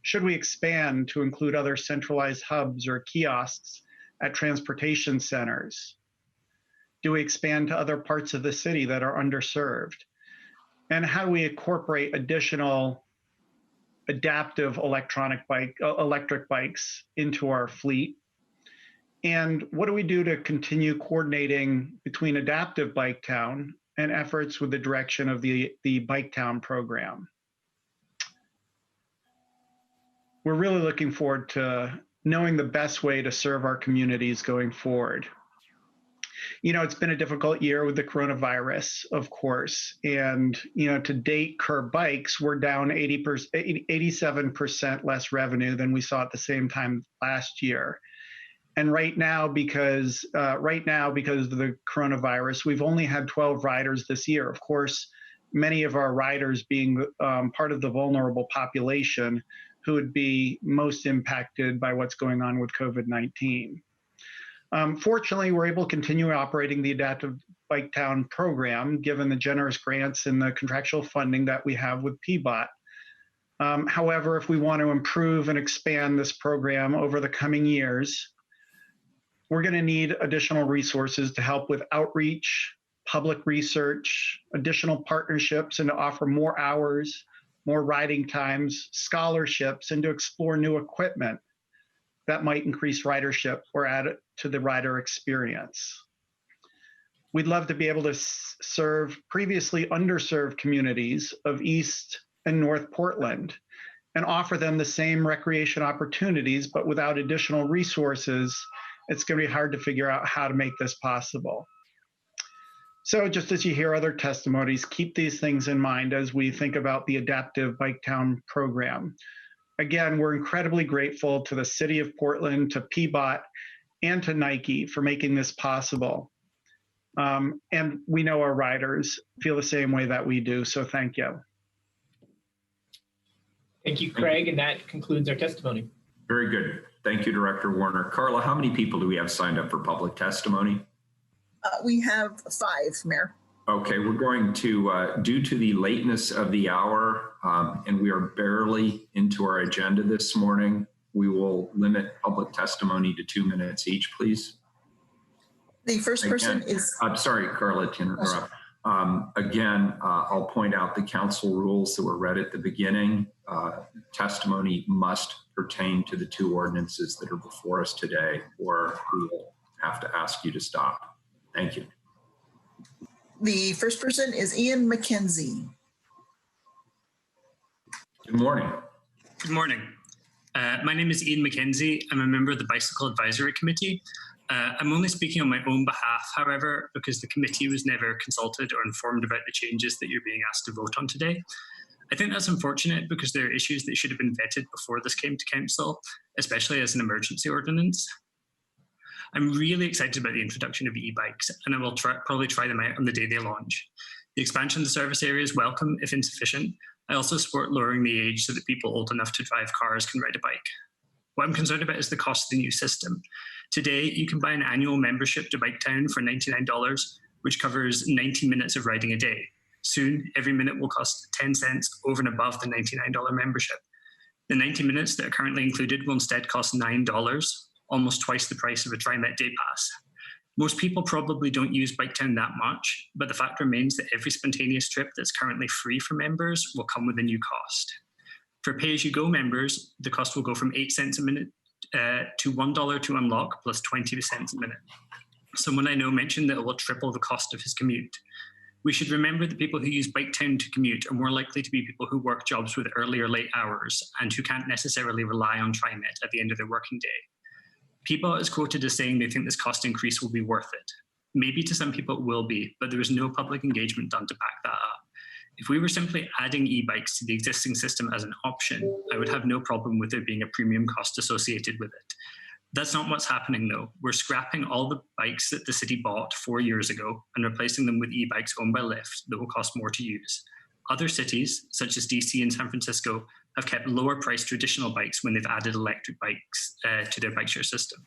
Should we expand to include other centralized hubs or kiosks at transportation centers? Do we expand to other parts of the city that are underserved? And how do we incorporate additional adaptive electric bikes into our fleet? And what do we do to continue coordinating between Adaptive Bike Town and efforts with the direction of the Bike Town program? We're really looking forward to knowing the best way to serve our communities going forward. You know, it's been a difficult year with the coronavirus, of course, and, to date, Kerr Bikes were down 87% less revenue than we saw at the same time last year. And right now, because of the coronavirus, we've only had 12 riders this year. Of course, many of our riders being part of the vulnerable population who would be most impacted by what's going on with COVID-19. Fortunately, we're able to continue operating the Adaptive Bike Town program, given the generous grants and the contractual funding that we have with PBOT. However, if we want to improve and expand this program over the coming years, we're going to need additional resources to help with outreach, public research, additional partnerships, and to offer more hours, more riding times, scholarships, and to explore new equipment that might increase ridership or add to the rider experience. We'd love to be able to serve previously underserved communities of East and North Portland and offer them the same recreation opportunities, but without additional resources, it's going to be hard to figure out how to make this possible. So just as you hear other testimonies, keep these things in mind as we think about the Adaptive Bike Town program. Again, we're incredibly grateful to the City of Portland, to PBOT, and to Nike for making this possible. And we know our riders feel the same way that we do, so thank you. Thank you, Craig, and that concludes our testimony. Very good. Thank you, Director Warner. Carla, how many people do we have signed up for public testimony? We have 5, Mayor. Okay, we're going to, due to the lateness of the hour, and we are barely into our agenda this morning, we will limit public testimony to 2 minutes each, please. The first person is... I'm sorry, Carla, to interrupt. Again, I'll point out the council rules that were read at the beginning. Testimony must pertain to the two ordinances that are before us today, or we will have to ask you to stop. Thank you. The first person is Ian McKenzie. Good morning. Good morning. My name is Ian McKenzie. I'm a member of the Bicycle Advisory Committee. I'm only speaking on my own behalf, however, because the committee was never consulted or informed about the changes that you're being asked to vote on today. I think that's unfortunate because there are issues that should have been vetted before this came to council, especially as an emergency ordinance. I'm really excited about the introduction of e-bikes, and I will probably try them out on the day they launch. The expansion of the service area is welcome, if insufficient. I also support lowering the age so that people old enough to drive cars can ride a bike. What I'm concerned about is the cost of the new system. Today, you can buy an annual membership to Biketown for $99, which covers 90 minutes of riding a day. Soon, every minute will cost 10 cents over and above the $99 membership. The 90 minutes that are currently included will instead cost $9, almost twice the price of a TriMet day pass. Most people probably don't use Biketown that much, but the fact remains that every spontaneous trip that's currently free for members will come with a new cost. For pay-as-you-go members, the cost will go from 8 cents a minute to $1 to unlock, plus 20 cents a minute. Someone I know mentioned that it will triple the cost of his commute. We should remember that people who use Biketown to commute are more likely to be people who work jobs with early or late hours and who can't necessarily rely on TriMet at the end of their working day. People is quoted as saying they think this cost increase will be worth it. Maybe to some people it will be, but there is no public engagement done to back that up. If we were simply adding e-bikes to the existing system as an option, I would have no problem with there being a premium cost associated with it. That's not what's happening though. We're scrapping all the bikes that the city bought 4 years ago and replacing them with e-bikes owned by Lyft that will cost more to use. Other cities, such as DC and San Francisco, have kept lower priced traditional bikes when they've added electric bikes to their bike share system.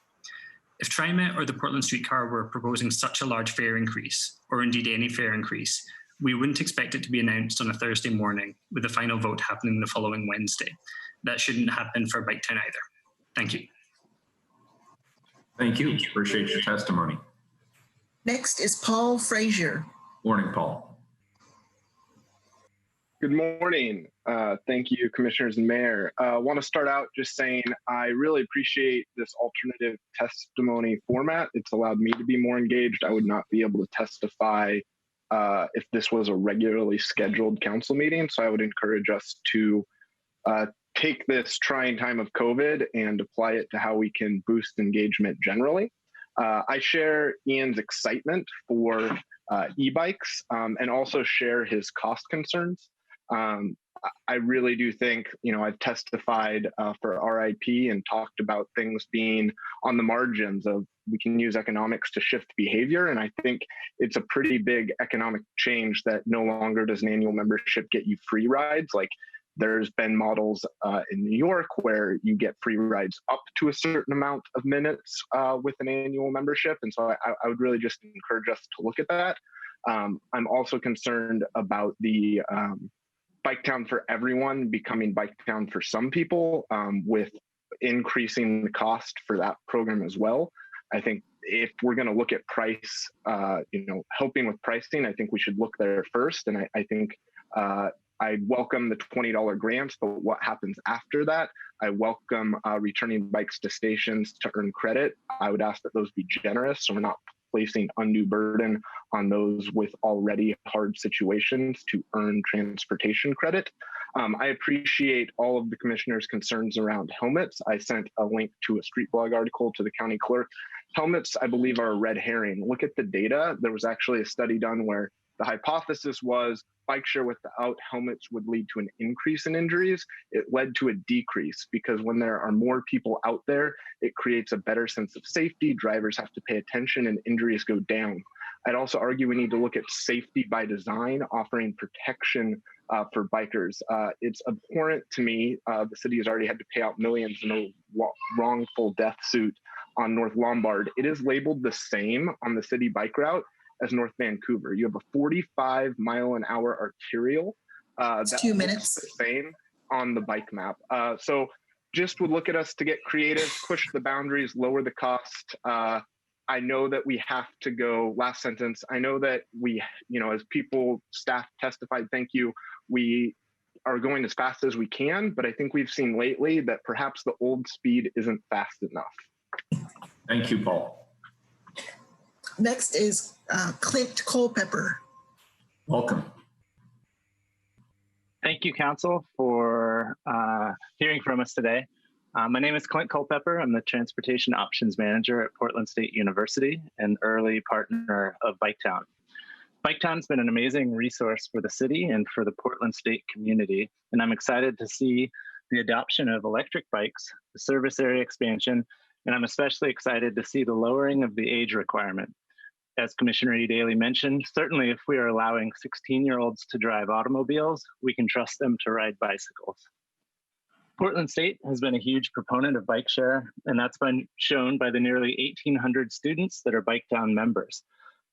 If TriMet or the Portland Streetcar were proposing such a large fare increase, or indeed any fare increase, we wouldn't expect it to be announced on a Thursday morning with the final vote happening the following Wednesday. That shouldn't happen for Biketown either. Thank you. Thank you. Appreciate your testimony. Next is Paul Frazier. Morning, Paul. Good morning. Thank you, Commissioners and Mayor. I want to start out just saying I really appreciate this alternative testimony format. It's allowed me to be more engaged. I would not be able to testify if this was a regularly scheduled council meeting. So I would encourage us to take this trying time of COVID and apply it to how we can boost engagement generally. I share Ian's excitement for e-bikes and also share his cost concerns. I really do think, I've testified for RIP and talked about things being on the margins of we can use economics to shift behavior. And I think it's a pretty big economic change that no longer does an annual membership get you free rides. Like there's been models in New York where you get free rides up to a certain amount of minutes with an annual membership. And so I would really just encourage us to look at that. I'm also concerned about the Biketown for everyone becoming Biketown for some people with increasing the cost for that program as well. I think if we're going to look at price, helping with pricing, I think we should look there first. And I think I welcome the $20 grants, but what happens after that? I welcome returning bikes to stations to earn credit. I would ask that those be generous so we're not placing undue burden on those with already hard situations to earn transportation credit. I appreciate all of the commissioners' concerns around helmets. I sent a link to a street blog article to the county clerk. Helmets, I believe, are a red herring. Look at the data. There was actually a study done where the hypothesis was bike share without helmets would lead to an increase in injuries. It led to a decrease because when there are more people out there, it creates a better sense of safety. Drivers have to pay attention and injuries go down. I'd also argue we need to look at safety by design, offering protection for bikers. It's abhorrent to me. The city has already had to pay out millions in a wrongful death suit on North Lombard. It is labeled the same on the city bike route as North Vancouver. You have a 45-mile-an-hour arterial. That's 2 minutes. The same on the bike map. So just would look at us to get creative, push the boundaries, lower the cost. I know that we have to go, last sentence, I know that we, as people, staff testified, thank you, we are going as fast as we can, but I think we've seen lately that perhaps the old speed isn't fast enough. Thank you, Paul. Next is Clint Culpepper. Welcome. Thank you, Council, for hearing from us today. My name is Clint Culpepper. I'm the Transportation Options Manager at Portland State University and early partner of Biketown. Biketown's been an amazing resource for the city and for the Portland State community, and I'm excited to see the adoption of electric bikes, the service area expansion, and I'm especially excited to see the lowering of the age requirement. As Commissioner Daly mentioned, certainly if we are allowing 16-year-olds to drive automobiles, we can trust them to ride bicycles. Portland State has been a huge proponent of bike share, and that's been shown by the nearly 1,800 students that are Biketown members.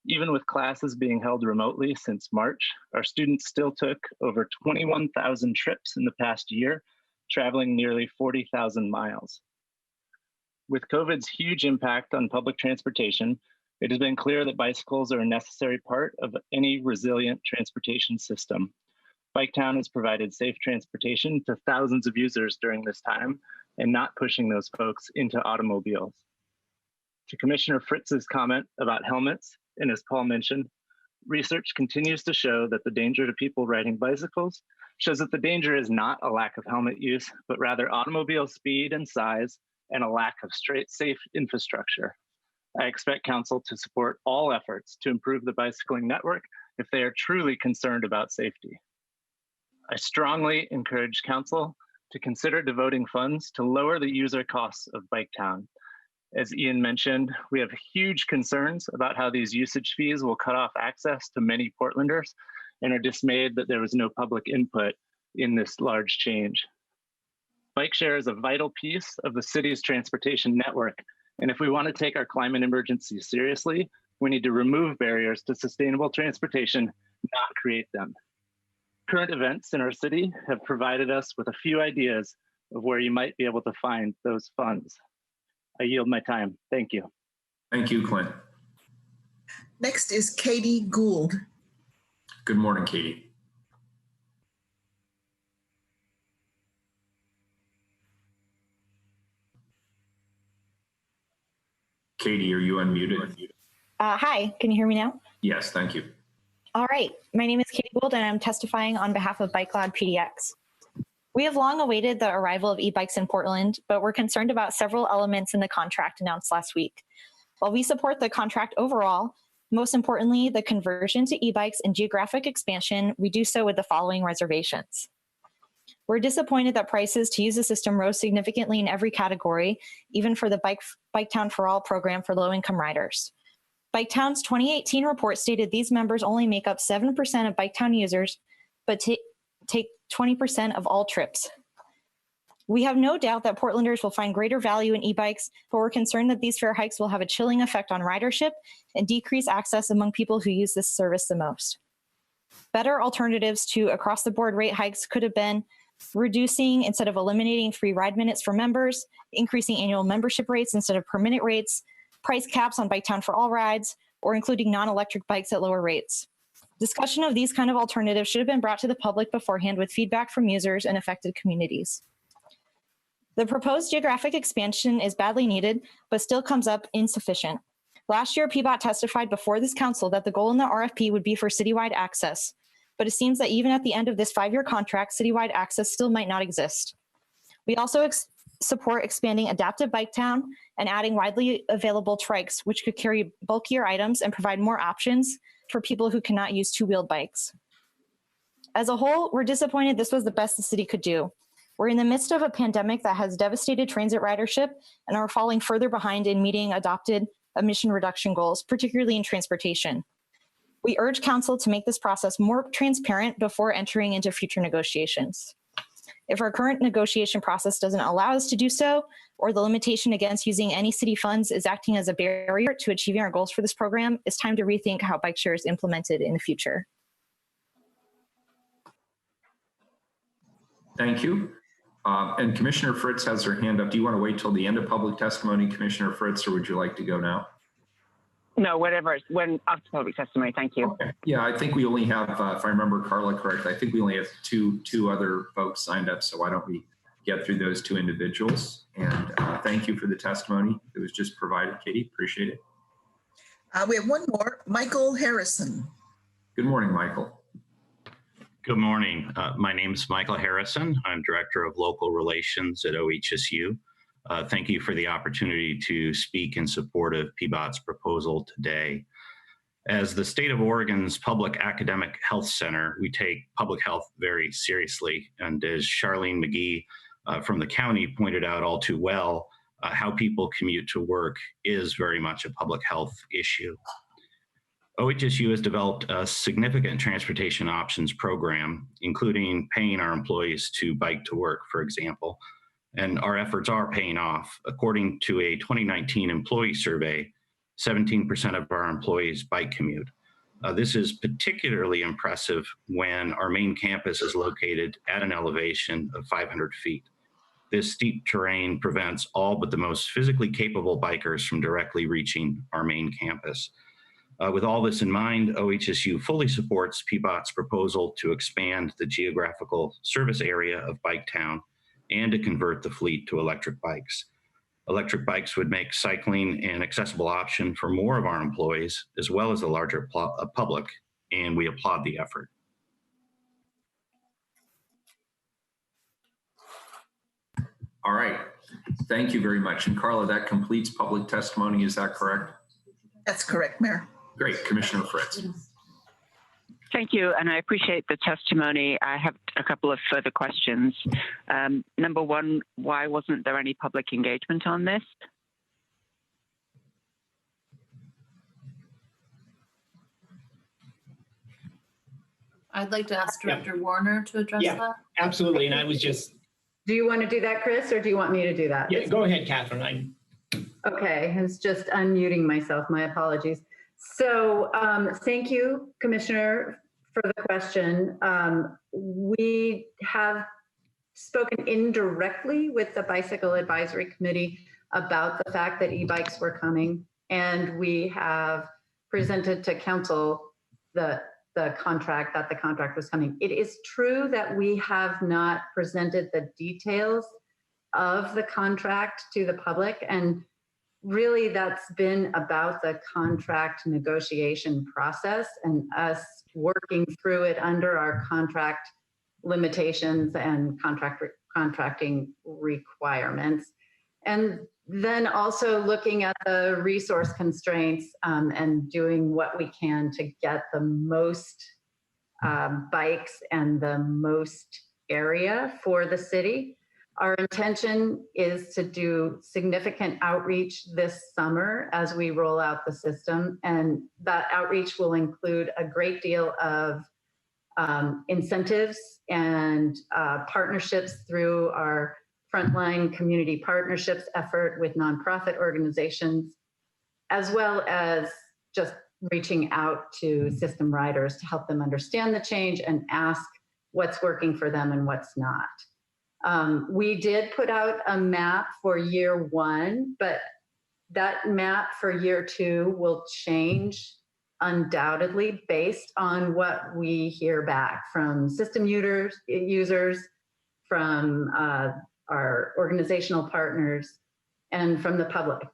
Even with classes being held remotely since March, our students still took over 21,000 trips in the past year, traveling nearly 40,000 miles. With COVID's huge impact on public transportation, it has been clear that bicycles are a necessary part of any resilient transportation system. Biketown has provided safe transportation to thousands of users during this time and not pushing those folks into automobiles. To Commissioner Fritz's comment about helmets, and as Paul mentioned, research continues to show that the danger to people riding bicycles shows that the danger is not a lack of helmet use, but rather automobile speed and size and a lack of safe infrastructure. I expect Council to support all efforts to improve the bicycling network if they are truly concerned about safety. I strongly encourage Council to consider devoting funds to lower the user costs of Biketown. As Ian mentioned, we have huge concerns about how these usage fees will cut off access to many Portlanders and are dismayed that there was no public input in this large change. Bike share is a vital piece of the city's transportation network, and if we want to take our climate emergency seriously, we need to remove barriers to sustainable transportation, not create them. Current events in our city have provided us with a few ideas of where you might be able to find those funds. I yield my time. Thank you. Thank you, Clint. Next is Katie Gould. Good morning, Katie. Katie, are you unmuted? Hi, can you hear me now? Yes, thank you. All right, my name is Katie Gould and I'm testifying on behalf of BikeLoud PDX. We have long awaited the arrival of e-bikes in Portland, but we're concerned about several elements in the contract announced last week. While we support the contract overall, most importantly, the conversion to e-bikes and geographic expansion, we do so with the following reservations. We're disappointed that prices to use the system rose significantly in every category, even for the Biketown for All program for low-income riders. Biketown's 2018 report stated these members only make up 7% of Biketown users, but take 20% of all trips. We have no doubt that Portlanders will find greater value in e-bikes, but we're concerned that these fare hikes will have a chilling effect on ridership and decrease access among people who use this service the most. Better alternatives to across-the-board rate hikes could have been reducing instead of eliminating free ride minutes for members, increasing annual membership rates instead of per minute rates, price caps on Biketown for All rides, or including non-electric bikes at lower rates. Discussion of these kind of alternatives should have been brought to the public beforehand with feedback from users and affected communities. The proposed geographic expansion is badly needed, but still comes up insufficient. Last year, PBOT testified before this council that the goal in the RFP would be for citywide access, but it seems that even at the end of this 5-year contract, citywide access still might not exist. We also support expanding adaptive Biketown and adding widely available trikes, which could carry bulkier items and provide more options for people who cannot use two-wheeled bikes. As a whole, we're disappointed this was the best the city could do. We're in the midst of a pandemic that has devastated transit ridership and are falling further behind in meeting adopted emission reduction goals, particularly in transportation. We urge council to make this process more transparent before entering into future negotiations. If our current negotiation process doesn't allow us to do so, or the limitation against using any city funds is acting as a barrier to achieving our goals for this program, it's time to rethink how bike share is implemented in the future. Thank you. And Commissioner Fritz has her hand up. Do you want to wait till the end of public testimony, Commissioner Fritz, or would you like to go now? No, whatever. When after public testimony, thank you. Okay. Yeah, I think we only have, if I remember Carla correctly, I think we only have two other folks signed up. So why don't we get through those two individuals? And thank you for the testimony that was just provided, Katie. Appreciate it. We have one more, Michael Harrison. Good morning, Michael. Good morning. My name is Michael Harrison. I'm Director of Local Relations at OHSU. Thank you for the opportunity to speak in support of PBOT's proposal today. As the state of Oregon's public academic health center, we take public health very seriously. And as Charlene McGee from the county pointed out all too well, how people commute to work is very much a public health issue. OHSU has developed a significant transportation options program, including paying our employees to bike to work, for example. And our efforts are paying off. According to a 2019 employee survey, 17% of our employees bike commute. This is particularly impressive when our main campus is located at an elevation of 500 feet. This steep terrain prevents all but the most physically capable bikers from directly reaching our main campus. With all this in mind, OHSU fully supports PBOT's proposal to expand the geographical service area of Biketown and to convert the fleet to electric bikes. Electric bikes would make cycling an accessible option for more of our employees, as well as the larger public, and we applaud the effort. All right. Thank you very much. And Carla, that completes public testimony. Is that correct? That's correct, Mayor. Great. Commissioner Fritz. Thank you, and I appreciate the testimony. I have a couple of further questions. Number one, why wasn't there any public engagement on this? I'd like to ask Director Warner to address that. Absolutely. And I was just... Do you want to do that, Chris, or do you want me to do that? Yeah, go ahead, Catherine. Okay, I was just unmuting myself. My apologies. So thank you, Commissioner, for the question. We have spoken indirectly with the Bicycle Advisory Committee about the fact that e-bikes were coming, and we have presented to Council the contract, that the contract was coming. It is true that we have not presented the details of the contract to the public, and really that's been about the contract negotiation process and us working through it under our contract limitations and contracting requirements. And then also looking at the resource constraints and doing what we can to get the most bikes and the most area for the city. Our intention is to do significant outreach this summer as we roll out the system, and that outreach will include a great deal of incentives and partnerships through our frontline community partnerships effort with nonprofit organizations, as well as just reaching out to system riders to help them understand the change and ask what's working for them and what's not. We did put out a map for year one, but that map for year two will change undoubtedly based on what we hear back from system users, from our organizational partners, and from the public.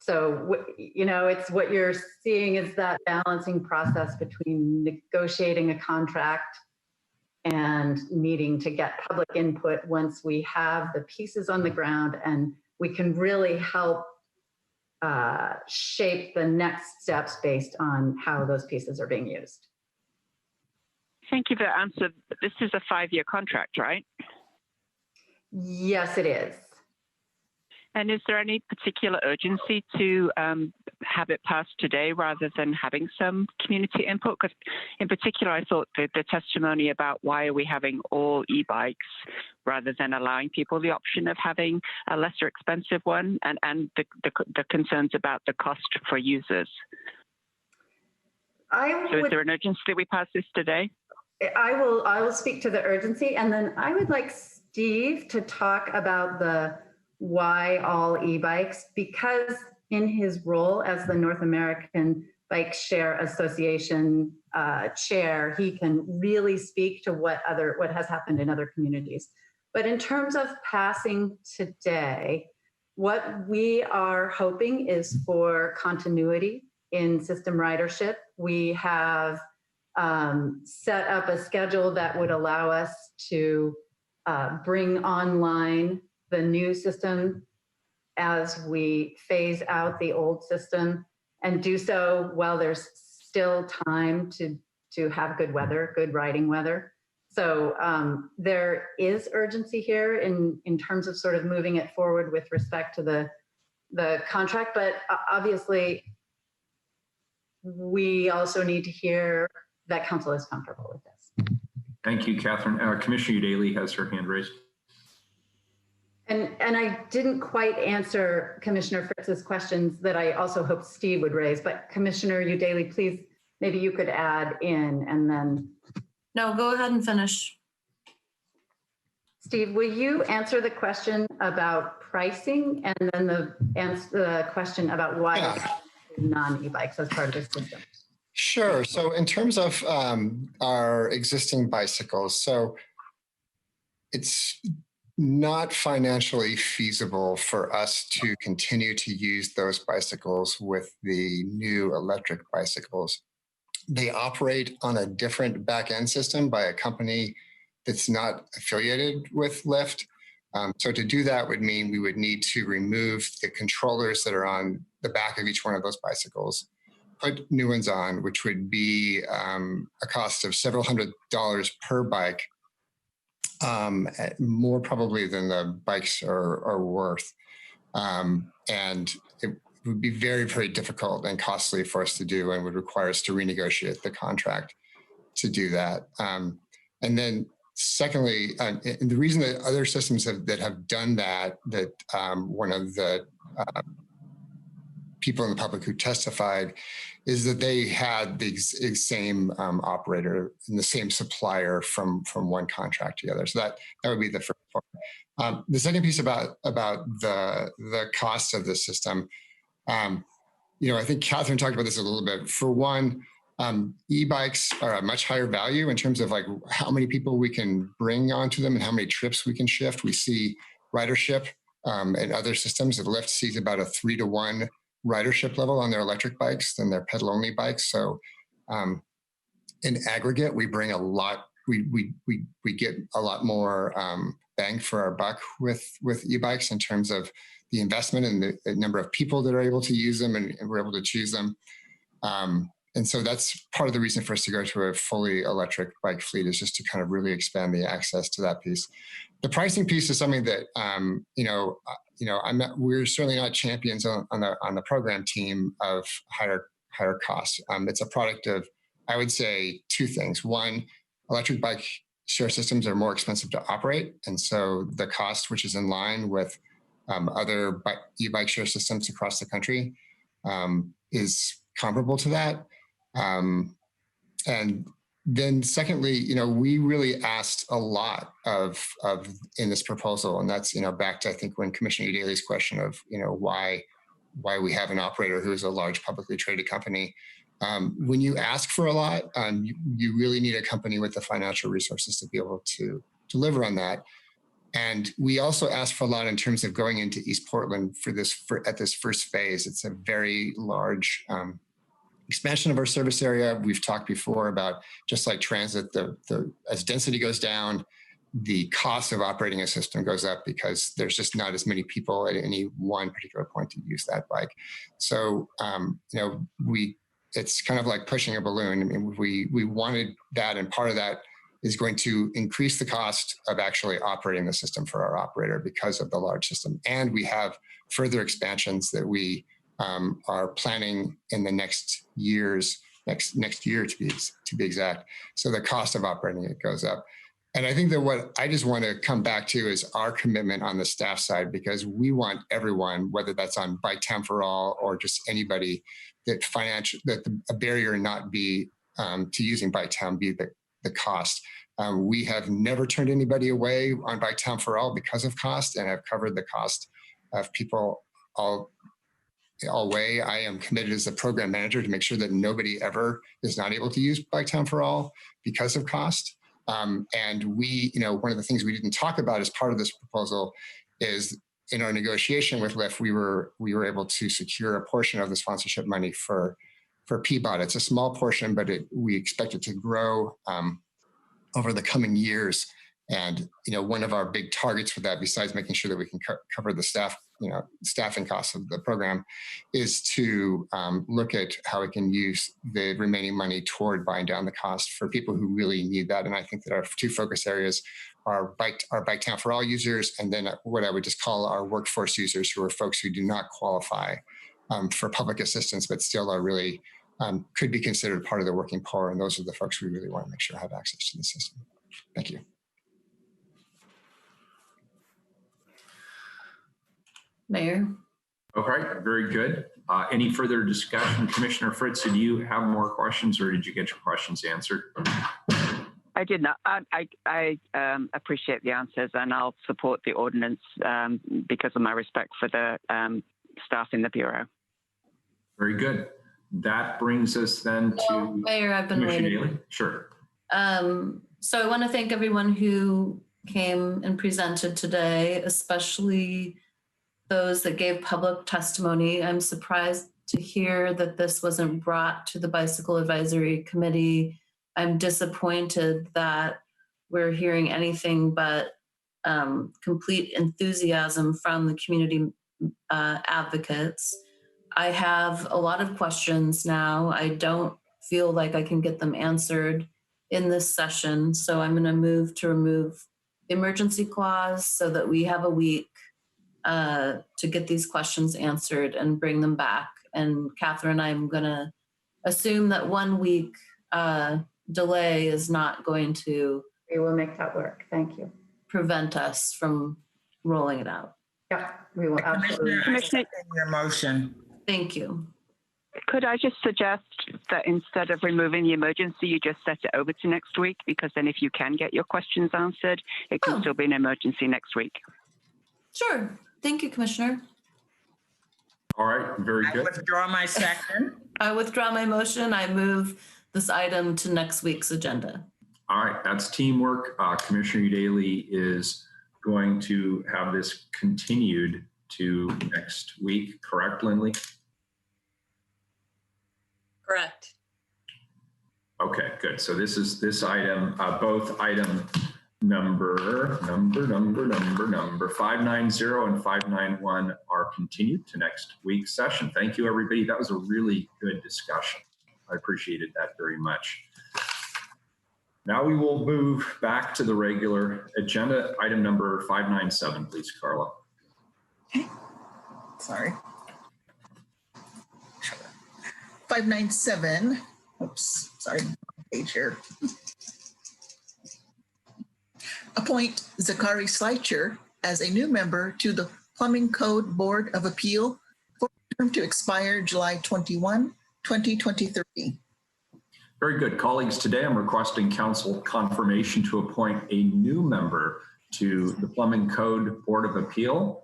So, you know, it's what you're seeing is that balancing process between negotiating a contract and needing to get public input once we have the pieces on the ground and we can really help shape the next steps based on how those pieces are being used. Thank you for that answer. This is a 5-year contract, right? Yes, it is. And is there any particular urgency to have it passed today rather than having some community input? Because in particular, I thought the testimony about why are we having all e-bikes rather than allowing people the option of having a lesser expensive one, and the concerns about the cost for users. So is there an urgency that we pass this today? I will speak to the urgency, and then I would like Steve to talk about the why all e-bikes, because in his role as the North American Bike Share Association chair, he can really speak to what has happened in other communities. But in terms of passing today, what we are hoping is for continuity in system ridership. We have set up a schedule that would allow us to bring online the new system as we phase out the old system, and do so while there's still time to have good weather, good riding weather. So there is urgency here in terms of sort of moving it forward with respect to the contract, but obviously we also need to hear that council is comfortable with this. Thank you, Catherine. Commissioner Daly has her hand raised. And I didn't quite answer Commissioner Fritz's questions that I also hoped Steve would raise, but Commissioner Udaley, please, maybe you could add in and then. No, go ahead and finish. Steve, will you answer the question about pricing and then the question about why non-e-bikes as part of the system? Sure. So in terms of our existing bicycles, so it's not financially feasible for us to continue to use those bicycles with the new electric bicycles. They operate on a different back-end system by a company that's not affiliated with Lyft. So to do that would mean we would need to remove the controllers that are on the back of each one of those bicycles, put new ones on, which would be a cost of several $100s per bike, more probably than the bikes are worth. And it would be very, very difficult and costly for us to do, and would require us to renegotiate the contract to do that. And then secondly, and the reason that other systems that have done that one of the people in the public who testified is that they had the same operator and the same supplier from one contract to the other. So that would be the first part. The second piece about the cost of the system, I think Catherine talked about this a little bit. For one, e-bikes are a much higher value in terms of like how many people we can bring onto them and how many trips we can shift. We see ridership and other systems. The Lyft sees about a 3-to-1 ridership level on their electric bikes than their pedal-only bikes. So in aggregate, we bring a lot. We get a lot more bang for our buck with e-bikes in terms of the investment and the number of people that are able to use them and we're able to choose them. And so that's part of the reason for us to go to a fully electric bike fleet, is just to kind of really expand the access to that piece. The pricing piece is something that, we're certainly not champions on the program team of higher costs. It's a product of, I would say, two things. One, electric bike share systems are more expensive to operate. And so the cost, which is in line with other e-bike share systems across the country, is comparable to that. And then secondly, we really asked a lot of in this proposal, and that's, back to, I think, when Commissioner Daly's question of, why we have an operator who is a large publicly traded company. When you ask for a lot, you really need a company with the financial resources to be able to deliver on that. And we also asked for a lot in terms of going into East Portland at this first phase. It's a very large expansion of our service area. We've talked before about, just like transit, as density goes down, the cost of operating a system goes up because there's just not as many people at any one particular point to use that bike. So, it's kind of like pushing a balloon. I mean, we wanted that, and part of that is going to increase the cost of actually operating the system for our operator because of the large system. And we have further expansions that we are planning in the next year to be exact. So the cost of operating it goes up. And I think that what I just want to come back to is our commitment on the staff side, because we want everyone, whether that's on Bike Town for All or just anybody, that a barrier not be to using Bike Town be the cost. We have never turned anybody away on Bike Town for All because of cost, and have covered the cost of people all all weigh. I am committed as a program manager to make sure that nobody ever is not able to use Biketown for All because of cost. And we, one of the things we didn't talk about as part of this proposal is in our negotiation with LIF, we were able to secure a portion of the sponsorship money for PBOT. It's a small portion, but we expect it to grow over the coming years. And one of our big targets for that, besides making sure that we can cover the staffing costs of the program, is to look at how we can use the remaining money toward buying down the cost for people who really need that. And I think that our two focus areas are Biketown for All users, and then what I would just call our workforce users, who are folks who do not qualify for public assistance, but still are really could be considered part of the working poor. And those are the folks we really want to make sure have access to the system. Thank you. Mayor. All right, very good. Any further discussion? Commissioner Fritz, did you have more questions or did you get your questions answered? I did not. I appreciate the answers, and I'll support the ordinance because of my respect for the staff in the Bureau. Very good. That brings us then to Mayor, I've been waiting. Daly. Sure. So I want to thank everyone who came and presented today, especially those that gave public testimony. I'm surprised to hear that this wasn't brought to the Bicycle Advisory Committee. I'm disappointed that we're hearing anything but complete enthusiasm from the community advocates. I have a lot of questions now. I don't feel like I can get them answered in this session. So I'm going to move to remove the emergency clause so that we have a week to get these questions answered and bring them back. And Catherine, I'm going to assume that 1 week delay is not going to. We will make that work. Thank you. Prevent us from rolling it out. Yeah, we will absolutely. Commissioner, your motion. Thank you. Could I just suggest that instead of removing the emergency, you just set it over to next week? Because then if you can get your questions answered, it can still be an emergency next week. Sure. Thank you, Commissioner. All right, very good. I withdraw my second. I withdraw my motion. I move this item to next week's agenda. All right, that's teamwork. Commissioner Daly is going to have this continued to next week, correct, Lindley? Correct. Okay, good. So this item, both item number 590 and 591 are continued to next week's session. Thank you, everybody. That was a really good discussion. I appreciated that very much. Now we will move back to the regular agenda. Item number 597, please, Carla. Okay. Sorry. 597. Oops, sorry, page here. Appoint Zachary Sleicher as a new member to the Plumbing Code Board of Appeal for a term to expire July 21, 2023. Very good. Colleagues, today I'm requesting council confirmation to appoint a new member to the Plumbing Code Board of Appeal,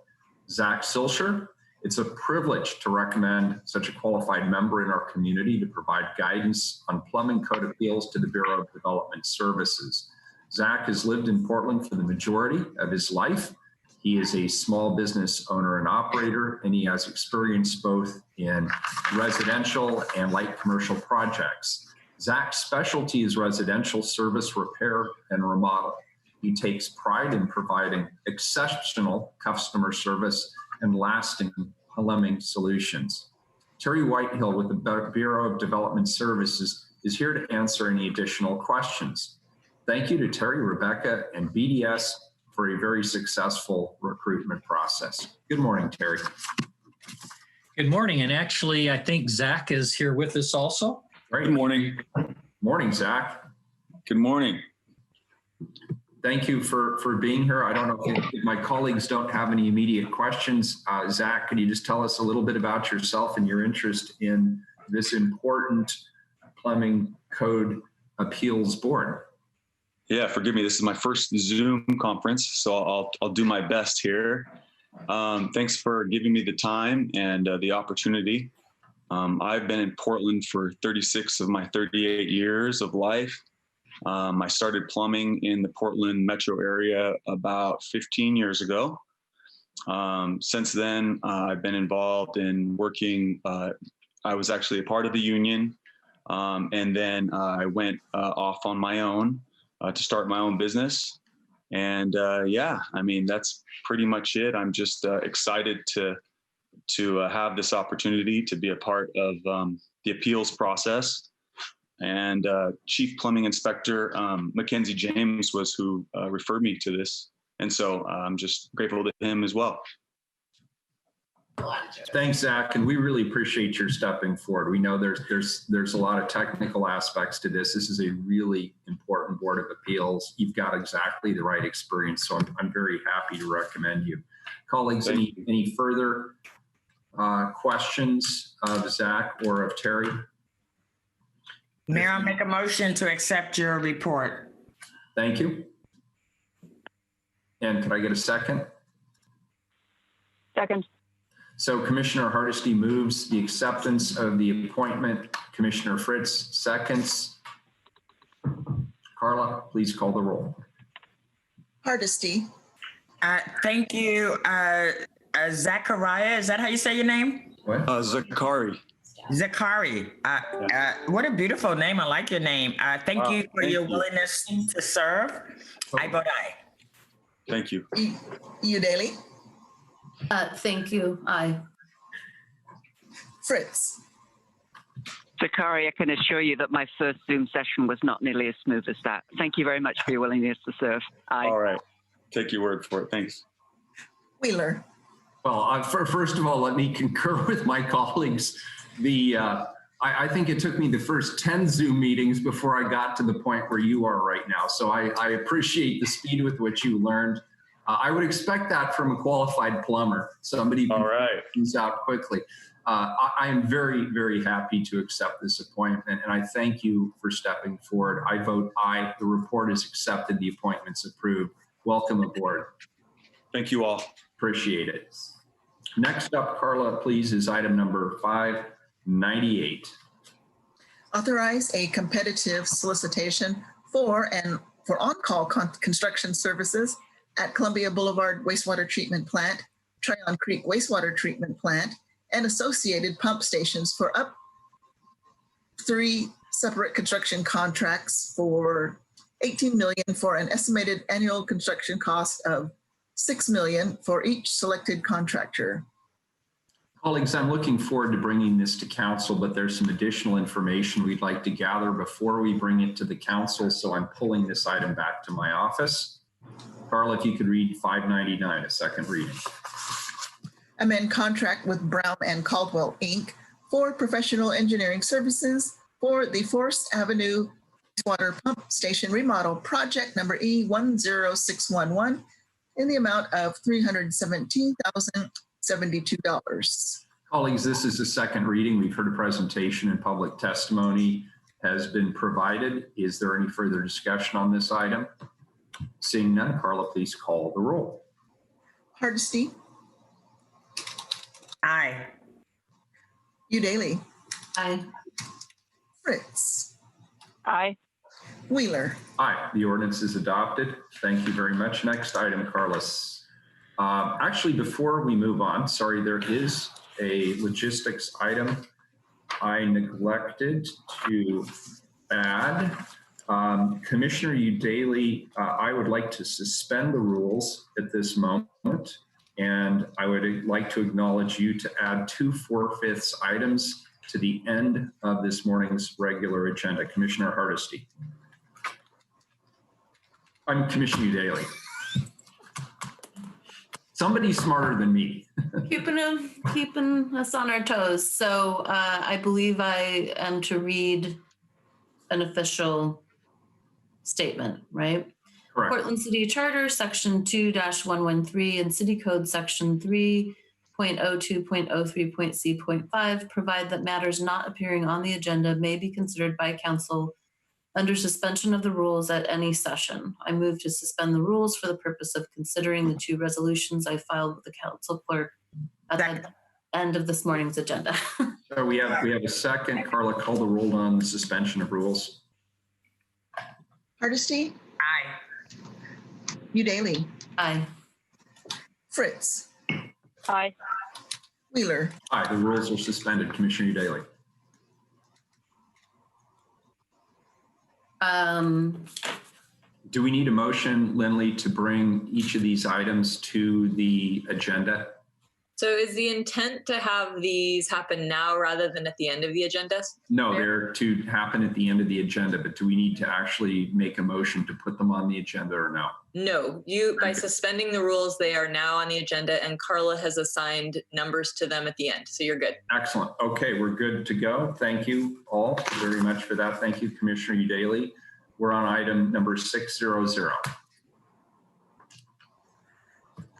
Zach Silcher. It's a privilege to recommend such a qualified member in our community to provide guidance on plumbing code appeals to the Bureau of Development Services. Zach has lived in Portland for the majority of his life. He is a small business owner and operator, and he has experience both in residential and light commercial projects. Zach's specialty is residential service repair and remodel. He takes pride in providing exceptional customer service and lasting plumbing solutions. Terry Whitehill with the Bureau of Development Services is here to answer any additional questions. Thank you to Terry, Rebecca, and BDS for a very successful recruitment process. Good morning, Terry. Good morning, and actually I think Zach is here with us also. Great. Good morning. Morning, Zach. Good morning. Thank you for being here. I don't know if my colleagues don't have any immediate questions. Zach, can you just tell us a little bit about yourself and your interest in this important Plumbing Code Appeals Board? Yeah, forgive me. This is my first Zoom conference, so I'll do my best here. Thanks for giving me the time and the opportunity. I've been in Portland for 36 of my 38 years of life. I started plumbing in the Portland metro area about 15 years ago. Since then, I've been involved in working. I was actually a part of the union, and then I went off on my own to start my own business. And yeah, I mean, that's pretty much it. I'm just excited to have this opportunity to be a part of the appeals process. And Chief Plumbing Inspector Mackenzie James was who referred me to this. And so I'm just grateful to him as well. Thanks, Zach, and we really appreciate your stepping forward. We know there's a lot of technical aspects to this. This is a really important Board of Appeals. You've got exactly the right experience, so I'm very happy to recommend you. Colleagues, any further questions of Zach or of Terry? Mayor, I'll make a motion to accept your report. Thank you. And could I get a second? Second. So Commissioner Hardesty moves the acceptance of the appointment. Commissioner Fritz seconds. Carla, please call the roll. Hardesty. Thank you. Zachariah, is that how you say your name? What? Zakari. Zakari. What a beautiful name. I like your name. Thank you for your willingness to serve. I vote aye. Thank you. Udaley. Thank you. Aye. Fritz. Zakari, I can assure you that my first Zoom session was not nearly as smooth as that. Thank you very much for your willingness to serve. Aye. All right. Take your word for it. Thanks. Wheeler. Well, first of all, let me concur with my colleagues. I think it took me the first 10 Zoom meetings before I got to the point where you are right now. So I appreciate the speed with which you learned. I would expect that from a qualified plumber, somebody who comes out quickly. I am very, very happy to accept this appointment, and I thank you for stepping forward. I vote aye. The report is accepted. The appointment's approved. Welcome aboard. Thank you all. Appreciate it. Next up, Carla, please, is item number 598. Authorize a competitive solicitation for on-call construction services at Columbia Boulevard Wastewater Treatment Plant, Tryon Creek Wastewater Treatment Plant, and associated pump stations for up 3 separate construction contracts for $18 million for an estimated annual construction cost of $6 million for each selected contractor. Colleagues, I'm looking forward to bringing this to council, but there's some additional information we'd like to gather before we bring it to the council, so I'm pulling this item back to my office. Carla, if you could read 599, a second reading. Amend contract with Brown and Caldwell, Inc. for professional engineering services for the Forest Avenue Wastewater Pump Station Remodel Project number E10611 in the amount of $317,072. Colleagues, this is the second reading. We've heard a presentation and public testimony has been provided. Is there any further discussion on this item? Seeing none, Carla, please call the roll. Hardesty. Aye. Udaley. Aye. Fritz. Aye. Wheeler. Aye. The ordinance is adopted. Thank you very much. Next item, Carlos. Actually, before we move on, sorry, there is a logistics item I neglected to add. Commissioner Udaley, I would like to suspend the rules at this moment, and I would like to acknowledge you to add 2 4/5 items to the end of this morning's regular agenda. Commissioner Hardesty. I'm Commissioner Udaley. Somebody smarter than me. keeping us on our toes. So I believe I am to read an official statement, right? Correct. Portland City Charter, Section 2-113, and City Code Section 3.02.03.c.5 provide that matters not appearing on the agenda may be considered by council under suspension of the rules at any session. I move to suspend the rules for the purpose of considering the 2 resolutions I filed with the council clerk at the end of this morning's agenda. So we have a second. Carla, call the roll on the suspension of rules. Hardesty? Aye. Udaly? Aye. Fritz? Aye. Wheeler? Aye, the rules are suspended. Commissioner Udaly. Do we need a motion, Lindley, to bring each of these items to the agenda? So is the intent to have these happen now rather than at the end of the agenda? No, they're to happen at the end of the agenda, but do we need to actually make a motion to put them on the agenda or no? No, by suspending the rules, they are now on the agenda and Carla has assigned numbers to them at the end. So you're good. Excellent. Okay, we're good to go. Thank you all very much for that. Thank you, Commissioner Udaly. We're on item number 600.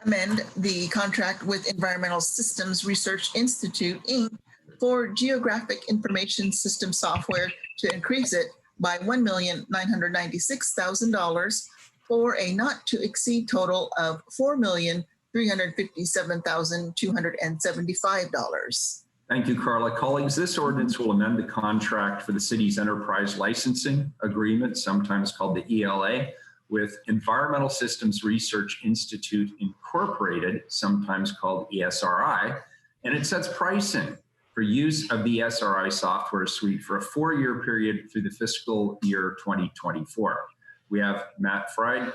Amend the contract with Environmental Systems Research Institute, Inc. for Geographic Information System software to increase it by $1,996,000 for a not to exceed total of $4,357,275. Thank you, Carla. Colleagues, this ordinance will amend the contract for the city's enterprise licensing agreement, sometimes called the ELA, with Environmental Systems Research Institute Incorporated, sometimes called ESRI, and it sets pricing for use of the ESRI software suite for a 4-year period through the fiscal year 2024. We have Matt Fried,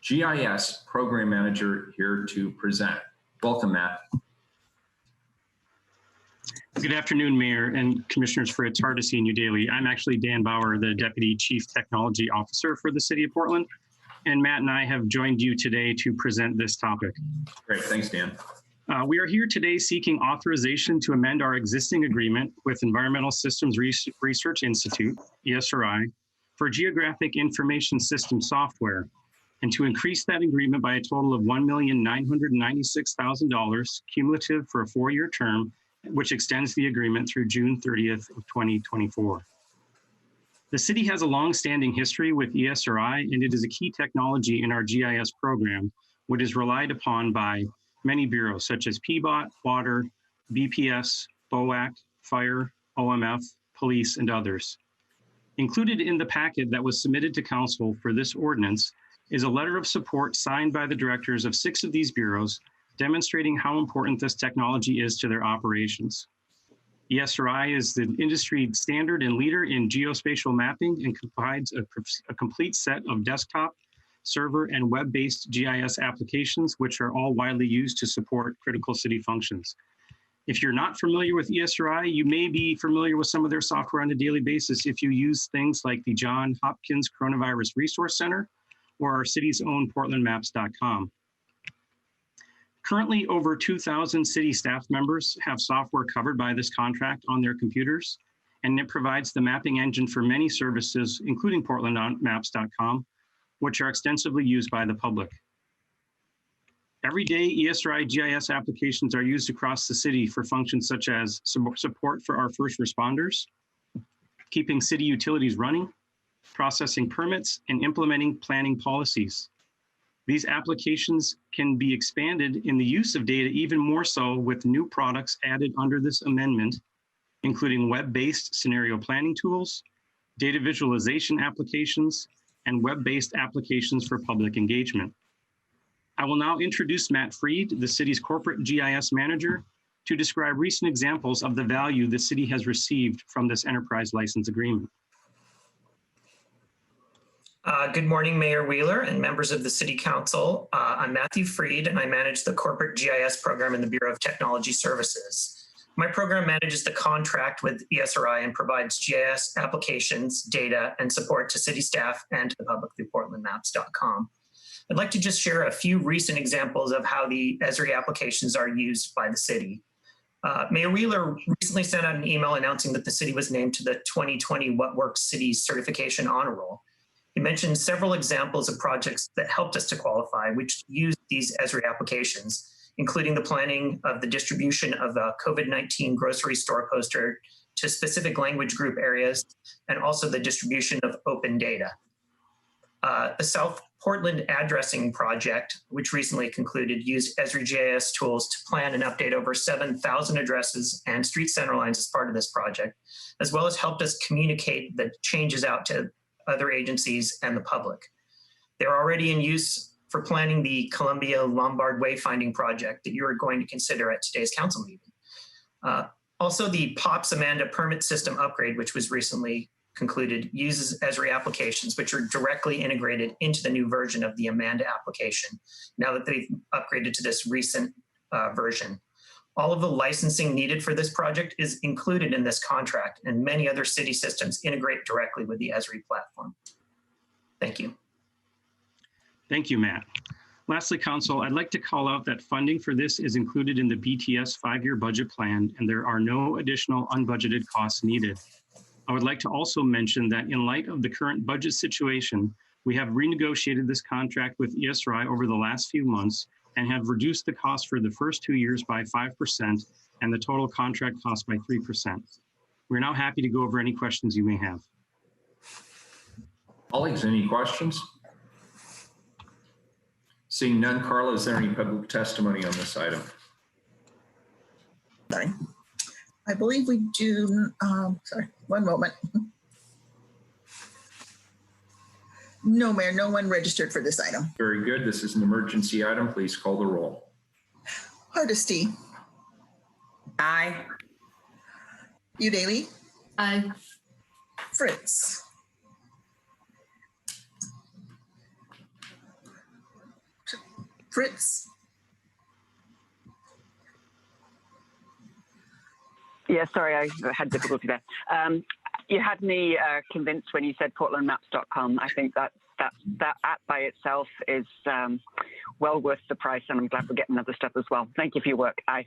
GIS Program Manager, here to present. Welcome, Matt. Good afternoon, Mayor and Commissioners Fritz, Hardesty, and Udaly. I'm actually Dan Bauer, the Deputy Chief Technology Officer for the City of Portland. And Matt and I have joined you today to present this topic. Great, thanks, Dan. We are here today seeking authorization to amend our existing agreement with Environmental Systems Research Institute, ESRI, for Geographic Information System software, and to increase that agreement by a total of $1,996,000 cumulative for a 4-year term, which extends the agreement through June 30th of 2024. The city has a long-standing history with ESRI, and it is a key technology in our GIS program, which is relied upon by many bureaus such as PBOT, Water, BPS, BOAC, Fire, OMF, Police, and others. Included in the packet that was submitted to Council for this ordinance is a letter of support signed by the directors of 6 of these bureaus, demonstrating how important this technology is to their operations. ESRI is the industry standard and leader in geospatial mapping and provides a complete set of desktop, server, and web-based GIS applications, which are all widely used to support critical city functions. If you're not familiar with ESRI, you may be familiar with some of their software on a daily basis if you use things like the Johns Hopkins Coronavirus Resource Center or our city's own portlandmaps.com. Currently, over 2,000 city staff members have software covered by this contract on their computers, and it provides the mapping engine for many services, including portlandmaps.com, which are extensively used by the public. Every day, ESRI GIS applications are used across the city for functions such as support for our first responders, keeping city utilities running, processing permits, and implementing planning policies. These applications can be expanded in the use of data even more so with new products added under this amendment, including web-based scenario planning tools, data visualization applications, and web-based applications for public engagement. I will now introduce Matt Fried, the city's corporate GIS manager, to describe recent examples of the value the city has received from this enterprise license agreement. Good morning, Mayor Wheeler and members of the City Council. I'm Matthew Fried, and I manage the corporate GIS program in the Bureau of Technology Services. My program manages the contract with ESRI and provides GIS applications, data, and support to city staff and to the public through portlandmaps.com. I'd like to just share a few recent examples of how the ESRI applications are used by the city. Mayor Wheeler recently sent out an email announcing that the city was named to the 2020 What Works City Certification Honor Roll. He mentioned several examples of projects that helped us to qualify, which used these ESRI applications, including the planning of the distribution of a COVID-19 grocery store poster to specific language group areas, and also the distribution of open data. The South Portland Addressing Project, which recently concluded, used Esri GIS tools to plan and update over 7,000 addresses and street center lines as part of this project, as well as helped us communicate the changes out to other agencies and the public. They're already in use for planning the Columbia Lombard Wayfinding project that you are going to consider at today's council meeting. Also, the POPS Amanda permit system upgrade, which was recently concluded, uses Esri applications, which are directly integrated into the new version of the Amanda application, now that they've upgraded to this recent version. All of the licensing needed for this project is included in this contract, and many other city systems integrate directly with the Esri platform. Thank you. Thank you, Matt. Lastly, Council, I'd like to call out that funding for this is included in the BTS 5-year budget plan, and there are no additional unbudgeted costs needed. I would like to also mention that in light of the current budget situation, we have renegotiated this contract with ESRI over the last few months and have reduced the cost for the first 2 years by 5% and the total contract cost by 3%. We're now happy to go over any questions you may have. Colleagues, any questions? Seeing none, Carla, is there any public testimony on this item? Sorry. I believe we do, sorry, one moment. No, Mayor, no one registered for this item. Very good. This is an emergency item. Please call the roll. Hardesty. Aye. Udaly. Aye. Fritz. Fritz. Yeah, sorry, I had difficulty there. You had me convinced when you said portlandmaps.com. I think that app by itself is well worth the price, and I'm glad we're getting other stuff as well. Thank you for your work. Aye.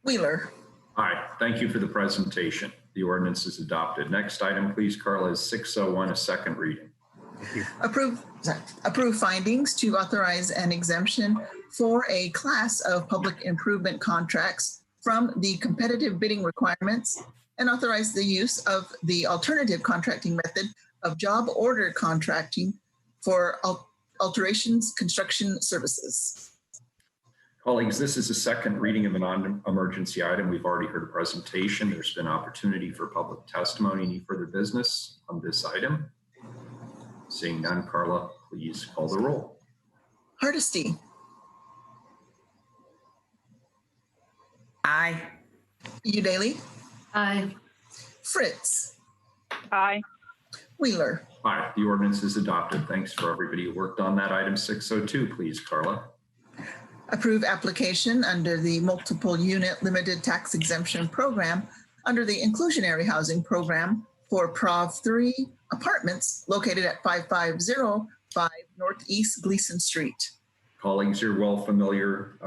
Wheeler. Aye. Thank you for the presentation. The ordinance is adopted. Next item, please, Carla, is 601, a second reading. Approve findings to authorize an exemption for a class of public improvement contracts from the competitive bidding requirements and authorize the use of the alternative contracting method of job order contracting for alterations construction services. Colleagues, this is a second reading of a non-emergency item. We've already heard a presentation. There's been opportunity for public testimony. Any further business on this item? Seeing none, Carla, please call the roll. Hardesty. Aye. Udaly. Aye. Fritz. Aye. Wheeler. Aye. The ordinance is adopted. Thanks for everybody who worked on that. Item 602, please, Carla. Approve application under the multiple unit limited tax exemption program under the inclusionary housing program for Prov 3 apartments located at 5505 Northeast Gleason Street. Colleagues, you're well familiar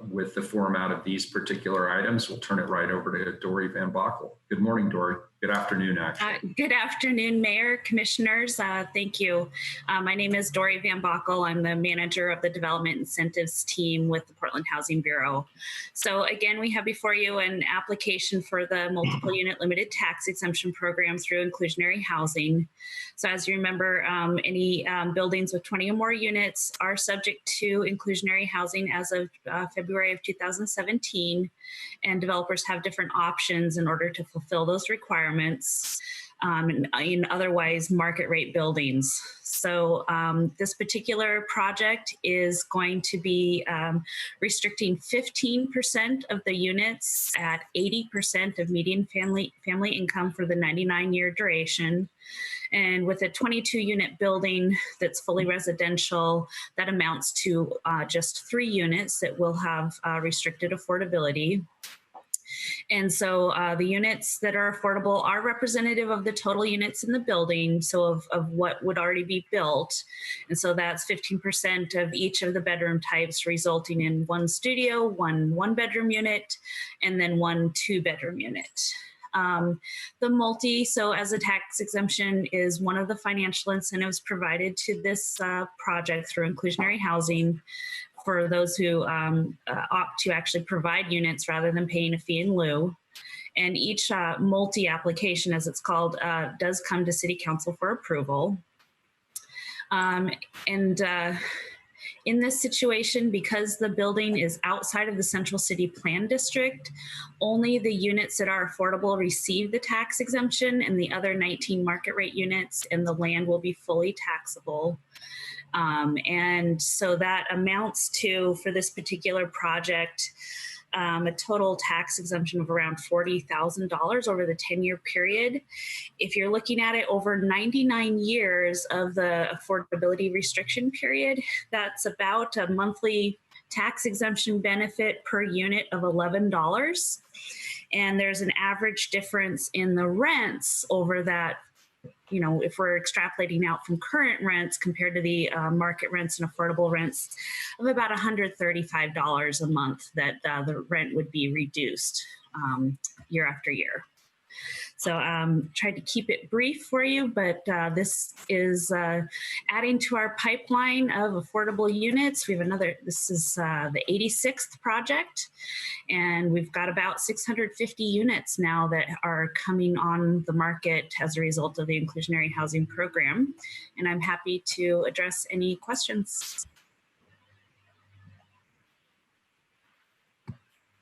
with the format of these particular items. We'll turn it right over to Dory Van Bockel. Good morning, Dory. Good afternoon, actually. Good afternoon, Mayor, Commissioners. Thank you. My name is Dory Van Bockel. I'm the manager of the Development Incentives team with the Portland Housing Bureau. So again, we have before you an application for the multiple unit limited tax exemption program through inclusionary housing. So as you remember, any buildings with 20 or more units are subject to inclusionary housing as of February of 2017, and developers have different options in order to fulfill those requirements in otherwise market rate buildings. So this particular project is going to be restricting 15% of the units at 80% of median family income for the 99-year duration. And with a 22-unit building that's fully residential, that amounts to just 3 units that will have restricted affordability. And so the units that are affordable are representative of the total units in the building, so of what would already be built. And so that's 15% of each of the bedroom types, resulting in 1 studio, 1 one-bedroom unit, and then 1 two-bedroom unit. The multi, so as a tax exemption, is one of the financial incentives provided to this project through inclusionary housing for those who opt to actually provide units rather than paying a fee in lieu. And each multi-application, as it's called, does come to City Council for approval. In this situation, because the building is outside of the Central City Plan District, only the units that are affordable receive the tax exemption, and the other 19 market rate units and the land will be fully taxable. And so that amounts to, for this particular project, a total tax exemption of around $40,000 over the 10-year period. If you're looking at it over 99 years of the affordability restriction period, that's about a monthly tax exemption benefit per unit of $11. And there's an average difference in the rents over that. You know, if we're extrapolating out from current rents compared to the market rents and affordable rents, of about $135 a month that the rent would be reduced year after year. So tried to keep it brief for you, but this is adding to our pipeline of affordable units. We have another, this is the 86th project, and we've got about 650 units now that are coming on the market as a result of the inclusionary housing program. And I'm happy to address any questions.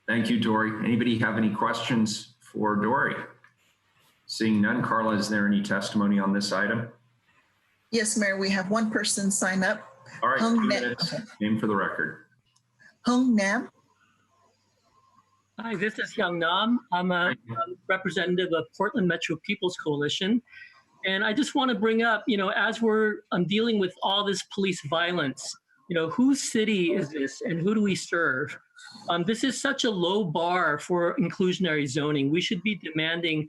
Thank you, Dory. Anybody have any questions for Dory? Seeing none, Carla, is there any testimony on this item? Yes, Mayor, we have one person sign up. All right, 2 minutes. Name for the record. Hung Nam. Hi, this is Young Nam. I'm a representative of Portland Metro People's Coalition. And I just want to bring up, you know, as I'm dealing with all this police violence, you know, whose city is this and who do we serve? This is such a low bar for inclusionary zoning. We should be demanding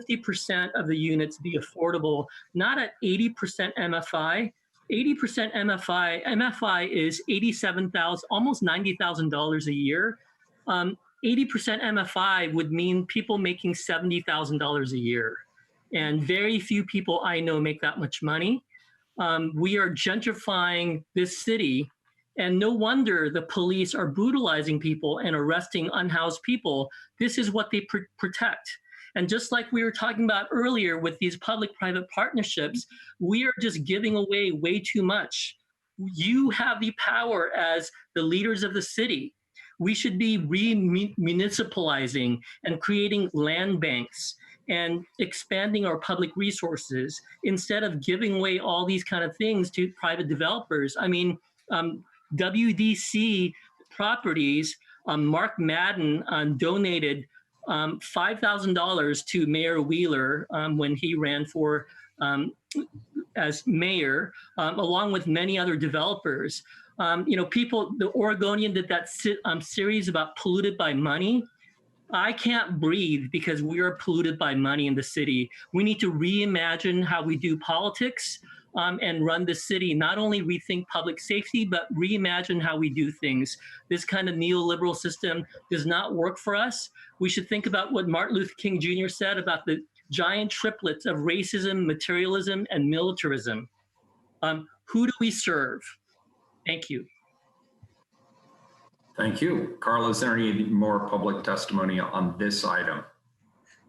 50% of the units be affordable, not at 80% MFI. 80% MFI is $87,000, almost $90,000 a year. 80% MFI would mean people making $70,000 a year. And very few people I know make that much money. We are gentrifying this city, and no wonder the police are brutalizing people and arresting unhoused people. This is what they protect. And just like we were talking about earlier with these public-private partnerships, we are just giving away way too much. You have the power as the leaders of the city. We should be re-municipalizing and creating land banks and expanding our public resources instead of giving away all these kind of things to private developers. I mean, WDC Properties, Mark Madden donated $5,000 to Mayor Wheeler when he ran for as mayor, along with many other developers. You know, the Oregonian did that series about polluted by money. I can't breathe because we are polluted by money in the city. We need to reimagine how we do politics and run the city, not only rethink public safety, but reimagine how we do things. This kind of neoliberal system does not work for us. We should think about what Martin Luther King Jr. said about the giant triplets of racism, materialism, and militarism. Who do we serve? Thank you. Thank you. Carla, is there any more public testimony on this item?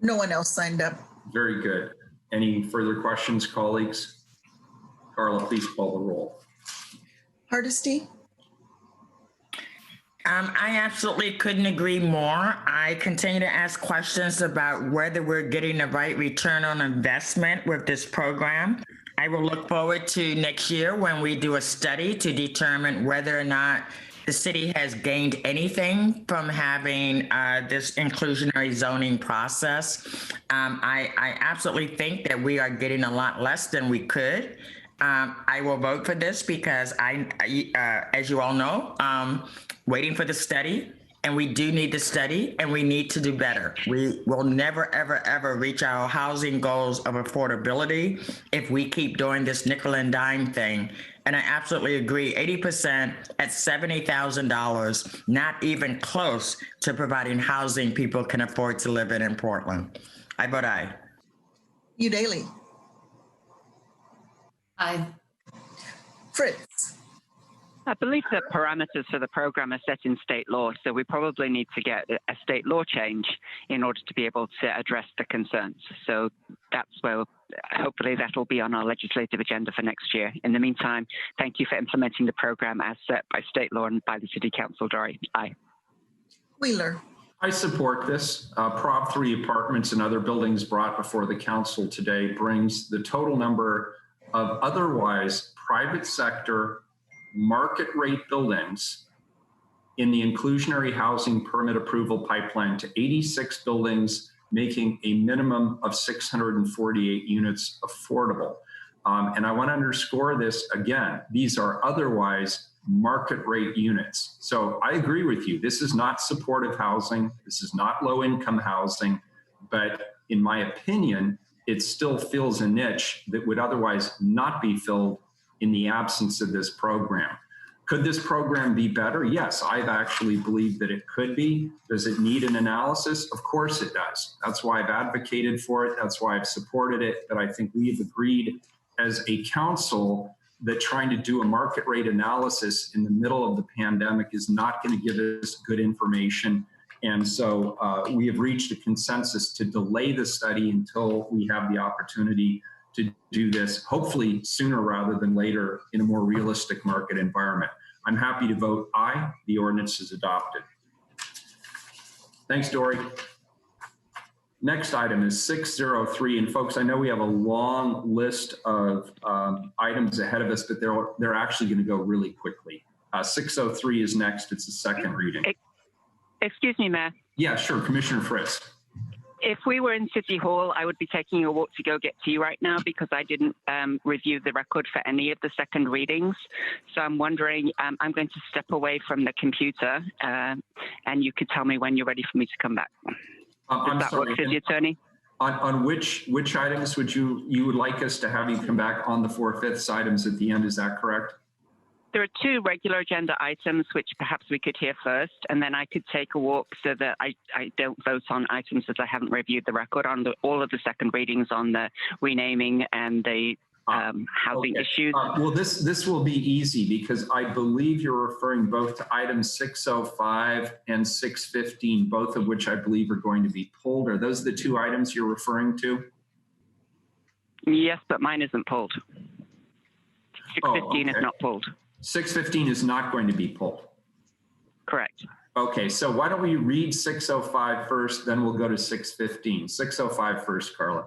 No one else signed up. Very good. Any further questions, colleagues? Carla, please call the roll. Hardesty? I absolutely couldn't agree more. I continue to ask questions about whether we're getting the right return on investment with this program. I will look forward to next year when we do a study to determine whether or not the city has gained anything from having this inclusionary zoning process. I absolutely think that we are getting a lot less than we could. I will vote for this because as you all know, waiting for the study, and we do need the study, and we need to do better. We will never, ever, ever reach our housing goals of affordability if we keep doing this nickel and dime thing. And I absolutely agree, 80% at $70,000, not even close to providing housing people can afford to live in Portland. I vote aye. Udaly. Aye. Fritz. I believe the parameters for the program are set in state law, so we probably need to get a state law change in order to be able to address the concerns. So that's where hopefully that will be on our legislative agenda for next year. In the meantime, thank you for implementing the program as set by state law and by the City Council. Dory, aye. Wheeler. I support this. Prop 3 apartments and other buildings brought before the council today brings the total number of otherwise private sector market rate buildings in the inclusionary housing permit approval pipeline to 86 buildings, making a minimum of 648 units affordable. And I want to underscore this again. These are otherwise market rate units. So I agree with you. This is not supportive housing. This is not low income housing. But in my opinion, it still fills a niche that would otherwise not be filled in the absence of this program. Could this program be better? Yes, I've actually believed that it could be. Does it need an analysis? Of course it does. That's why I've advocated for it. That's why I've supported it. But I think we've agreed as a council that trying to do a market rate analysis in the middle of the pandemic is not going to give us good information. And so we have reached a consensus to delay the study until we have the opportunity to do this, hopefully sooner rather than later in a more realistic market environment. I'm happy to vote aye. The ordinance is adopted. Thanks, Dory. Next item is 603. And folks, I know we have a long list of items ahead of us, but they're actually going to go really quickly. 603 is next. It's the second reading. Excuse me, Mayor. Yeah, sure. Commissioner Fritz. If we were in City Hall, I would be taking a walk to go get to you right now because I didn't review the record for any of the second readings. So I'm wondering, I'm going to step away from the computer and you could tell me when you're ready for me to come back. Does that work for the attorney? On which items would you would like us to have you come back on the 4/5 items at the end? Is that correct? There are two regular agenda items which perhaps we could hear first, and then I could take a walk so that I don't vote on items that I haven't reviewed the record on all of the second readings on the renaming and the housing issues. Well, this will be easy because I believe you're referring both to items 605 and 615, both of which I believe are going to be pulled. Are those the two items you're referring to? Yes, but mine isn't pulled. 615 is not pulled. 615 is not going to be pulled. Correct. Okay, so why don't we read 605 first, then we'll go to 615. 605 first, Carla.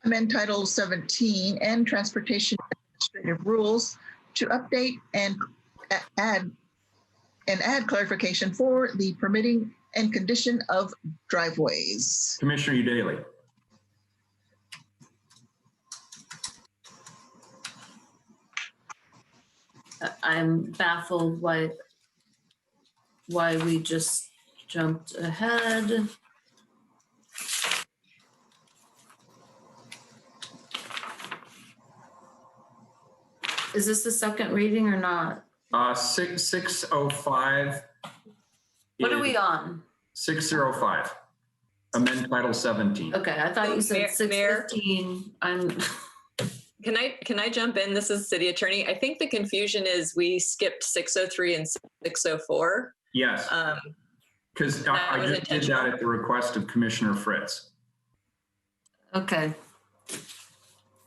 Amend Title 17 and Transportation Administrative Rules to update and add clarification for the permitting and condition of driveways. Commissioner Udaley. I'm baffled why we just jumped ahead. Is this the second reading or not? 605. What are we on? 605. Amend Title 17. Okay, I thought you said 615. Can I jump in? This is City Attorney. I think the confusion is we skipped 603 and 604. Yes. Because I just did that at the request of Commissioner Fritz. Okay.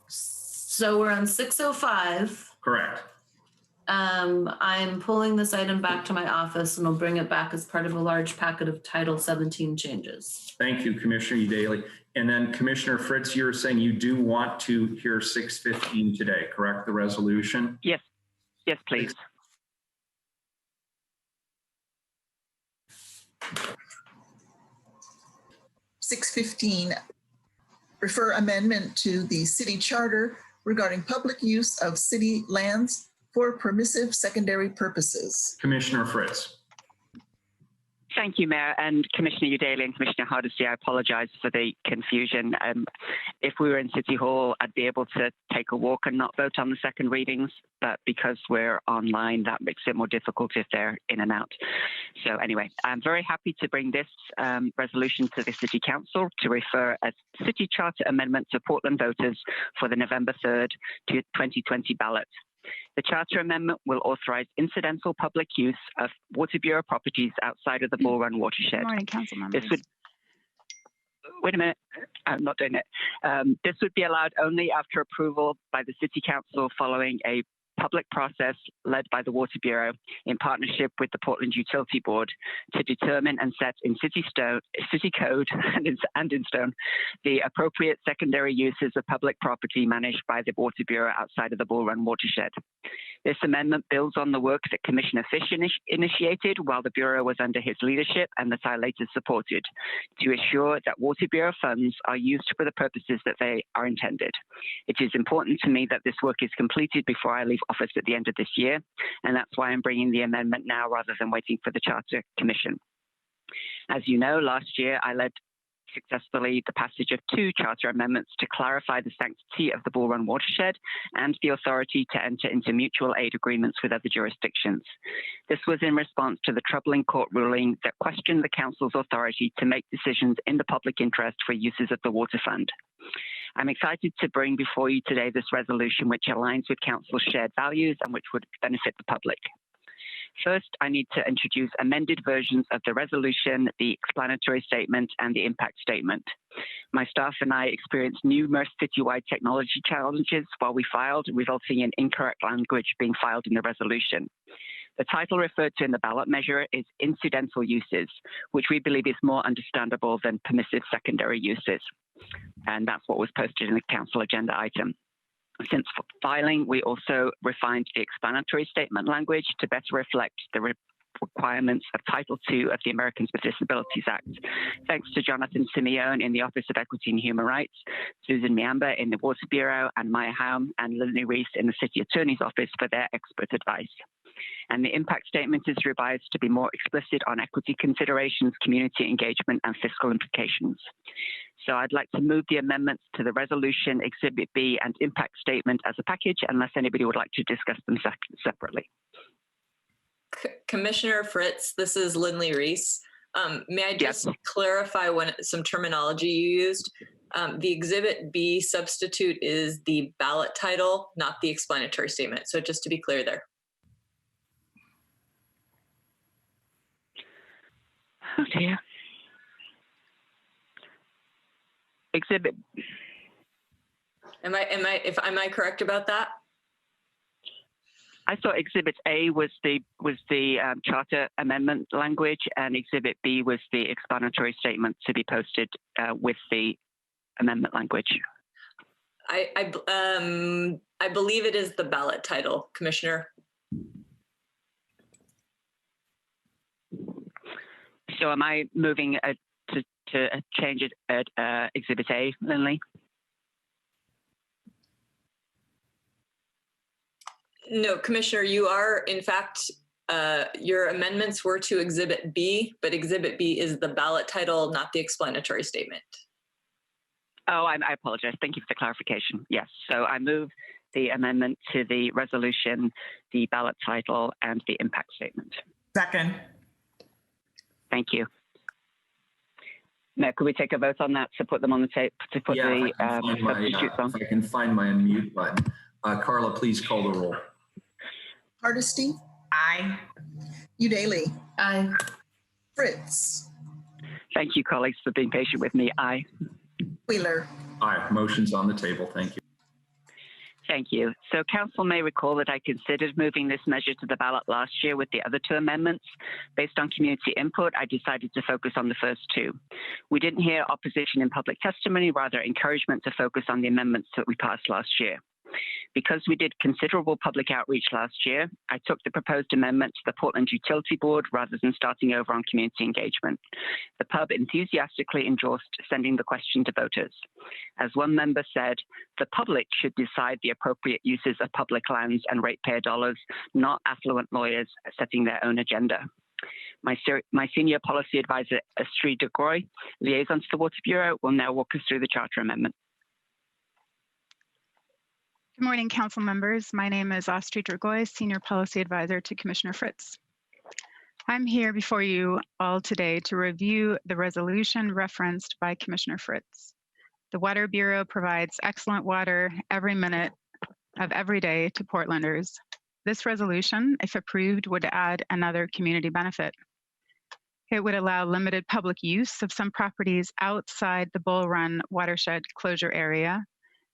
So we're on 605. Correct. I'm pulling this item back to my office and I'll bring it back as part of a large packet of Title 17 changes. Thank you, Commissioner Udaley. And then Commissioner Fritz, you're saying you do want to hear 615 today, correct? The resolution? Yes. Yes, please. 615, refer amendment to the city charter regarding public use of city lands for permissive secondary purposes. Commissioner Fritz. Thank you, Mayor and Commissioner Udaly and Commissioner Hardesty. I apologize for the confusion. If we were in City Hall, I'd be able to take a walk and not vote on the second readings, but because we're online, that makes it more difficult if they're in and out. So anyway, I'm very happy to bring this resolution to the City Council to refer a City Charter amendment to Portland voters for the November 3rd to 2020 ballot. The Charter Amendment will authorize incidental public use of Water Bureau properties outside of the Bull Run watershed. Good morning, council members. Wait a minute, I'm not doing it. This would be allowed only after approval by the City Council following a public process led by the Water Bureau in partnership with the Portland Utility Board to determine and set in city code and in stone the appropriate secondary uses of public property managed by the Water Bureau outside of the Bull Run watershed. This amendment builds on the work that Commissioner Fish initiated while the Bureau was under his leadership and that I later supported to ensure that Water Bureau funds are used for the purposes that they are intended. It is important to me that this work is completed before I leave office at the end of this year, and that's why I'm bringing the amendment now rather than waiting for the Charter Commission. As you know, last year I led successfully the passage of 2 charter amendments to clarify the sanctity of the Bull Run watershed and the authority to enter into mutual aid agreements with other jurisdictions. This was in response to the troubling court ruling that questioned the Council's authority to make decisions in the public interest for uses of the water fund. I'm excited to bring before you today this resolution which aligns with Council's shared values and which would benefit the public. First, I need to introduce amended versions of the resolution, the explanatory statement, and the impact statement. My staff and I experienced numerous citywide technology challenges while we filed, resulting in incorrect language being filed in the resolution. The title referred to in the ballot measure is incidental uses, which we believe is more understandable than permissive secondary uses. And that's what was posted in the council agenda item. Since filing, we also refined the explanatory statement language to better reflect the requirements of Title II of the Americans with Disabilities Act. Thanks to Jonathan Simeone in the Office of Equity and Human Rights, Susan Miamba in the Water Bureau, and Maya Haum and Lily Reese in the City Attorney's Office for their expert advice. And the impact statement is revised to be more explicit on equity considerations, community engagement, and fiscal implications. So I'd like to move the amendments to the resolution, Exhibit B, and impact statement as a package, unless anybody would like to discuss them separately. Commissioner Fritz, this is Lindley Reese. May I just clarify some terminology you used? The Exhibit B substitute is the ballot title, not the explanatory statement. So just to be clear there. Oh dear. Exhibit. Am I correct about that? I thought Exhibit A was the charter amendment language, and Exhibit B was the explanatory statement to be posted with the amendment language. I believe it is the ballot title, Commissioner. So am I moving to change it at Exhibit A, Lindley? No, Commissioner, you are, in fact, your amendments were to Exhibit B, but Exhibit B is the ballot title, not the explanatory statement. Oh, I apologize. Thank you for the clarification. Yes, so I move the amendment to the resolution, the ballot title, and the impact statement. Second. Thank you. Now, could we take a vote on that to put them on the tape, to put the substitutes on? If I can find my unmute button. Carla, please call the roll. Hardesty? Aye. Udaly? Aye. Fritz? Thank you, colleagues, for being patient with me. Aye. Wheeler? Aye. Motion's on the table. Thank you. Thank you. So Council may recall that I considered moving this measure to the ballot last year with the other 2 amendments. Based on community input, I decided to focus on the first 2. We didn't hear opposition in public testimony, rather encouragement to focus on the amendments that we passed last year. Because we did considerable public outreach last year, I took the proposed amendment to the Portland Utility Board rather than starting over on community engagement. The pub enthusiastically endorsed sending the question to voters. As one member said, the public should decide the appropriate uses of public lands and ratepayer dollars, not affluent lawyers setting their own agenda. My senior policy advisor, Astrid de Groy, liaison to the Water Bureau, will now walk us through the charter amendment. Good morning, council members. My name is Astrid Dragoy, Senior Policy Advisor to Commissioner Fritz. I'm here before you all today to review the resolution referenced by Commissioner Fritz. The Water Bureau provides excellent water every minute of every day to Portlanders. This resolution, if approved, would add another community benefit. It would allow limited public use of some properties outside the Bull Run watershed closure area.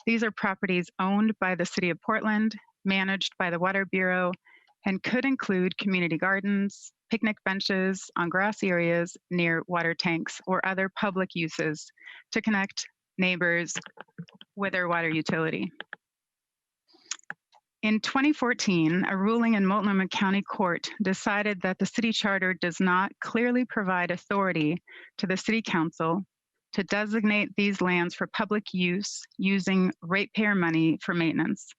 These are properties owned by the City of Portland, managed by the Water Bureau, and could include community gardens, picnic benches on grass areas near water tanks, or other public uses to connect neighbors with their water utility. In 2014, a ruling in Multnomah County Court decided that the city charter does not clearly provide authority to the city council to designate these lands for public use using ratepayer money for maintenance.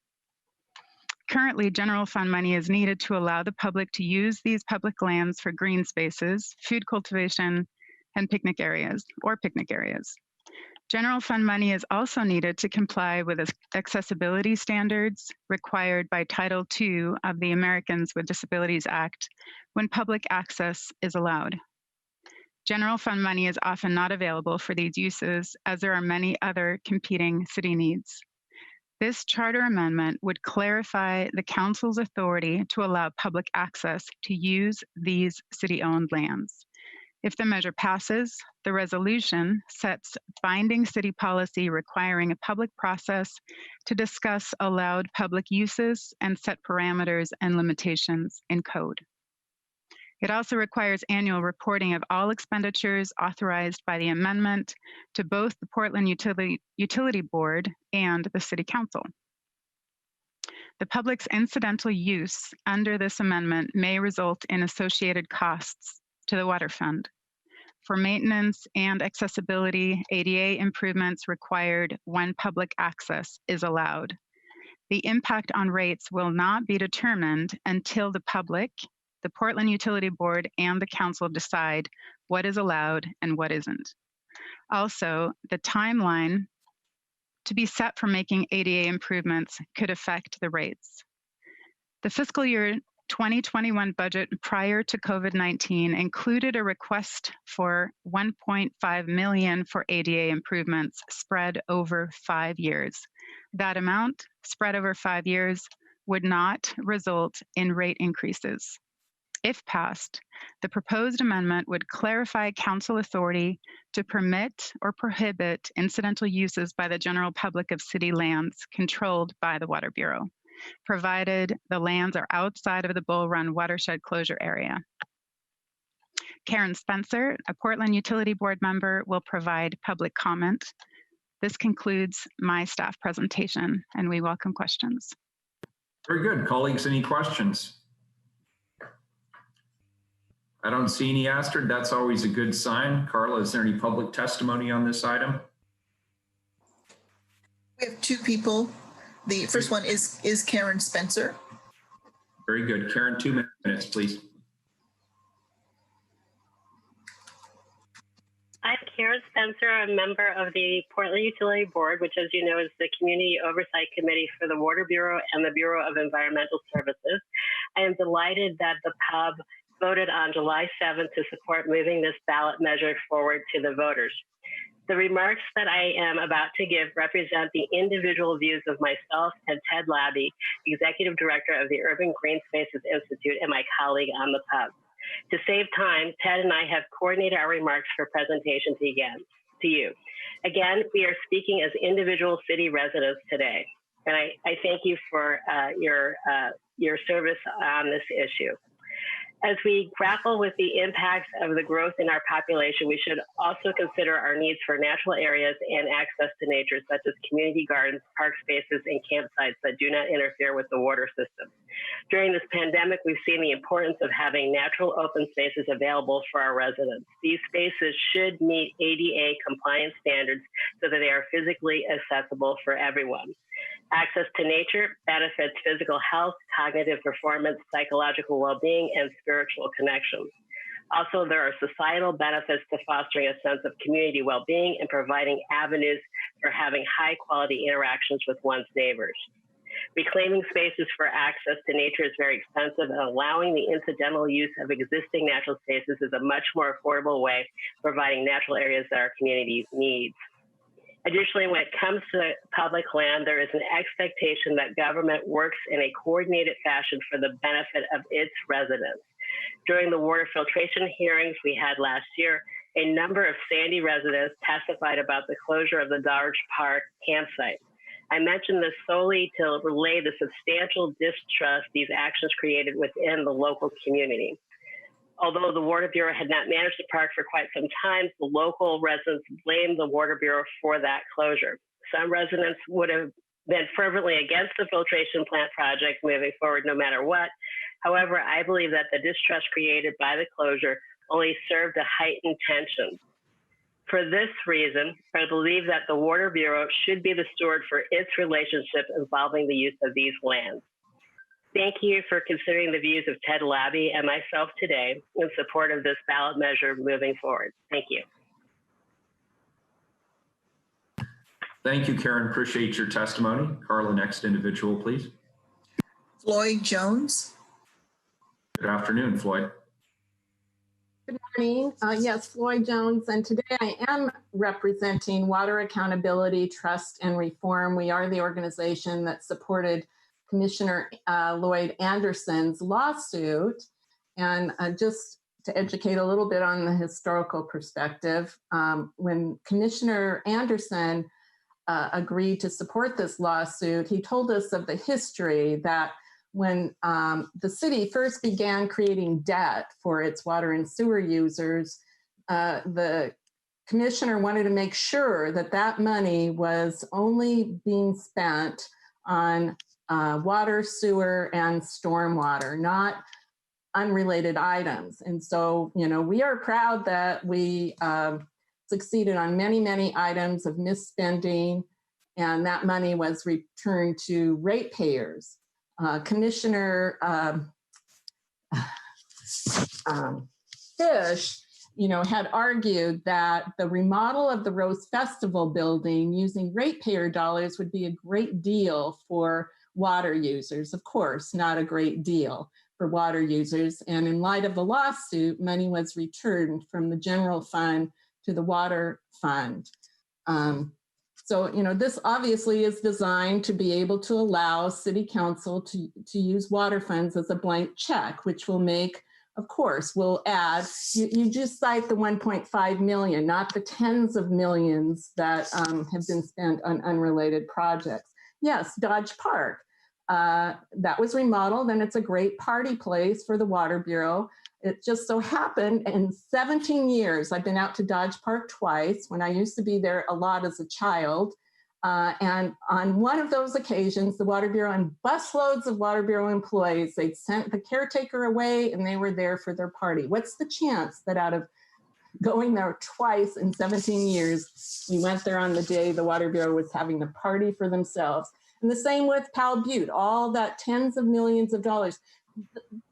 Currently, general fund money is needed to allow the public to use these public lands for green spaces, food cultivation, and picnic areas. General fund money is also needed to comply with accessibility standards required by Title II of the Americans with Disabilities Act when public access is allowed. General fund money is often not available for these uses, as there are many other competing city needs. This charter amendment would clarify the council's authority to allow public access to use these city-owned lands. If the measure passes, the resolution sets binding city policy requiring a public process to discuss allowed public uses and set parameters and limitations in code. It also requires annual reporting of all expenditures authorized by the amendment to both the Portland Utility Board and the City Council. The public's incidental use under this amendment may result in associated costs to the water fund. For maintenance and accessibility, ADA improvements required when public access is allowed. The impact on rates will not be determined until the public, the Portland Utility Board, and the council decide what is allowed and what isn't. Also, the timeline to be set for making ADA improvements could affect the rates. The fiscal year 2021 budget prior to COVID-19 included a request for $1.5 million for ADA improvements spread over 5 years. That amount, spread over 5 years, would not result in rate increases. If passed, the proposed amendment would clarify council authority to permit or prohibit incidental uses by the general public of city lands controlled by the Water Bureau, provided the lands are outside of the Bull Run watershed closure area. Karen Spencer, a Portland Utility Board member, will provide public comment. This concludes my staff presentation, and we welcome questions. Very good. Colleagues, any questions? I don't see any, Astrid. That's always a good sign. Carla, is there any public testimony on this item? We have two people. The first one is Karen Spencer. Very good. Karen, 2 minutes, please. I'm Karen Spencer. I'm a member of the Portland Utility Board, which, as you know, is the Community Oversight Committee for the Water Bureau and the Bureau of Environmental Services. I am delighted that the PUB voted on July 7th to support moving this ballot measure forward to the voters. The remarks that I am about to give represent the individual views of myself and Ted Labby, Executive Director of the Urban Green Spaces Institute, and my colleague on the PUB. To save time, Ted and I have coordinated our remarks for presentation to you. Again, we are speaking as individual city residents today, and I thank you for your service on this issue. As we grapple with the impacts of the growth in our population, we should also consider our needs for natural areas and access to nature, such as community gardens, park spaces, and campsites that do not interfere with the water system. During this pandemic, we've seen the importance of having natural open spaces available for our residents. These spaces should meet ADA compliance standards so that they are physically accessible for everyone. Access to nature benefits physical health, cognitive performance, psychological well-being, and spiritual connections. Also, there are societal benefits to fostering a sense of community well-being and providing avenues for having high-quality interactions with one's neighbors. Reclaiming spaces for access to nature is very expensive, and allowing the incidental use of existing natural spaces is a much more affordable way of providing natural areas that our community needs. Additionally, when it comes to public land, there is an expectation that government works in a coordinated fashion for the benefit of its residents. During the water filtration hearings we had last year, a number of Sandy residents testified about the closure of the Dodge Park campsite. I mention this solely to relay the substantial distrust these actions created within the local community. Although the Water Bureau had not managed the park for quite some time, the local residents blamed the Water Bureau for that closure. Some residents would have been fervently against the filtration plant project moving forward no matter what. However, I believe that the distrust created by the closure only served to heighten tension. For this reason, I believe that the Water Bureau should be the steward for its relationship involving the use of these lands. Thank you for considering the views of Ted Labby and myself today in support of this ballot measure moving forward. Thank you. Thank you, Karen. Appreciate your testimony. Carla, next individual, please. Floyd Jones. Good afternoon, Floyd. Good morning. Yes, Floyd Jones, and today I am representing Water Accountability Trust and Reform. We are the organization that supported Commissioner Lloyd Anderson's lawsuit. And just to educate a little bit on the historical perspective, when Commissioner Anderson agreed to support this lawsuit, he told us of the history that when the city first began creating debt for its water and sewer users, the commissioner wanted to make sure that that money was only being spent on water, sewer, and stormwater, not unrelated items. And so, you know, we are proud that we succeeded on many, many items of misspending, and that money was returned to ratepayers. Commissioner Fish, you know, had argued that the remodel of the Rose Festival building using ratepayer dollars would be a great deal for water users. Of course, not a great deal for water users. And in light of the lawsuit, money was returned from the general fund to the water fund. So, you know, this obviously is designed to be able to allow City Council to use water funds as a blank check, which will make, of course, will add, you just cite the 1.5 million, not the tens of millions that have been spent on unrelated projects. Yes, Dodge Park, that was remodeled, and it's a great party place for the Water Bureau. It just so happened in 17 years, I've been out to Dodge Park twice when I used to be there a lot as a child. And on one of those occasions, the Water Bureau and busloads of Water Bureau employees, they sent the caretaker away and they were there for their party. What's the chance that out of going there twice in 17 years, we went there on the day the Water Bureau was having the party for themselves? And the same with Powell Butte, all that tens of millions of dollars.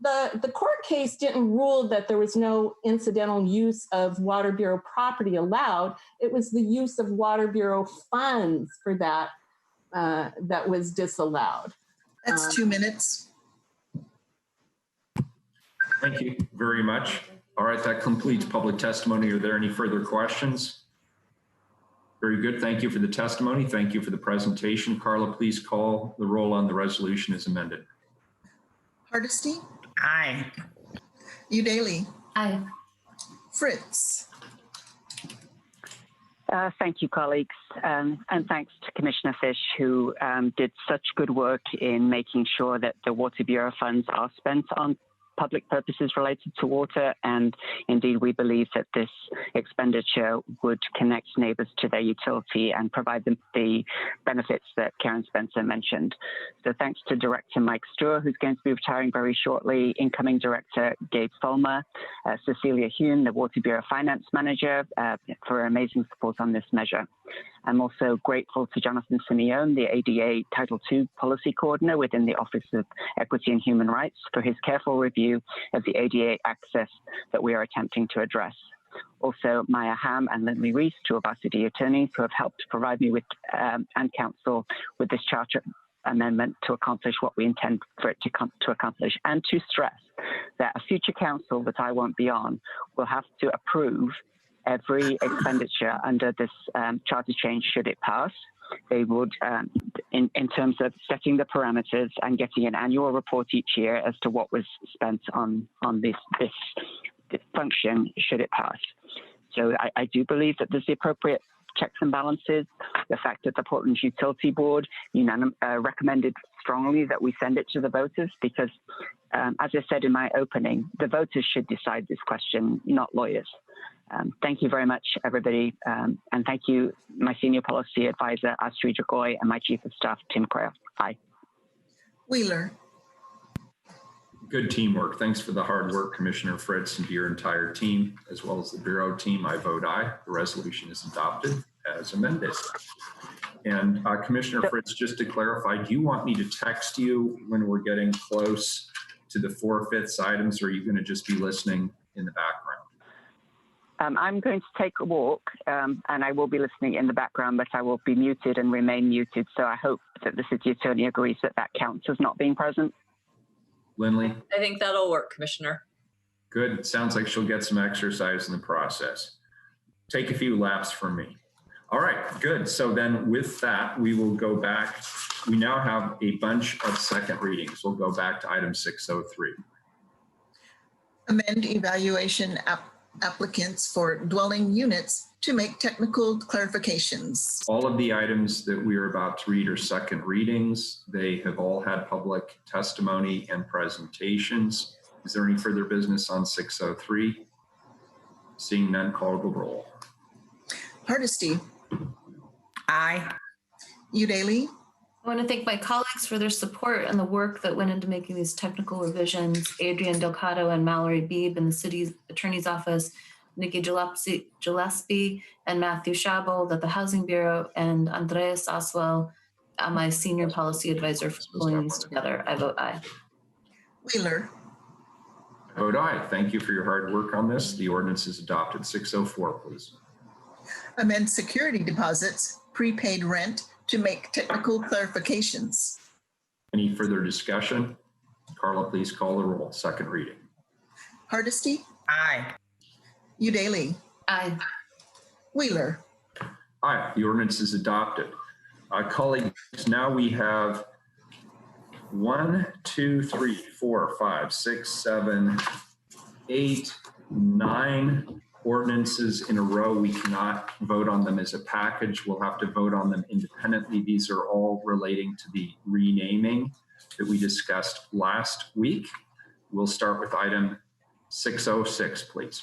The court case didn't rule that there was no incidental use of Water Bureau property allowed. It was the use of Water Bureau funds for that that was disallowed. That's 2 minutes. Thank you very much. All right, that completes public testimony. Are there any further questions? Very good. Thank you for the testimony. Thank you for the presentation. Carla, please call the roll on the resolution as amended. Hardesty? Aye. Udaly? Aye. Fritz? Thank you, colleagues, and thanks to Commissioner Fish, who did such good work in making sure that the Water Bureau funds are spent on public purposes related to water. And indeed, we believe that this expenditure would connect neighbors to their utility and provide them the benefits that Karen Spencer mentioned. So thanks to Director Mike Struer, who's going to be retiring very shortly, incoming Director Gabe Fulmer, Cecilia Hume, the Water Bureau Finance Manager, for amazing support on this measure. I'm also grateful to Jonathan Simeone, the ADA Title II Policy Coordinator within the Office of Equity and Human Rights, for his careful review of the ADA access that we are attempting to address. Also, Maya Ham and Lindley Reese, two of our city attorneys, who have helped provide me with and counsel with this charter amendment to accomplish what we intend for it to accomplish, and to stress that a future council that I won't be on will have to approve every expenditure under this charter change should it pass. They would, in terms of setting the parameters and getting an annual report each year as to what was spent on this function should it pass. So I do believe that there's the appropriate checks and balances. The fact that the Portland Utility Board recommended strongly that we send it to the voters because, as I said in my opening, the voters should decide this question, not lawyers. Thank you very much, everybody. And thank you, my Senior Policy Advisor, Astrid Jagoy, and my Chief of Staff, Tim Crail. Bye. Wheeler. Good teamwork. Thanks for the hard work, Commissioner Fritz, and to your entire team, as well as the Bureau team. I vote aye. The resolution is adopted as amended. And Commissioner Fritz, just to clarify, do you want me to text you when we're getting close to the 4/5 items, or are you going to just be listening in the background? I'm going to take a walk and I will be listening in the background, but I will be muted and remain muted. So I hope that the City Attorney agrees that that counts as not being present. Lindley? I think that'll work, Commissioner. Good. It sounds like she'll get some exercise in the process. Take a few laps from me. All right, good. So then with that, we will go back. We now have a bunch of second readings. We'll go back to item 603. Amend evaluation applicants for dwelling units to make technical clarifications. All of the items that we are about to read are second readings. They have all had public testimony and presentations. Is there any further business on 603? Seeing none, call the roll. Hardesty. Aye. Udaley. I want to thank my colleagues for their support and the work that went into making these technical revisions. Adrian Delcato and Mallory Beebe in the City Attorney's Office, Nikki Gillespie and Matthew Schabel at the Housing Bureau, and Andreas Oswell, my Senior Policy Advisor, for pulling these together. I vote aye. Wheeler. I vote aye. Thank you for your hard work on this. The ordinance is adopted. 604, please. Amend security deposits, prepaid rent to make technical clarifications. Any further discussion? Carla, please call the roll. Second reading. Hardesty. Aye. Udaley. Aye. Wheeler. Aye. The ordinance is adopted. Colleagues, now we have 1, 2, 3, 4, 5, 6, 7, 8, 9 ordinances in a row. We cannot vote on them as a package. We'll have to vote on them independently. These are all relating to the renaming that we discussed last week. We'll start with item 606, please.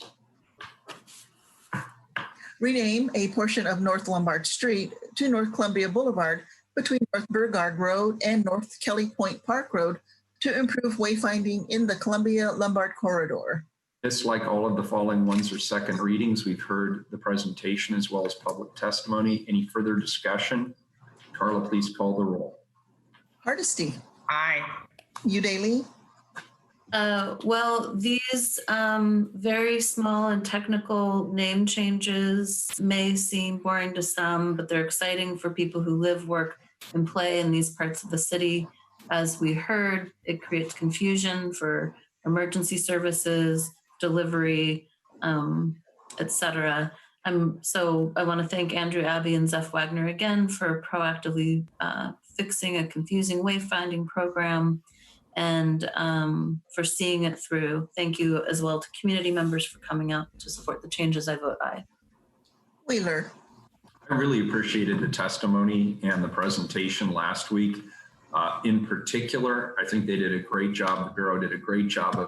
Rename a portion of North Lombard Street to North Columbia Boulevard between North Burgard Road and North Kelly Point Park Road to improve wayfinding in the Columbia Lombard corridor. This, like all of the following ones, are second readings. We've heard the presentation as well as public testimony. Any further discussion? Carla, please call the roll. Hardesty. Aye. Udaley. Well, these very small and technical name changes may seem boring to some, but they're exciting for people who live, work, and play in these parts of the city. As we heard, it creates confusion for emergency services, delivery, etc. So I want to thank Andrew Abbey and Zeph Wagner again for proactively fixing a confusing wayfinding program and for seeing it through. Thank you as well to community members for coming out to support the changes. I vote aye. Wheeler. I really appreciated the testimony and the presentation last week. In particular, I think they did a great job. The Bureau did a great job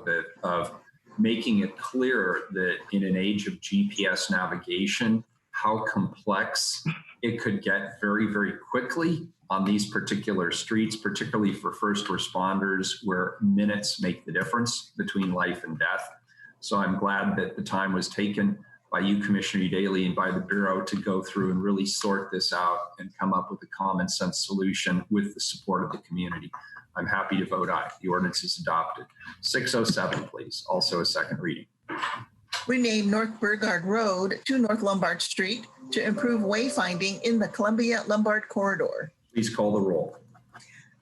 of making it clear that in an age of GPS navigation, how complex it could get very, very quickly on these particular streets, particularly for first responders, where minutes make the difference between life and death. So I'm glad that the time was taken by you, Commissioner Daly, and by the Bureau to go through and really sort this out and come up with a common sense solution with the support of the community. I'm happy to vote aye. The ordinance is adopted. 607, please. Also a second reading. Rename North Burgard Road to North Lombard Street to improve wayfinding in the Columbia Lombard corridor. Please call the roll.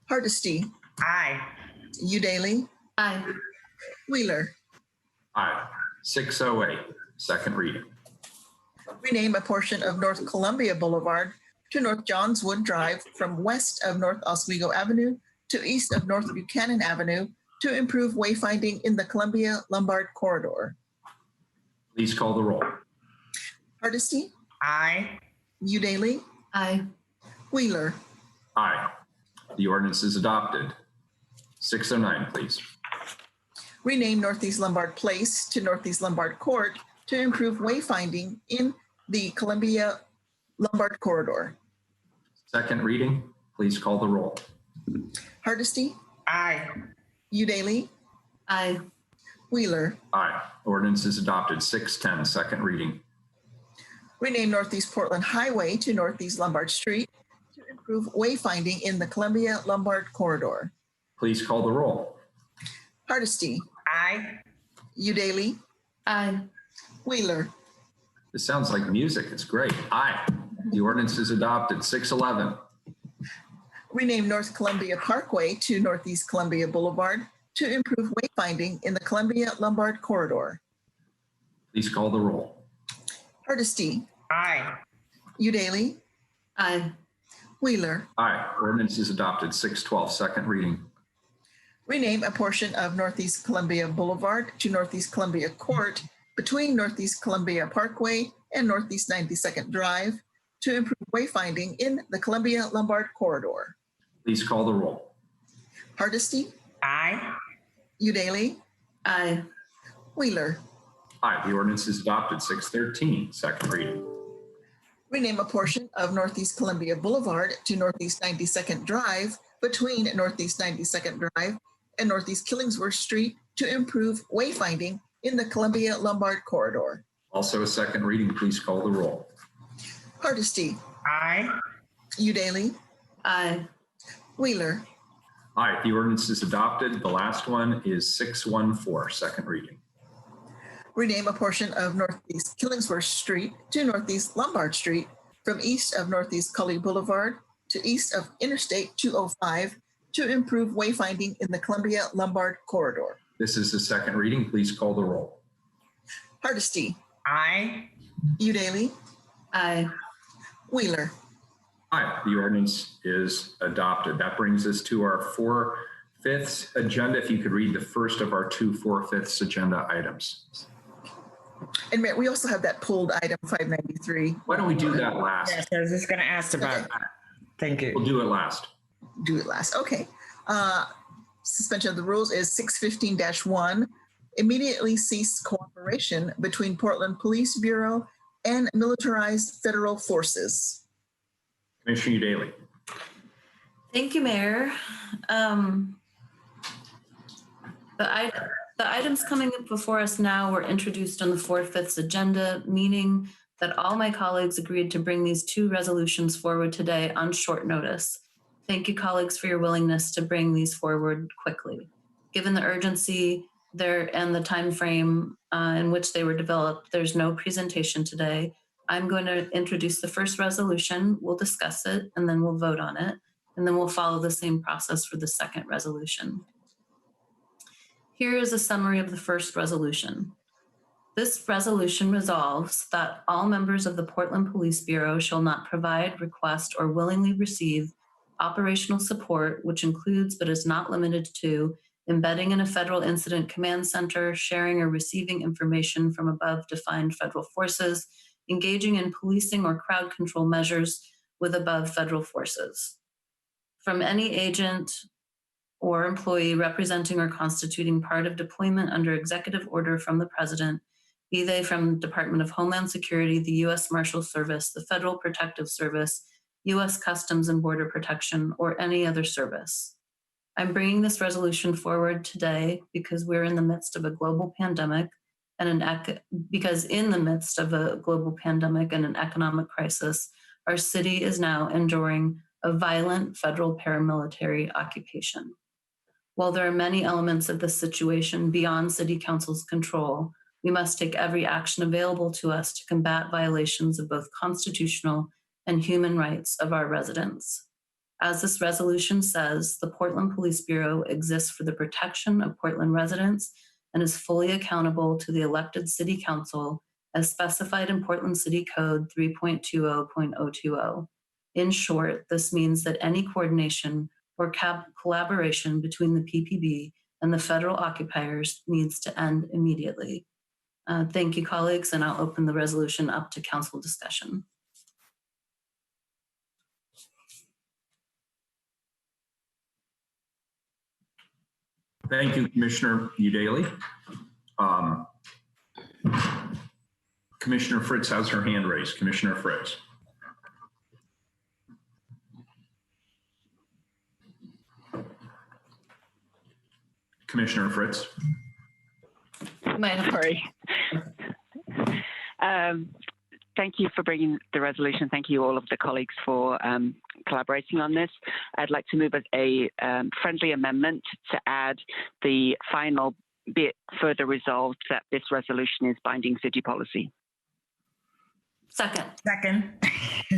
Hardesty. Aye. Udaly. Aye. Wheeler. Aye. 608, second reading. Rename a portion of North Columbia Boulevard to North Johns Wood Drive from west of North Oswego Avenue to east of North Buchanan Avenue to improve wayfinding in the Columbia Lombard corridor. Please call the roll. Hardesty. Aye. Udaly. Aye. Wheeler. Aye. The ordinance is adopted. 609, please. Rename Northeast Lombard Place to Northeast Lombard Court to improve wayfinding in the Columbia Lombard corridor. Second reading. Please call the roll. Hardesty. Aye. Udaly. Aye. Wheeler. Aye. Ordinance is adopted. 610, second reading. Rename Northeast Portland Highway to Northeast Lombard Street to improve wayfinding in the Columbia Lombard corridor. Please call the roll. Hardesty. Aye. Udaly. Aye. Wheeler. This sounds like music. It's great. Aye. The ordinance is adopted. 611. Rename North Columbia Parkway to Northeast Columbia Boulevard to improve wayfinding in the Columbia Lombard corridor. Please call the roll. Hardesty. Aye. Udaly. Aye. Wheeler. Aye. Ordinance is adopted. 612, second reading. Rename a portion of Northeast Columbia Boulevard to Northeast Columbia Court between Northeast Columbia Parkway and Northeast 92nd Drive to improve wayfinding in the Columbia Lombard corridor. Please call the roll. Hardesty. Aye. Udaly. Aye. Wheeler. Aye. The ordinance is adopted. 613, second reading. Rename a portion of Northeast Columbia Boulevard to Northeast 92nd Drive between Northeast 92nd Drive and Northeast Killingsworth Street to improve wayfinding in the Columbia Lombard corridor. Also a second reading. Please call the roll. Hardesty. Aye. Udaly. Aye. Wheeler. Aye. The ordinance is adopted. The last one is 614, second reading. Rename a portion of Northeast Killingsworth Street to Northeast Lombard Street from east of Northeast Cully Boulevard to east of Interstate 205 to improve wayfinding in the Columbia Lombard corridor. This is the second reading. Please call the roll. Hardesty. Aye. Udaly. Aye. Wheeler. Aye. The ordinance is adopted. That brings us to our 4/5 agenda. If you could read the first of our two 4/5 agenda items. And Mayor, we also have that pulled item 593. Why don't we do that last? Yes, I was just going to ask about that. Thank you. We'll do it last. Do it last. Okay. Suspension of the rules is 615-1. Immediately cease cooperation between Portland Police Bureau and militarized federal forces. Commissioner Daly. Thank you, Mayor. The items coming up before us now were introduced on the 4/5 agenda, meaning that all my colleagues agreed to bring these two resolutions forward today on short notice. Thank you, colleagues, for your willingness to bring these forward quickly. Given the urgency there and the time frame in which they were developed, there's no presentation today. I'm going to introduce the first resolution. We'll discuss it, and then we'll vote on it. And then we'll follow the same process for the second resolution. Here is a summary of the first resolution. This resolution resolves that all members of the Portland Police Bureau shall not provide, request, or willingly receive operational support, which includes but is not limited to embedding in a federal incident command center, sharing or receiving information from above defined federal forces, engaging in policing or crowd control measures with above federal forces. From any agent or employee representing or constituting part of deployment under executive order from the president, be they from the Department of Homeland Security, the U.S. Marshal Service, the Federal Protective Service, U.S. Customs and Border Protection, or any other service. I'm bringing this resolution forward today because we're in the midst of a global pandemic because in the midst of a global pandemic and an economic crisis, our city is now enduring a violent federal paramilitary occupation. While there are many elements of this situation beyond City Council's control, we must take every action available to us to combat violations of both constitutional and human rights of our residents. As this resolution says, the Portland Police Bureau exists for the protection of Portland residents and is fully accountable to the elected City Council as specified in Portland City Code 3.20.020. In short, this means that any coordination or collaboration between the PPB and the federal occupiers needs to end immediately. Thank you, colleagues, and I'll open the resolution up to council discussion. Thank you, Commissioner Udaley. Commissioner Fritz has her hand raised. Commissioner Fritz. Commissioner Fritz. Sorry. Thank you for bringing the resolution. Thank you all of the colleagues for collaborating on this. I'd like to move a friendly amendment to add the final bit further resolved that this resolution is binding city policy. Second. We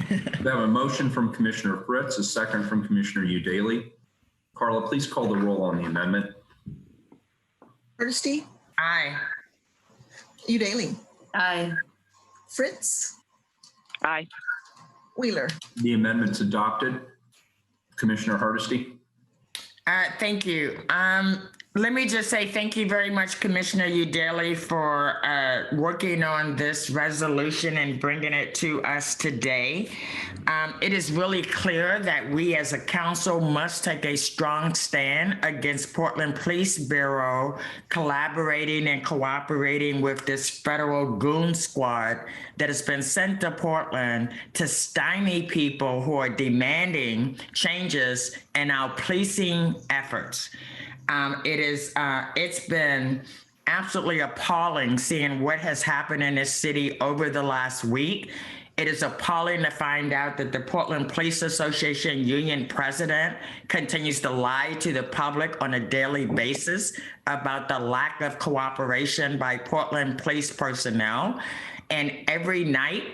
have a motion from Commissioner Fritz, a second from Commissioner Udaley. Carla, please call the roll on the amendment. Hardesty? Aye. Udaley? Aye. Fritz? Aye. Wheeler? The amendment's adopted. Commissioner Hardesty? Thank you. Let me just say thank you very much, Commissioner Udaley, for working on this resolution and bringing it to us today. It is really clear that we as a council must take a strong stand against Portland Police Bureau collaborating and cooperating with this federal goon squad that has been sent to Portland to stymie people who are demanding changes in our policing efforts. It's been absolutely appalling seeing what has happened in this city over the last week. It is appalling to find out that the Portland Police Association union president continues to lie to the public on a daily basis about the lack of cooperation by Portland police personnel. And every night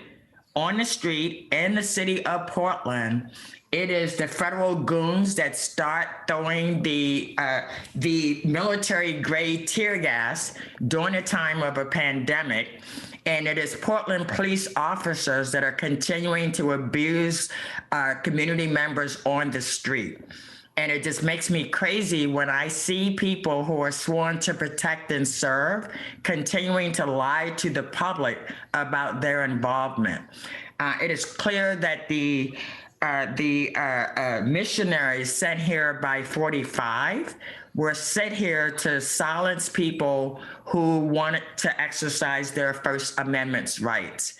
on the street in the city of Portland, it is the federal goons that start throwing the military-grade tear gas during a time of a pandemic. And it is Portland police officers that are continuing to abuse community members on the street. And it just makes me crazy when I see people who are sworn to protect and serve continuing to lie to the public about their involvement. It is clear that the missionaries sent here by 45 were sent here to silence people who wanted to exercise their First Amendment rights.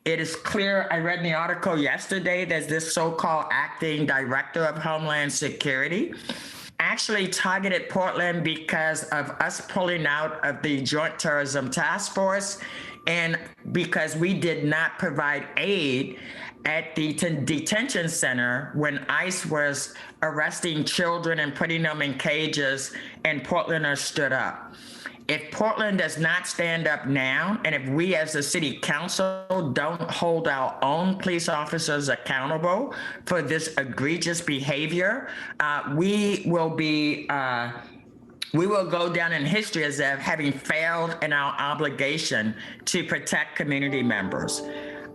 It is clear, I read in the article yesterday, that this so-called acting director of Homeland Security actually targeted Portland because of us pulling out of the Joint Terrorism Task Force and because we did not provide aid at the detention center when ICE was arresting children and putting them in cages and Portlanders stood up. If Portland does not stand up now, and if we as a city council don't hold our own police officers accountable for this egregious behavior, we will go down in history as having failed in our obligation to protect community members.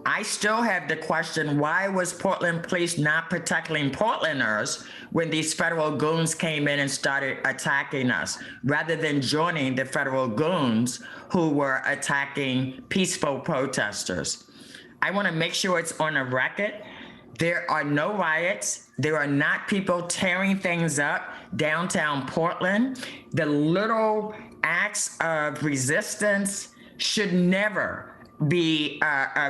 I still have the question, why was Portland Police not protecting Portlanders when these federal goons came in and started attacking us, rather than joining the federal goons who were attacking peaceful protesters? I want to make sure it's on the record. There are no riots. There are not people tearing things up downtown Portland. The little acts of resistance should never be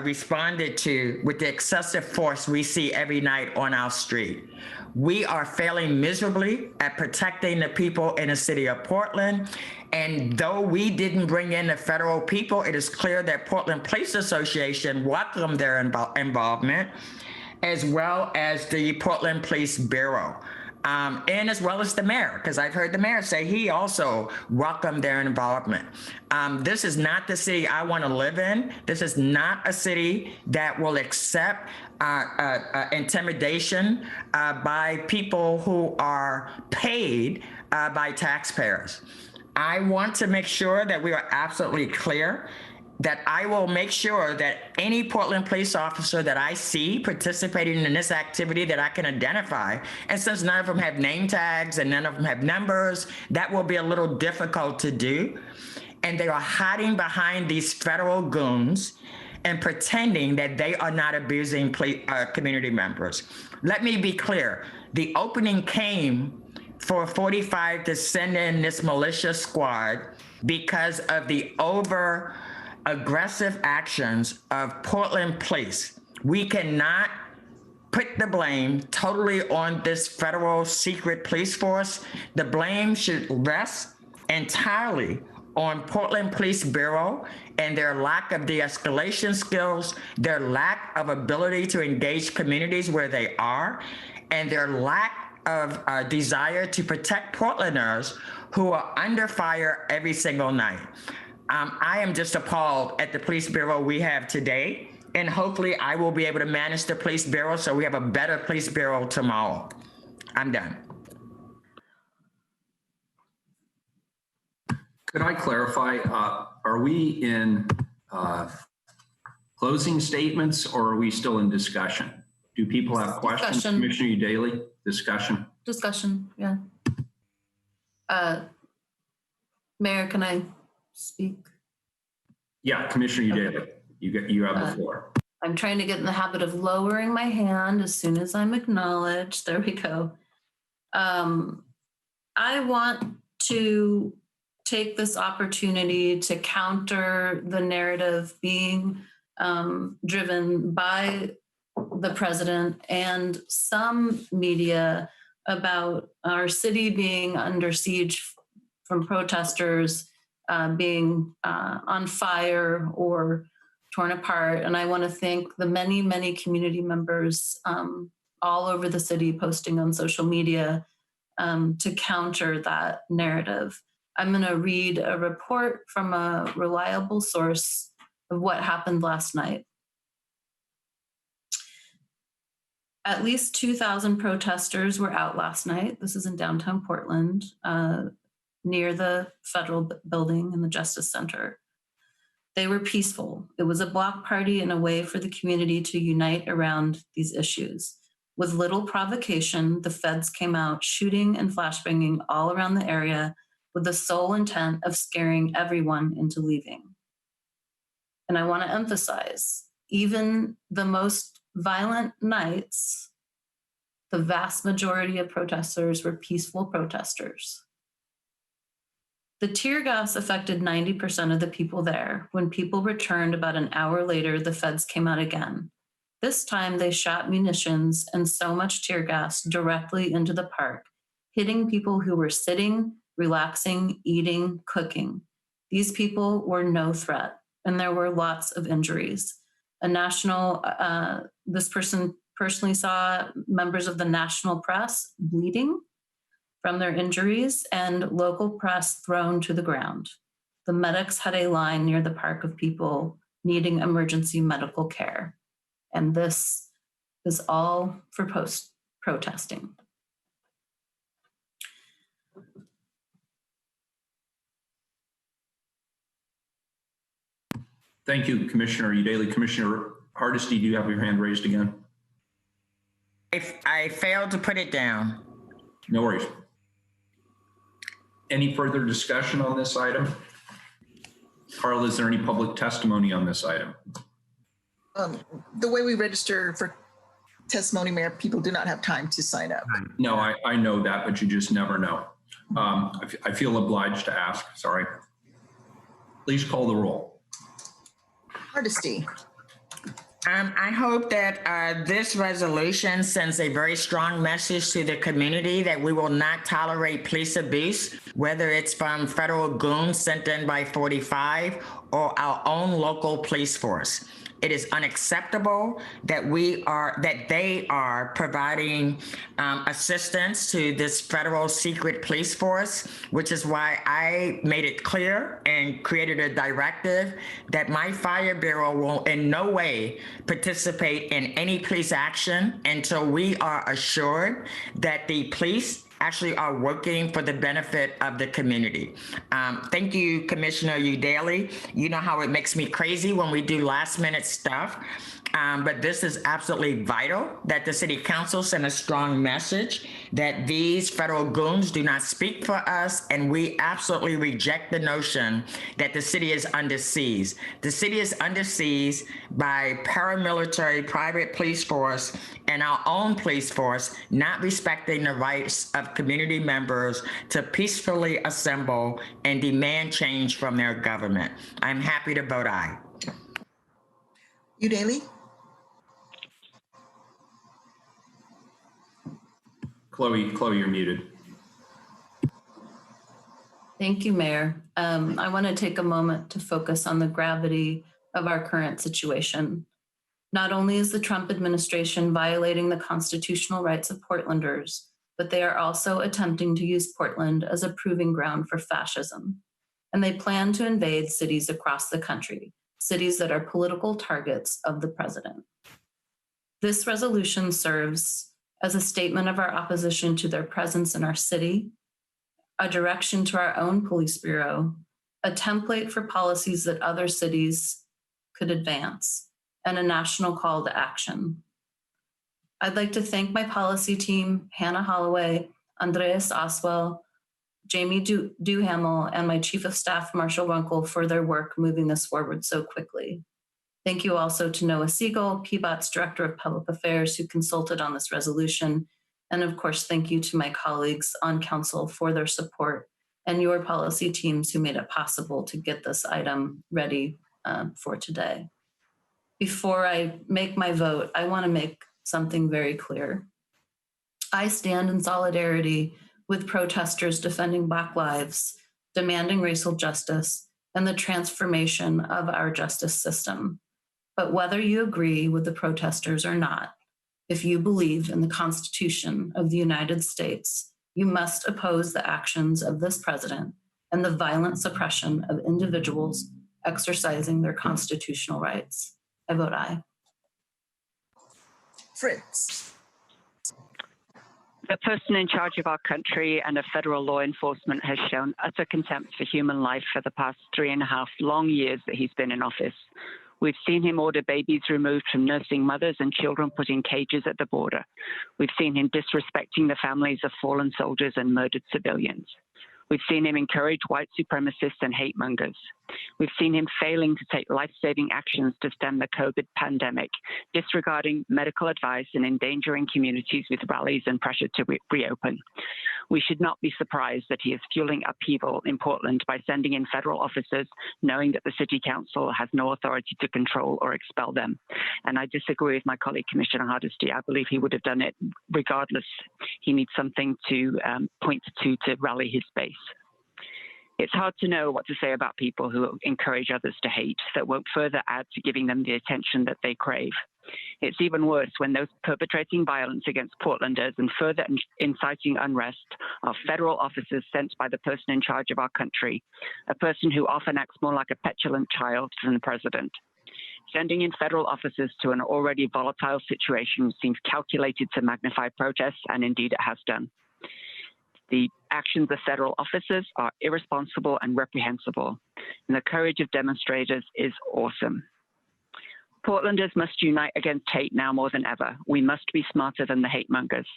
responded to with the excessive force we see every night on our street. We are failing miserably at protecting the people in the city of Portland. And though we didn't bring in the federal people, it is clear that Portland Police Association welcomed their involvement, as well as the Portland Police Bureau. And as well as the mayor, because I've heard the mayor say he also welcomed their involvement. This is not the city I want to live in. This is not a city that will accept intimidation by people who are paid by taxpayers. I want to make sure that we are absolutely clear that I will make sure that any Portland police officer that I see participating in this activity that I can identify, and since none of them have name tags and none of them have numbers, that will be a little difficult to do. And they are hiding behind these federal goons and pretending that they are not abusing community members. Let me be clear, the opening came for 45 to send in this militia squad because of the aggressive actions of Portland Police. We cannot put the blame totally on this federal secret police force. The blame should rest entirely on Portland Police Bureau and their lack of de-escalation skills, their lack of ability to engage communities where they are, and their lack of desire to protect Portlanders who are under fire every single night. I am just appalled at the police bureau we have today, and hopefully I will be able to manage the police bureau so we have a better police bureau tomorrow. I'm done. Could I clarify, are we in closing statements or are we still in discussion? Do people have questions? Discussion. Commissioner Daly, discussion. Discussion, yeah. Mayor, can I speak? Yeah, Commissioner Daly, you have the floor. I'm trying to get in the habit of lowering my hand as soon as I'm acknowledged. There we go. I want to take this opportunity to counter the narrative being driven by the president and some media about our city being under siege from protesters, being on fire or torn apart. And I want to thank the many, many community members all over the city posting on social media to counter that narrative. I'm going to read a report from a reliable source of what happened last night. At least 2,000 protesters were out last night. This is in downtown Portland, near the federal building in the Justice Center. They were peaceful. It was a block party and a way for the community to unite around these issues. With little provocation, the feds came out shooting and flashbanging all around the area with the sole intent of scaring everyone into leaving. And I want to emphasize, even the most violent nights, the vast majority of protesters were peaceful protesters. The tear gas affected 90% of the people there. When people returned about an hour later, the feds came out again. This time they shot munitions and so much tear gas directly into the park, hitting people who were sitting, relaxing, eating, cooking. These people were no threat, and there were lots of injuries. This person personally saw members of the national press bleeding from their injuries and local press thrown to the ground. The medics had a line near the park of people needing emergency medical care. And this is all for protesting. Thank you, Commissioner Daly. Commissioner Hardesty, do you have your hand raised again? I failed to put it down. No worries. Any further discussion on this item? Carl, is there any public testimony on this item? The way we register for testimony, Mayor, people do not have time to sign up. No, I know that, but you just never know. I feel obliged to ask, sorry. Please call the roll. Hardesty. I hope that this resolution sends a very strong message to the community that we will not tolerate police abuse, whether it's from federal goons sent in by 45 or our own local police force. It is unacceptable that they are providing assistance to this federal secret police force, which is why I made it clear and created a directive that my fire bureau will in no way participate in any police action until we are assured that the police actually are working for the benefit of the community. Thank you, Commissioner Udaley. You know how it makes me crazy when we do last minute stuff. But this is absolutely vital that the city council send a strong message that these federal goons do not speak for us, and we absolutely reject the notion that the city is under siege. The city is under siege by paramilitary private police force and our own police force not respecting the rights of community members to peacefully assemble and demand change from their government. I'm happy to vote aye. Udaley. Chloe, you're muted. Thank you, Mayor. I want to take a moment to focus on the gravity of our current situation. Not only is the Trump administration violating the constitutional rights of Portlanders, but they are also attempting to use Portland as a proving ground for fascism. And they plan to invade cities across the country, cities that are political targets of the president. This resolution serves as a statement of our opposition to their presence in our city, a direction to our own police bureau, a template for policies that other cities could advance, and a national call to action. I'd like to thank my policy team, Hannah Holloway, Andreas Oswell, Jamie Duhamel, and my Chief of Staff, Marshall Runkle, for their work moving this forward so quickly. Thank you also to Noah Siegel, PBOT's Director of Public Affairs, who consulted on this resolution. And of course, thank you to my colleagues on council for their support and your policy teams who made it possible to get this item ready for today. Before I make my vote, I want to make something very clear. I stand in solidarity with protesters defending Black lives, demanding racial justice, and the transformation of our justice system. But whether you agree with the protesters or not, if you believe in the Constitution of the United States, you must oppose the actions of this president and the violent suppression of individuals exercising their constitutional rights. I vote aye. Fritz. The person in charge of our country and of federal law enforcement has shown utter contempt for human life for the past 3.5 long years that he's been in office. We've seen him order babies removed from nursing mothers and children put in cages at the border. We've seen him disrespecting the families of fallen soldiers and murdered civilians. We've seen him encourage white supremacists and hate mongers. We've seen him failing to take life-saving actions to stem the COVID pandemic, disregarding medical advice and endangering communities with rallies and pressure to reopen. We should not be surprised that he is fueling upheaval in Portland by sending in federal officers, knowing that the city council has no authority to control or expel them. And I disagree with my colleague, Commissioner Hardesty. I believe he would have done it regardless. He needs something to point to rally his base. It's hard to know what to say about people who encourage others to hate that won't further add to giving them the attention that they crave. It's even worse when those perpetrating violence against Portlanders and further inciting unrest are federal officers sent by the person in charge of our country, a person who often acts more like a petulant child than the president. Sending in federal officers to an already volatile situation seems calculated to magnify protests, and indeed it has done. The actions of federal officers are irresponsible and reprehensible, and the courage of demonstrators is awesome. Portlanders must unite against hate now more than ever. We must be smarter than the hate mongers.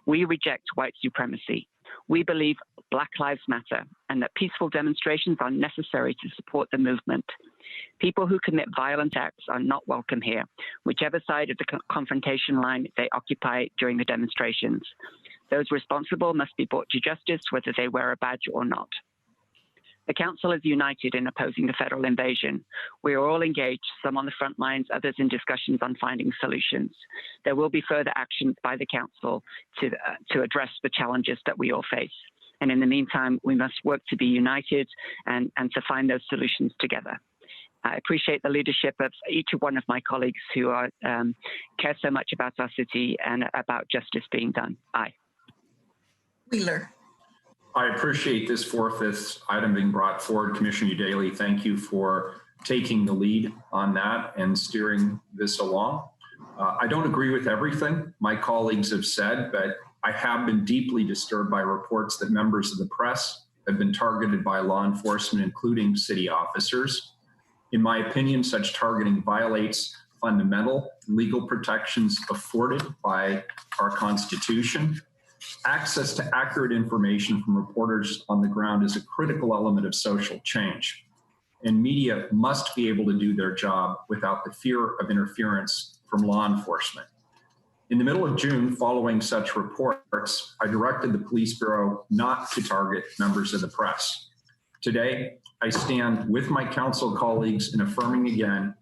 We reject white supremacy. We believe Black Lives Matter and that peaceful demonstrations are necessary to support the movement. People who commit violent acts are not welcome here, whichever side of the confrontation line they occupy during the demonstrations. Those responsible must be brought to justice, whether they wear a badge or not. The Council is united in opposing the federal invasion. We are all engaged, some on the front lines, others in discussions on finding solutions. There will be further actions by the Council to address the challenges that we all face. And in the meantime, we must work to be united and to find those solutions together. I appreciate the leadership of each one of my colleagues who care so much about our city and about justice being done. Aye. Wheeler. I appreciate this fourth item being brought forward. Commissioner Daly, thank you for taking the lead on that and steering this along. I don't agree with everything my colleagues have said, but I have been deeply disturbed by reports that members of the press have been targeted by law enforcement, including city officers. In my opinion, such targeting violates fundamental legal protections afforded by our Constitution. Access to accurate information from reporters on the ground is a critical element of social change, and media must be able to do their job without the fear of interference from law enforcement. In the middle of June, following such reports, I directed the Police Bureau not to target members of the press. Today, I stand with my council colleagues in affirming again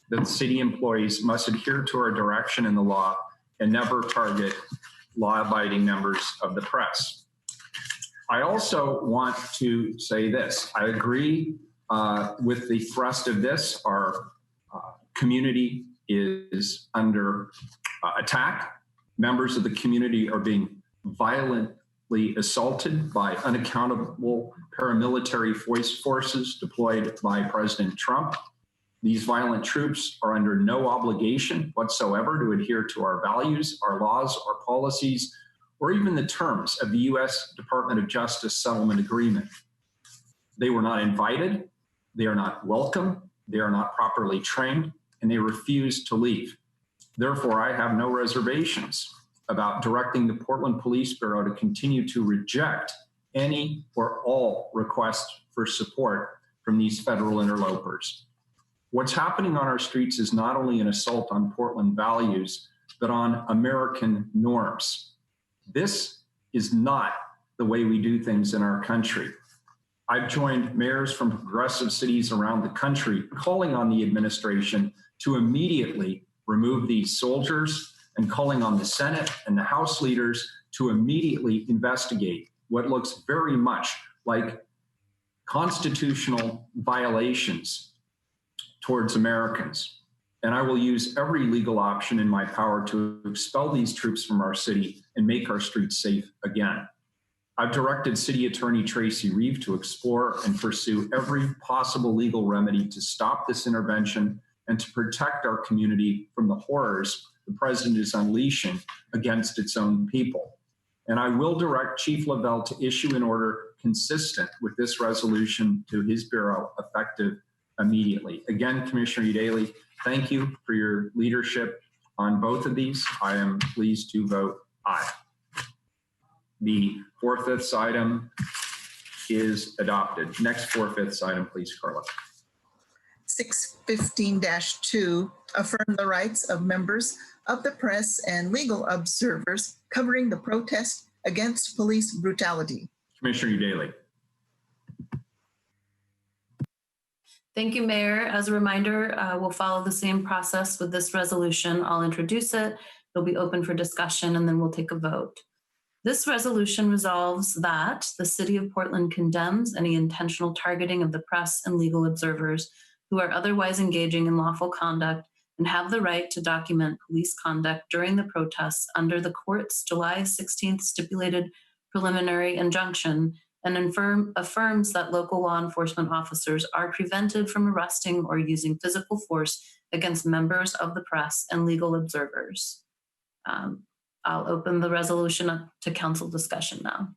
that city employees must adhere to our direction in the law and never target law-abiding members of the press. I also want to say this. I agree with the thrust of this. Our community is under attack. Members of the community are being violently assaulted by unaccountable paramilitary forces deployed by President Trump. These violent troops are under no obligation whatsoever to adhere to our values, our laws, our policies, or even the terms of the U.S. Department of Justice settlement agreement. They were not invited, they are not welcome, they are not properly trained, and they refuse to leave. Therefore, I have no reservations about directing the Portland Police Bureau to continue to reject any or all requests for support from these federal interlopers. What's happening on our streets is not only an assault on Portland values, but on American norms. This is not the way we do things in our country. I've joined mayors from progressive cities around the country calling on the administration to immediately remove these soldiers and calling on the Senate and the House leaders to immediately investigate what looks very much like constitutional violations towards Americans. And I will use every legal option in my power to expel these troops from our city and make our streets safe again. I've directed City Attorney Tracy Reeve to explore and pursue every possible legal remedy to stop this intervention and to protect our community from the horrors the president is unleashing against its own people. And I will direct Chief Lavelle to issue an order consistent with this resolution to his bureau, effective immediately. Again, Commissioner Daly, thank you for your leadership on both of these. I am pleased to vote aye. The 4/5 item is adopted. Next 4/5 item, please, Carla. 615-2, affirm the rights of members of the press and legal observers covering the protest against police brutality. Commissioner Daly. Thank you, Mayor. As a reminder, we'll follow the same process with this resolution. I'll introduce it. It'll be open for discussion, and then we'll take a vote. This resolution resolves that the City of Portland condemns any intentional targeting of the press and legal observers who are otherwise engaging in lawful conduct and have the right to document police conduct during the protests under the court's July 16th stipulated preliminary injunction, and affirms that local law enforcement officers are prevented from arresting or using physical force against members of the press and legal observers. I'll open the resolution up to council discussion now.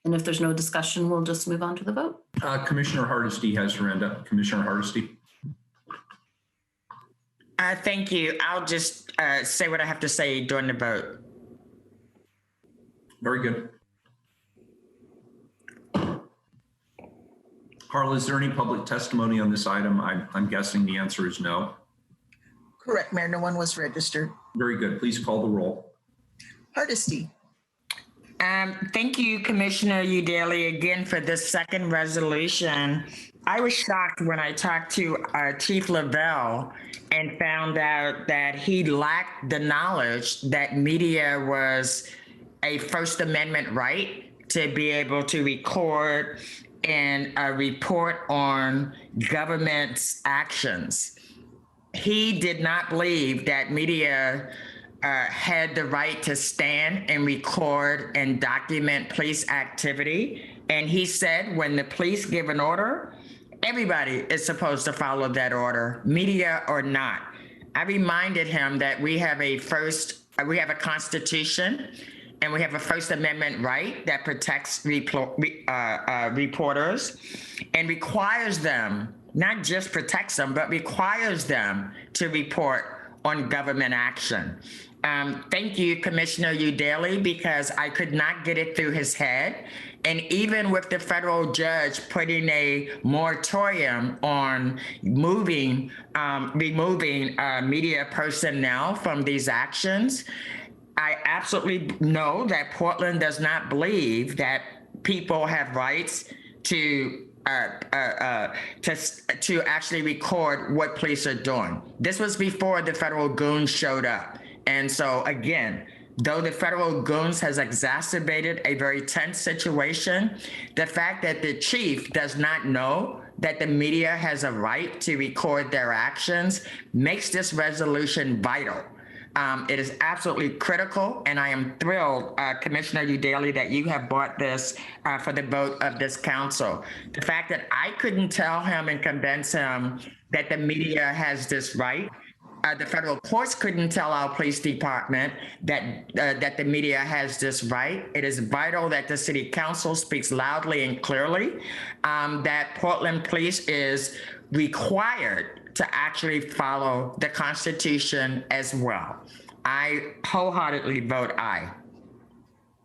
And if there's no discussion, we'll just move on to the vote. Commissioner Hardesty has her hand up. Commissioner Hardesty. Thank you. I'll just say what I have to say during the vote. Very good. Carla, is there any public testimony on this item? I'm guessing the answer is no. Correct, Mayor. No one was registered. Very good. Please call the roll. Hardesty. Thank you, Commissioner Udaley, again for this second resolution. I was shocked when I talked to Chief Lavelle and found out that he lacked the knowledge that media was a First Amendment right to be able to record and report on government's actions. He did not believe that media had the right to stand and record and document police activity. And he said when the police give an order, everybody is supposed to follow that order, media or not. I reminded him that we have a Constitution and we have a First Amendment right that protects reporters and requires them, not just protects them, but requires them to report on government action. Thank you, Commissioner Udaley, because I could not get it through his head. And even with the federal judge putting a moratorium on removing media personnel from these actions, I absolutely know that Portland does not believe that people have rights to actually record what police are doing. This was before the federal goons showed up. And so again, though the federal goons has exacerbated a very tense situation, the fact that the chief does not know that the media has a right to record their actions makes this resolution vital. It is absolutely critical, and I am thrilled, Commissioner Udaley, that you have brought this for the vote of this council. The fact that I couldn't tell him and convince him that the media has this right, the federal courts couldn't tell our police department that the media has this right. It is vital that the city council speaks loudly and clearly, that Portland Police is required to actually follow the Constitution as well. I wholeheartedly vote aye.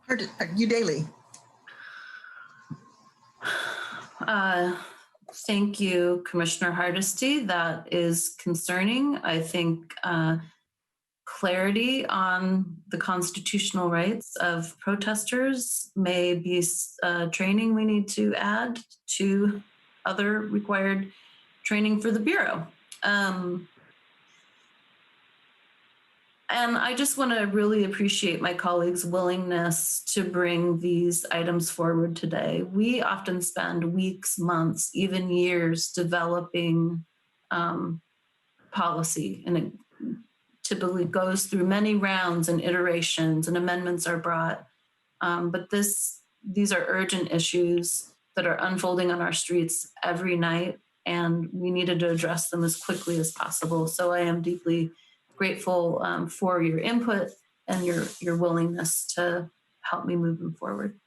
Udaley. Thank you, Commissioner Hardesty. That is concerning. I think clarity on the constitutional rights of protesters may be training we need to add to other required training for the Bureau. And I just want to really appreciate my colleagues' willingness to bring these items forward today. We often spend weeks, months, even years developing policy, and it typically goes through many rounds and iterations, and amendments are brought. But these are urgent issues that are unfolding on our streets every night, and we needed to address them as quickly as possible. So I am deeply grateful for your input and your willingness to help me move them forward.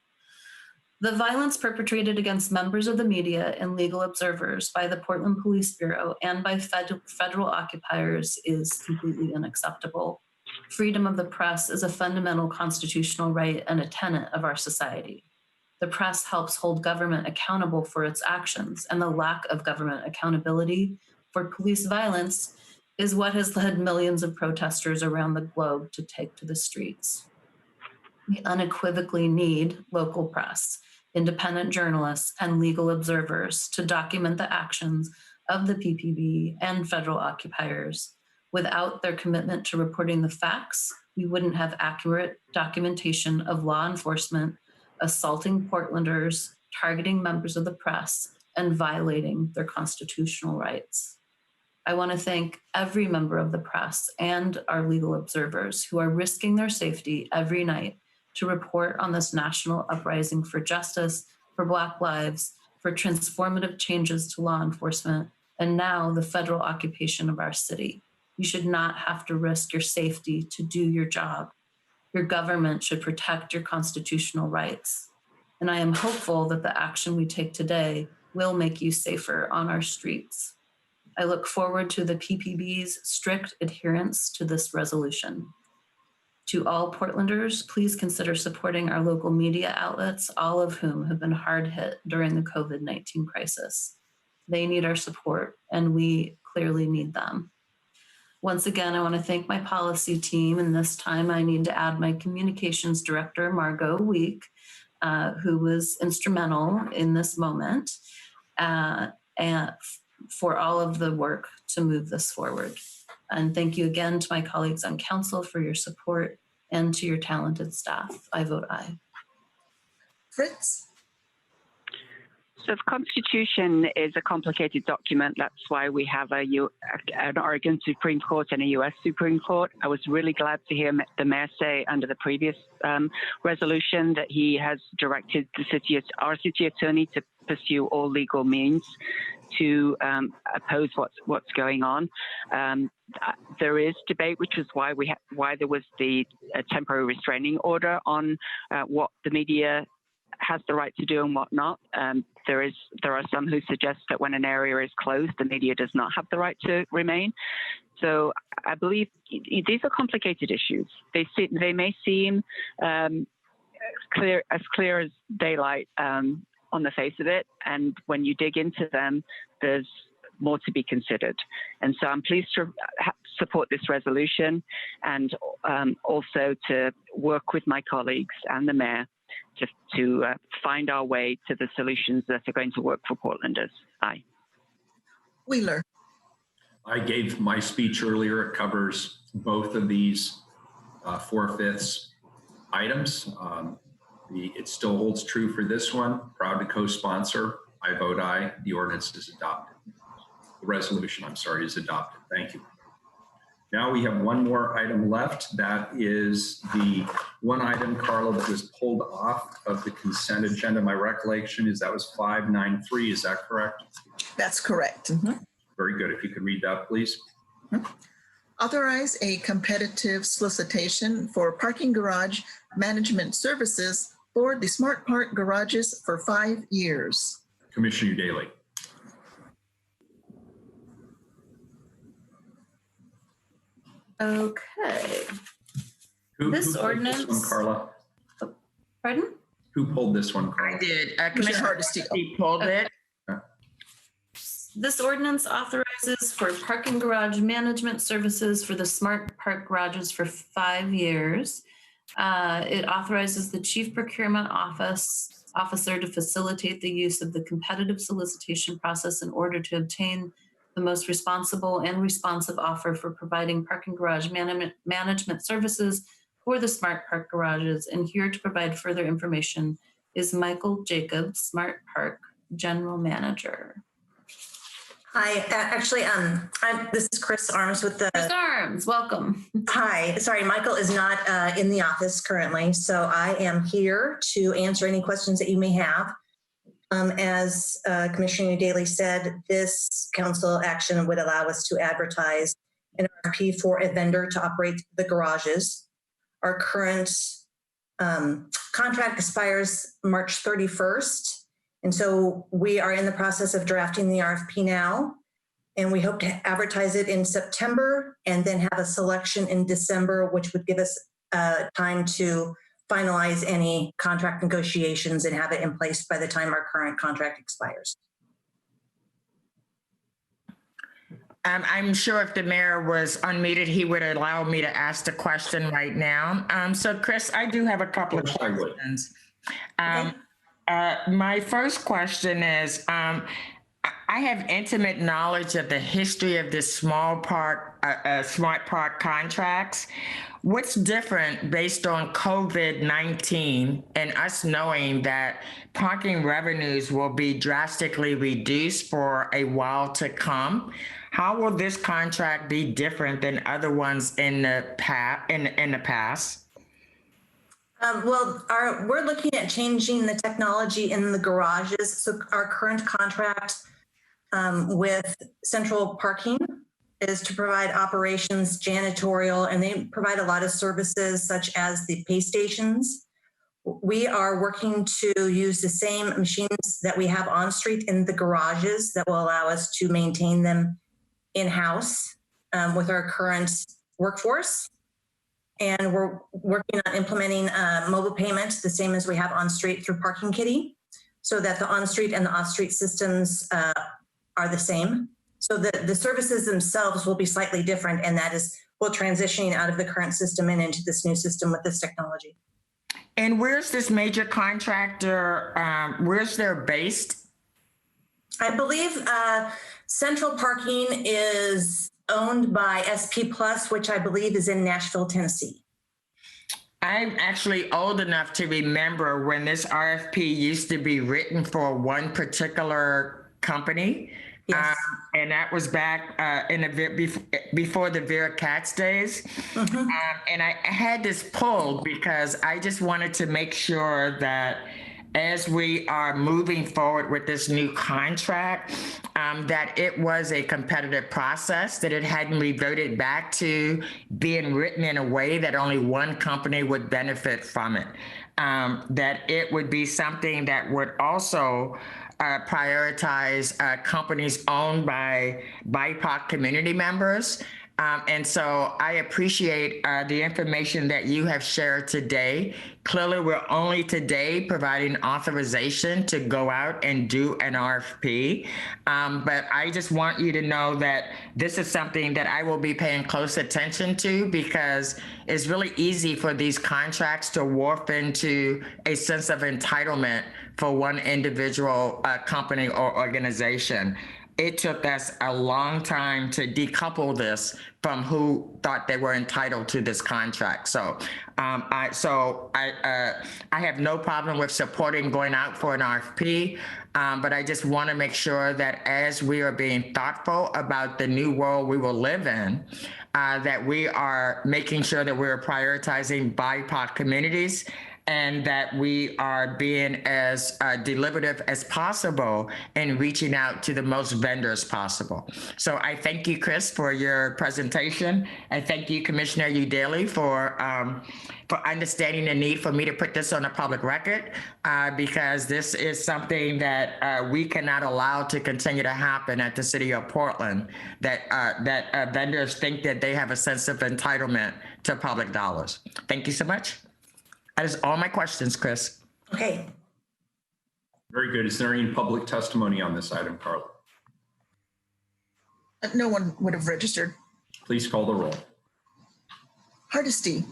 The violence perpetrated against members of the media and legal observers by the Portland Police Bureau and by federal occupiers is completely unacceptable. Freedom of the press is a fundamental constitutional right and a tenet of our society. The press helps hold government accountable for its actions, and the lack of government accountability for police violence is what has led millions of protesters around the globe to take to the streets. We unequivocally need local press, independent journalists, and legal observers to document the actions of the PPB and federal occupiers. Without their commitment to reporting the facts, we wouldn't have accurate documentation of law enforcement assaulting Portlanders, targeting members of the press, and violating their constitutional rights. I want to thank every member of the press and our legal observers who are risking their safety every night to report on this national uprising for justice, for Black lives, for transformative changes to law enforcement, and now the federal occupation of our city. You should not have to risk your safety to do your job. Your government should protect your constitutional rights. And I am hopeful that the action we take today will make you safer on our streets. I look forward to the PPB's strict adherence to this resolution. To all Portlanders, please consider supporting our local media outlets, all of whom have been hard hit during the COVID-19 crisis. They need our support, and we clearly need them. Once again, I want to thank my policy team, and this time I need to add my communications director, Margot Week, who was instrumental in this moment, and for all of the work to move this forward. And thank you again to my colleagues on council for your support and to your talented staff. I vote aye. Fritz? So the Constitution is a complicated document. That's why we have an Oregon Supreme Court and a U.S. Supreme Court. I was really glad to hear the mayor say under the previous resolution that he has directed our city attorney to pursue all legal means to oppose what's going on. There is debate, which is why there was the temporary restraining order on what the media has the right to do and what not. There are some who suggest that when an area is closed, the media does not have the right to remain. So I believe these are complicated issues. They may seem clear as daylight on the face of it, and when you dig into them, there's more to be considered. And so I'm pleased to support this resolution, and also to work with my colleagues and the mayor to find our way to the solutions that are going to work for Portlanders. Aye. Wheeler. I gave my speech earlier. It covers both of these 4/5 items. It still holds true for this one. Proud to co-sponsor. I vote aye. The ordinance is adopted. The resolution, I'm sorry, is adopted. Thank you. Now we have one more item left. That is the one item, Carla, that was pulled off of the consent agenda. My recollection is that was 593. Is that correct? That's correct. Mm-hmm. Very good. If you could read that, please. Mm-hmm. Authorize a competitive solicitation for parking garage management services for the Smart Park garages for 5 years. Commissioner Daly. Okay. This ordinance. This one, Carla? Pardon? Who pulled this one, Carla? I did. Commissioner Hardesty pulled it. This ordinance authorizes for parking garage management services for the Smart Park garages for 5 years. It authorizes the Chief Procurement Officer to facilitate the use of the competitive solicitation process in order to obtain the most responsible and responsive offer for providing parking garage management services for the Smart Park garages. And here to provide further information is Michael Jacobs, Smart Park General Manager. Hi, actually, this is Chris Arms with the. Chris Arms, welcome. Hi, sorry, Michael is not in the office currently, so I am here to answer any questions that you may have. As Commissioner Daly said, this council action would allow us to advertise an RFP for a vendor to operate the garages. Our current contract expires March 31st. And so we are in the process of drafting the RFP now, and we hope to advertise it in September and then have a selection in December, which would give us time to finalize any contract negotiations and have it in place by the time our current contract expires. I'm sure if the mayor was unmuted, he would allow me to ask the question right now. So Chris, I do have a couple of questions. My first question is, I have intimate knowledge of the history of the Smart Park contracts. What's different based on COVID-19 and us knowing that parking revenues will be drastically reduced for a while to come? How will this contract be different than other ones in the past? Well, we're looking at changing the technology in the garages. So our current contract with Central Parking is to provide operations, janitorial, and they provide a lot of services such as the pay stations. We are working to use the same machines that we have on street in the garages that will allow us to maintain them in-house with our current workforce. And we're working on implementing mobile payments, the same as we have on street through Parking Kitty, so that the on street and the off street systems are the same. So the services themselves will be slightly different, and that is we're transitioning out of the current system and into this new system with this technology. And where's this major contractor, where's they're based? I believe Central Parking is owned by SP Plus, which I believe is in Nashville, Tennessee. I'm actually old enough to remember when this RFP used to be written for one particular company. Yes. And that was back before the Vera Katz days. Mm-hmm. And I had this pulled because I just wanted to make sure that as we are moving forward with this new contract, that it was a competitive process, that it hadn't reverted back to being written in a way that only one company would benefit from it. That it would be something that would also prioritize companies owned by BIPOC community members. And so I appreciate the information that you have shared today. Clearly, we're only today providing authorization to go out and do an RFP. But I just want you to know that this is something that I will be paying close attention to, because it's really easy for these contracts to warp into a sense of entitlement for one individual company or organization. It took us a long time to decouple this from who thought they were entitled to this contract. So I have no problem with supporting going out for an RFP, but I just want to make sure that as we are being thoughtful about the new world we will live in, that we are making sure that we're prioritizing BIPOC communities, and that we are being as deliberative as possible in reaching out to the most vendors possible. So I thank you, Chris, for your presentation. I thank you, Commissioner Udaley, for understanding the need for me to put this on the public record, because this is something that we cannot allow to continue to happen at the City of Portland, that vendors think that they have a sense of entitlement to public dollars. Thank you so much. That is all my questions, Chris. Okay. Very good. Is there any public testimony on this item, Carla? No one would have registered. Please call the roll. Hardesty.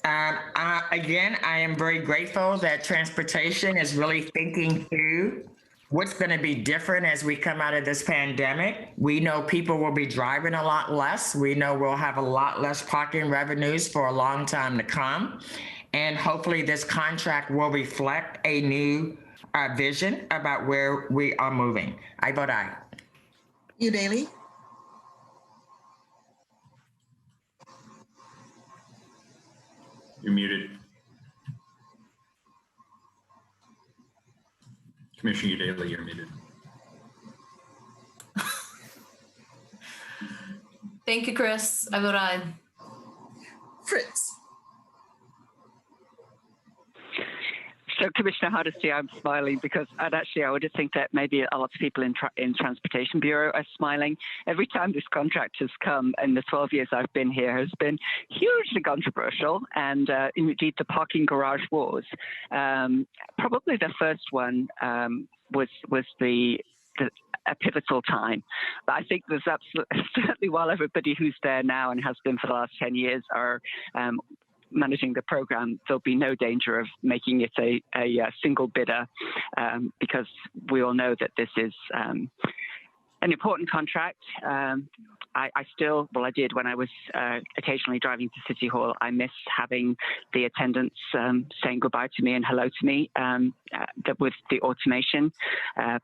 Again, I am very grateful that transportation is really thinking through what's going to be different as we come out of this pandemic. We know people will be driving a lot less. We know we'll have a lot less parking revenues for a long time to come. And hopefully this contract will reflect a new vision about where we are moving. I vote aye. Udaley. You're muted. Commissioner Udaley, you're muted. Thank you, Chris. I vote aye. Fritz. So, Commissioner Hardesty, I'm smiling because I would think that maybe a lot of people in Transportation Bureau are smiling. Every time this contract has come in the 12 years I've been here has been hugely controversial, and indeed the parking garage wars. Probably the first one was a pivotal time. But I think there's certainly, while everybody who's there now and has been for the last 10 years are managing the program, there'll be no danger of making it a single bidder, because we all know that this is an important contract. I did when I was occasionally driving to City Hall. I miss having the attendants saying goodbye to me and hello to me. With the automation,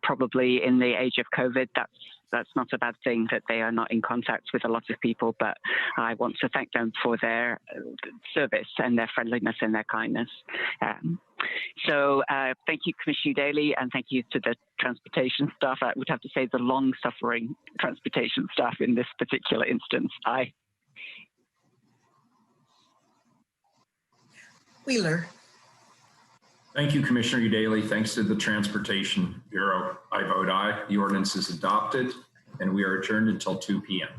probably in the age of COVID, that's not a bad thing that they are not in contact with a lot of people, but I want to thank them for their service and their friendliness and their kindness. So thank you, Commissioner Udaley, and thank you to the transportation staff. I would have to say the long-suffering transportation staff in this particular instance. Aye. Wheeler. Thank you, Commissioner Udaley. Thanks to the Transportation Bureau. I vote aye. The ordinance is adopted, and we are adjourned until 2 p.m.